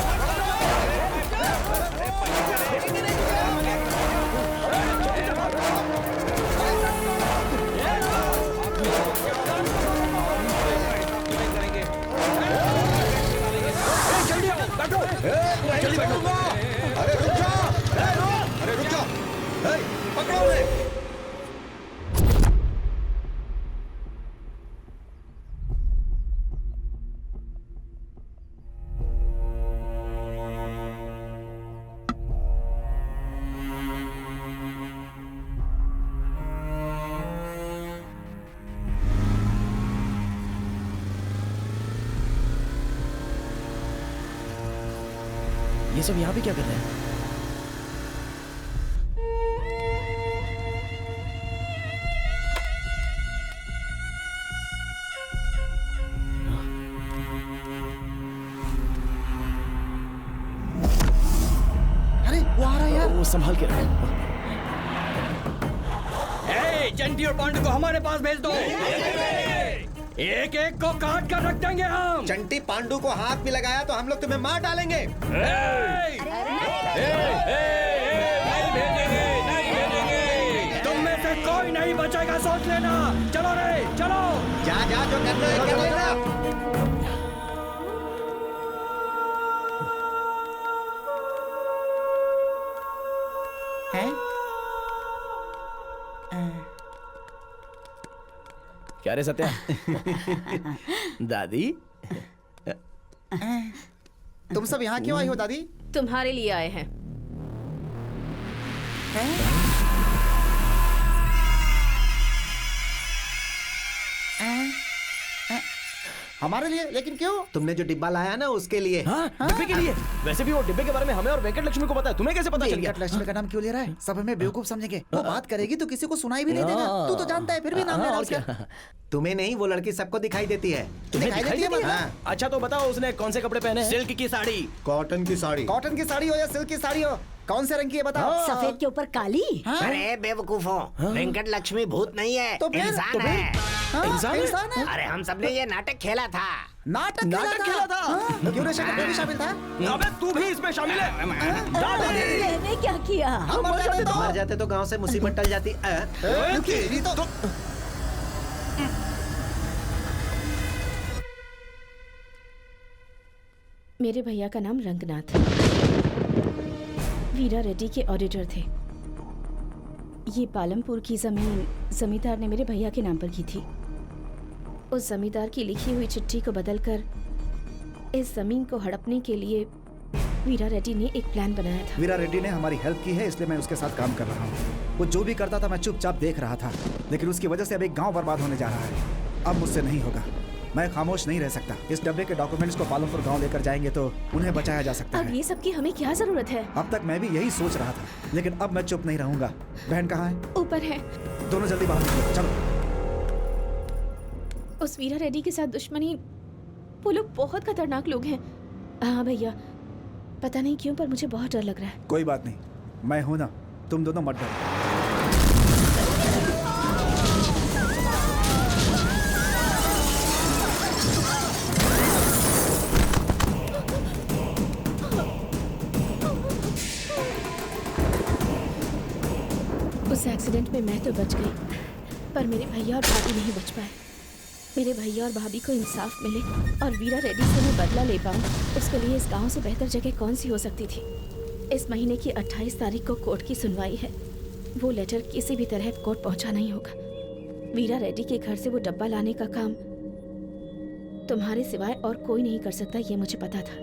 जल्दी बैठो। अरे रुक जाओ, अरे रुक जाओ, पकड़ो उन्हें। ये सब यहाँ पे क्या कर रहे हैं? अरे वो आ रहा है यार। वो संभाल के रखो। चंटी और पांडू को हमारे पास भेज दो। एक एक को काट कर रख देंगे हम। चंटी पांडू को हाथ में लगाया तो हम लोग तुम्हें मार डालेंगे। नहीं भेजेंगे। तुम में से कोई नहीं बचेगा, सोच लेना। चलो रे चलो। जा जो करना है कर लेना। क्या रे सत्या? दादी तुम सब यहाँ क्यों आई हो दादी? तुम्हारे लिए आए हैं। हमारे लिए? लेकिन क्यों? तुमने जो डिब्बा लाया ना उसके लिए। डिब्बे के लिए? वैसे भी वो डिब्बे के बारे में हमें और वेंकट लक्ष्मी को पता है, तुम्हें कैसे पता चल गया? वेंकट लक्ष्मी का नाम क्यों ले रहा है? सब हमें बेवकूफ समझेंगे। वो बात करेगी तो किसी को सुनाई भी नहीं देगा। तू तो जानता है, फिर भी नाम ले रहा है उसका। तुम्हें नहीं, वो लड़की सबको दिखाई देती है। दिखाई देती है मतलब? अच्छा तो बताओ उसने कौन से कपड़े पहने हैं? सिल्क की साड़ी। कॉटन की साड़ी। कॉटन की साड़ी हो या सिल्क की साड़ी हो, कौन से रंग की है बताओ? सफेद के ऊपर काली। अरे बेवकूफों, वेंकट लक्ष्मी भूत नहीं है, तो फिर? इंसान है। इंसान है? अरे हम सबने ये नाटक खेला था। नाटक खेला था? क्यों रे शक्कर भी शामिल था? अबे तू भी इसमें शामिल है? मैंने क्या किया? हम मर जाते तो गांव से मुसीबत टल जाती। मेरे भैया का नाम रंगनाथ। वीरा रेड्डी के ऑडिटर थे। ये पालमपुर की जमीन जमींदार ने मेरे भैया के नाम पर की थी। उस जमींदार की लिखी हुई चिट्ठी को बदलकर इस जमीन को हड़पने के लिए वीरा रेड्डी ने एक प्लान बनाया था। वीरा रेड्डी ने हमारी हेल्प की है, इसलिए मैं उसके साथ काम कर रहा हूँ। वो जो भी करता था मैं चुपचाप देख रहा था, लेकिन उसकी वजह से अब एक गांव बर्बाद होने जा रहा है। अब मुझसे नहीं होगा, मैं खामोश नहीं रह सकता। इस डब्बे के डॉक्यूमेंट्स को पालमपुर गांव लेकर जाएंगे तो उन्हें बचाया जा सकता अब है। ये सब की हमें क्या जरूरत है? अब तक मैं भी यही सोच रहा था, लेकिन अब मैं चुप नहीं रहूंगा। बहन कहाँ है? ऊपर है। दोनों जल्दी बाहर निकलो, चलो। उस वीरा रेड्डी के साथ दुश्मनी, वो लोग बहुत खतरनाक लोग हैं। हाँ भैया, पता नहीं क्यों पर मुझे बहुत डर लग रहा है। कोई बात नहीं, मैं हूं ना, तुम दोनों मत डरो। उस एक्सीडेंट में मैं तो बच गई, पर मेरे भैया और भाभी नहीं बच पाए। मेरे भैया और भाभी को इंसाफ मिले और वीरा रेड्डी से मैं बदला ले पाऊँ, उसके लिए इस गांव से बेहतर जगह कौन सी हो सकती थी। इस महीने की 28 तारीख को कोर्ट की सुनवाई है। वो लेटर किसी भी तरह कोर्ट पहुंचाना ही होगा। वीरा रेड्डी के घर से वो डब्बा लाने का काम तुम्हारे सिवाय और कोई नहीं कर सकता, ये मुझे पता था।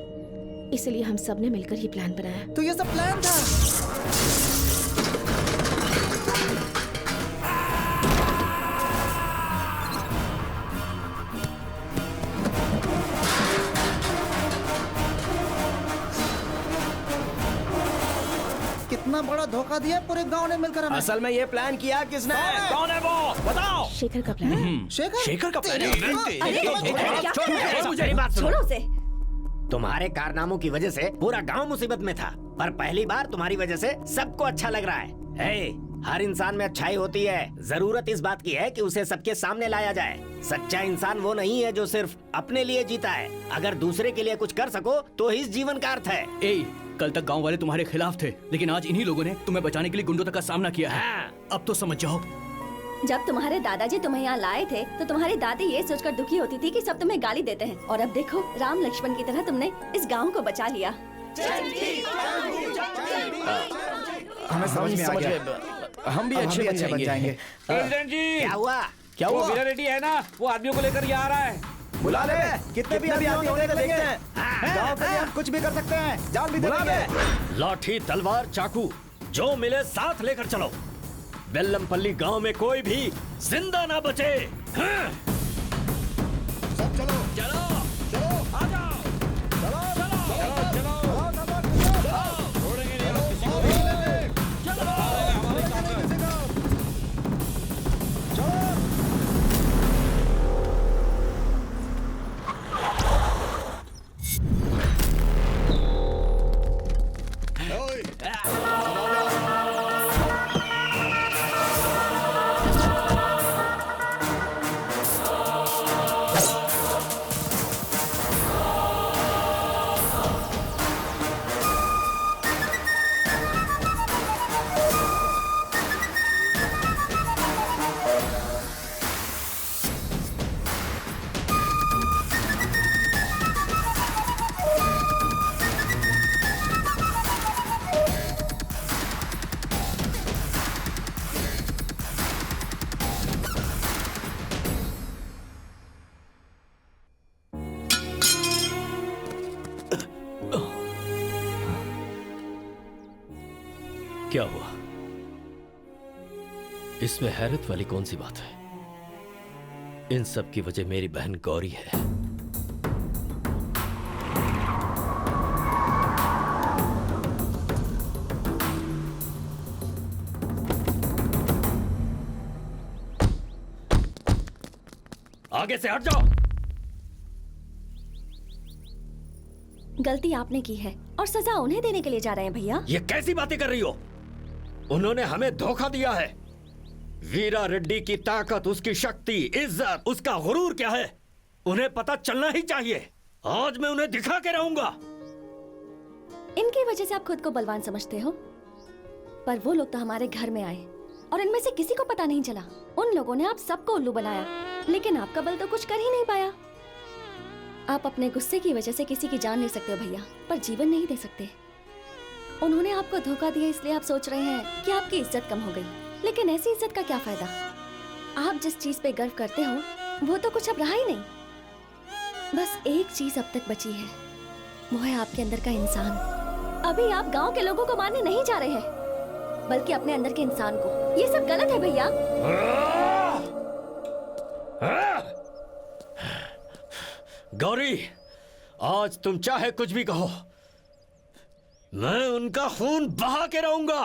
इसलिए हम सब ने मिलकर ये प्लान बनाया। तो ये सब प्लान था। कितना बड़ा धोखा दिया पूरे गांव ने मिलकर हमें। असल में ये प्लान किया किसने? कौन है वो? बताओ। शेखर का प्लान है। शेखर का प्लान है? छोड़ो उसे। तुम्हारे कारनामों की वजह से पूरा गांव मुसीबत में था, पर पहली बार तुम्हारी वजह से सबको अच्छा लग रहा है। हर इंसान में अच्छाई होती है, जरूरत इस बात की है कि उसे सबके सामने लाया जाए। सच्चा इंसान वो नहीं है जो सिर्फ अपने लिए जीता है। अगर दूसरे के लिए कुछ कर सको तो ही इस जीवन का अर्थ है। कल तक गांव वाले तुम्हारे खिलाफ थे, लेकिन आज इन्हीं लोगों ने तुम्हें बचाने के लिए गुंडों तक का सामना किया है। अब तो समझ जाओ। जब तुम्हारे दादाजी तुम्हें यहाँ लाए थे तो तुम्हारी दादी ये सोचकर दुखी होती थी कि सब तुम्हें गाली देते हैं, और अब देखो राम लक्ष्मण की तरह तुमने इस गांव को बचा लिया। हमें समझ में आ गया। हम भी अच्छे बन जाएंगे। प्रेसिडेंट जी, क्या हुआ? क्या हुआ? वीरा रेड्डी है ना, वो आदमियों को लेकर यहाँ आ रहा है। बुला ले, कितने भी आदमी होने को देखते हैं। गांव के लिए हम कुछ भी कर सकते हैं, जान भी दे देंगे। लाठी, तलवार, चाकू जो मिले साथ लेकर चलो। बेल्लमपल्ली गांव में कोई भी जिंदा ना बचे। सब चलो चलो चलो, आ जाओ। चलो चलो चलो क्या हुआ? इसमें हैरत वाली कौन सी बात है? इन सब की वजह मेरी बहन गौरी है। आगे से हट जाओ। गलती आपने की है और सजा उन्हें देने के लिए जा रहे हैं भैया। ये कैसी बातें कर रही हो? उन्होंने हमें धोखा दिया है। वीरा रेड्डी की ताकत, उसकी शक्ति, इज्जत, उसका गुरूर क्या है, उन्हें पता चलना ही चाहिए। आज मैं उन्हें दिखा के रहूंगा। इनकी वजह से आप खुद को बलवान समझते हो, पर वो लोग तो हमारे घर में आए और इनमें से किसी को पता नहीं चला। उन लोगों ने आप सबको उल्लू बनाया, लेकिन आपका बल तो कुछ कर ही नहीं पाया। आप अपने गुस्से की वजह से किसी की जान ले सकते हो भैया, पर जीवन नहीं दे सकते। उन्होंने आपको धोखा दिया, इसलिए आप सोच रहे हैं कि आपकी इज्जत कम हो गई, लेकिन ऐसी इज्जत का क्या फायदा? आप जिस चीज पे गर्व करते हो वो तो कुछ अब रहा ही नहीं। बस एक चीज अब तक बची है, वो है आपके अंदर का इंसान। अभी आप गांव के लोगों को मारने नहीं जा रहे हैं, बल्कि अपने अंदर के इंसान को। ये सब गलत है भैया। गौरी, आज तुम चाहे कुछ भी कहो, मैं उनका खून बहा के रहूंगा।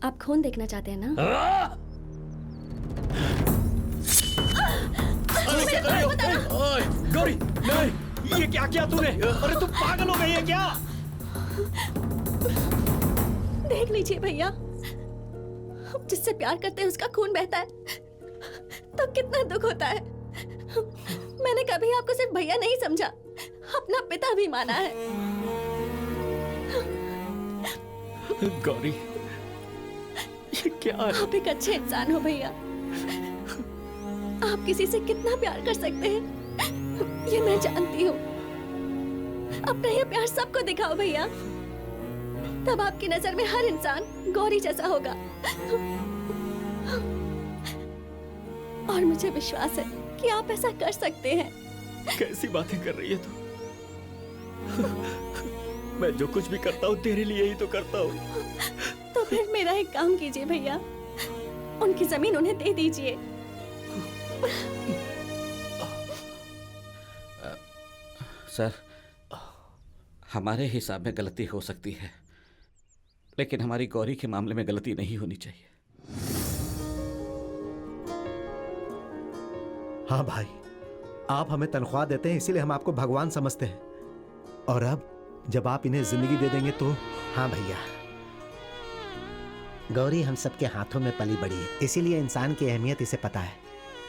आप खून देखना चाहते हैं ना? गौरी, नहीं, ये क्या किया तूने? अरे तुम पागल हो गई है क्या? देख लीजिए भैया, जिससे प्यार करते हैं उसका खून बहता है तो कितना दुख होता है। मैंने कभी आपको सिर्फ भैया नहीं समझा, अपना पिता भी माना है। गौरी, ये क्या है? आप एक अच्छे इंसान हो भैया, किसी से कितना प्यार कर सकते हैं ये मैं जानती हूँ। अपना ये प्यार सबको दिखाओ भैया, तब आपकी नजर में हर इंसान गौरी जैसा होगा। और मुझे विश्वास है कि आप ऐसा कर सकते हैं। कैसी बातें कर रही है तू? मैं जो कुछ भी करता हूँ तेरे लिए ही तो करता हूँ। तो फिर मेरा एक काम कीजिए भैया, उनकी जमीन उन्हें दे दीजिए। सर, हमारे हिसाब में गलती हो सकती है, लेकिन हमारी गौरी के मामले में गलती नहीं होनी चाहिए। हाँ भाई, आप हमें तनख्वाह देते हैं इसीलिए हम आपको भगवान समझते हैं, और अब जब आप इन्हें जिंदगी दे देंगे तो। हाँ भैया, गौरी हम सबके हाथों में पली बड़ी है, इसीलिए इंसान की अहमियत इसे पता है।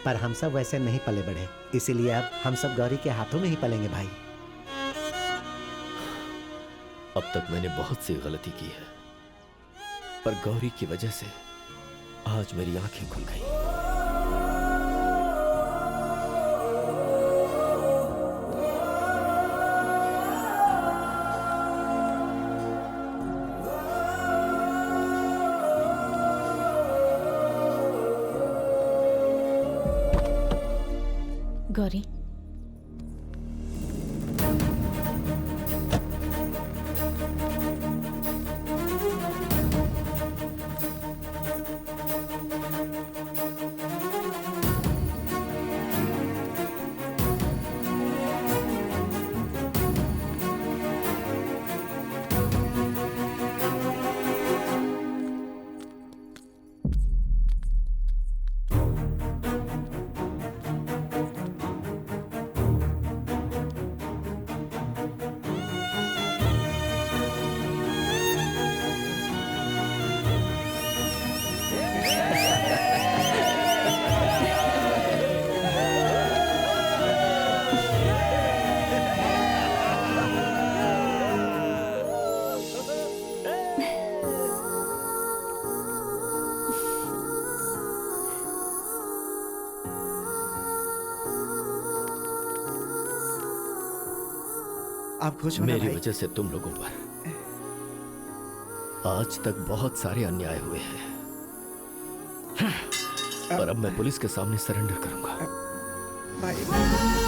पर हम सब वैसे नहीं पले बढ़े, इसीलिए अब हम सब गौरी के हाथों में ही पलेंगे भाई। अब तक मैंने बहुत सी गलती की है, पर गौरी की वजह से आज मेरी आंखें खुल गई। गौरी, आप खुश हो ना मेरी भाई? वजह से तुम लोगों पर आज तक बहुत सारे अन्याय हुए हैं, पर अब मैं पुलिस के सामने सरेंडर करूंगा। भाई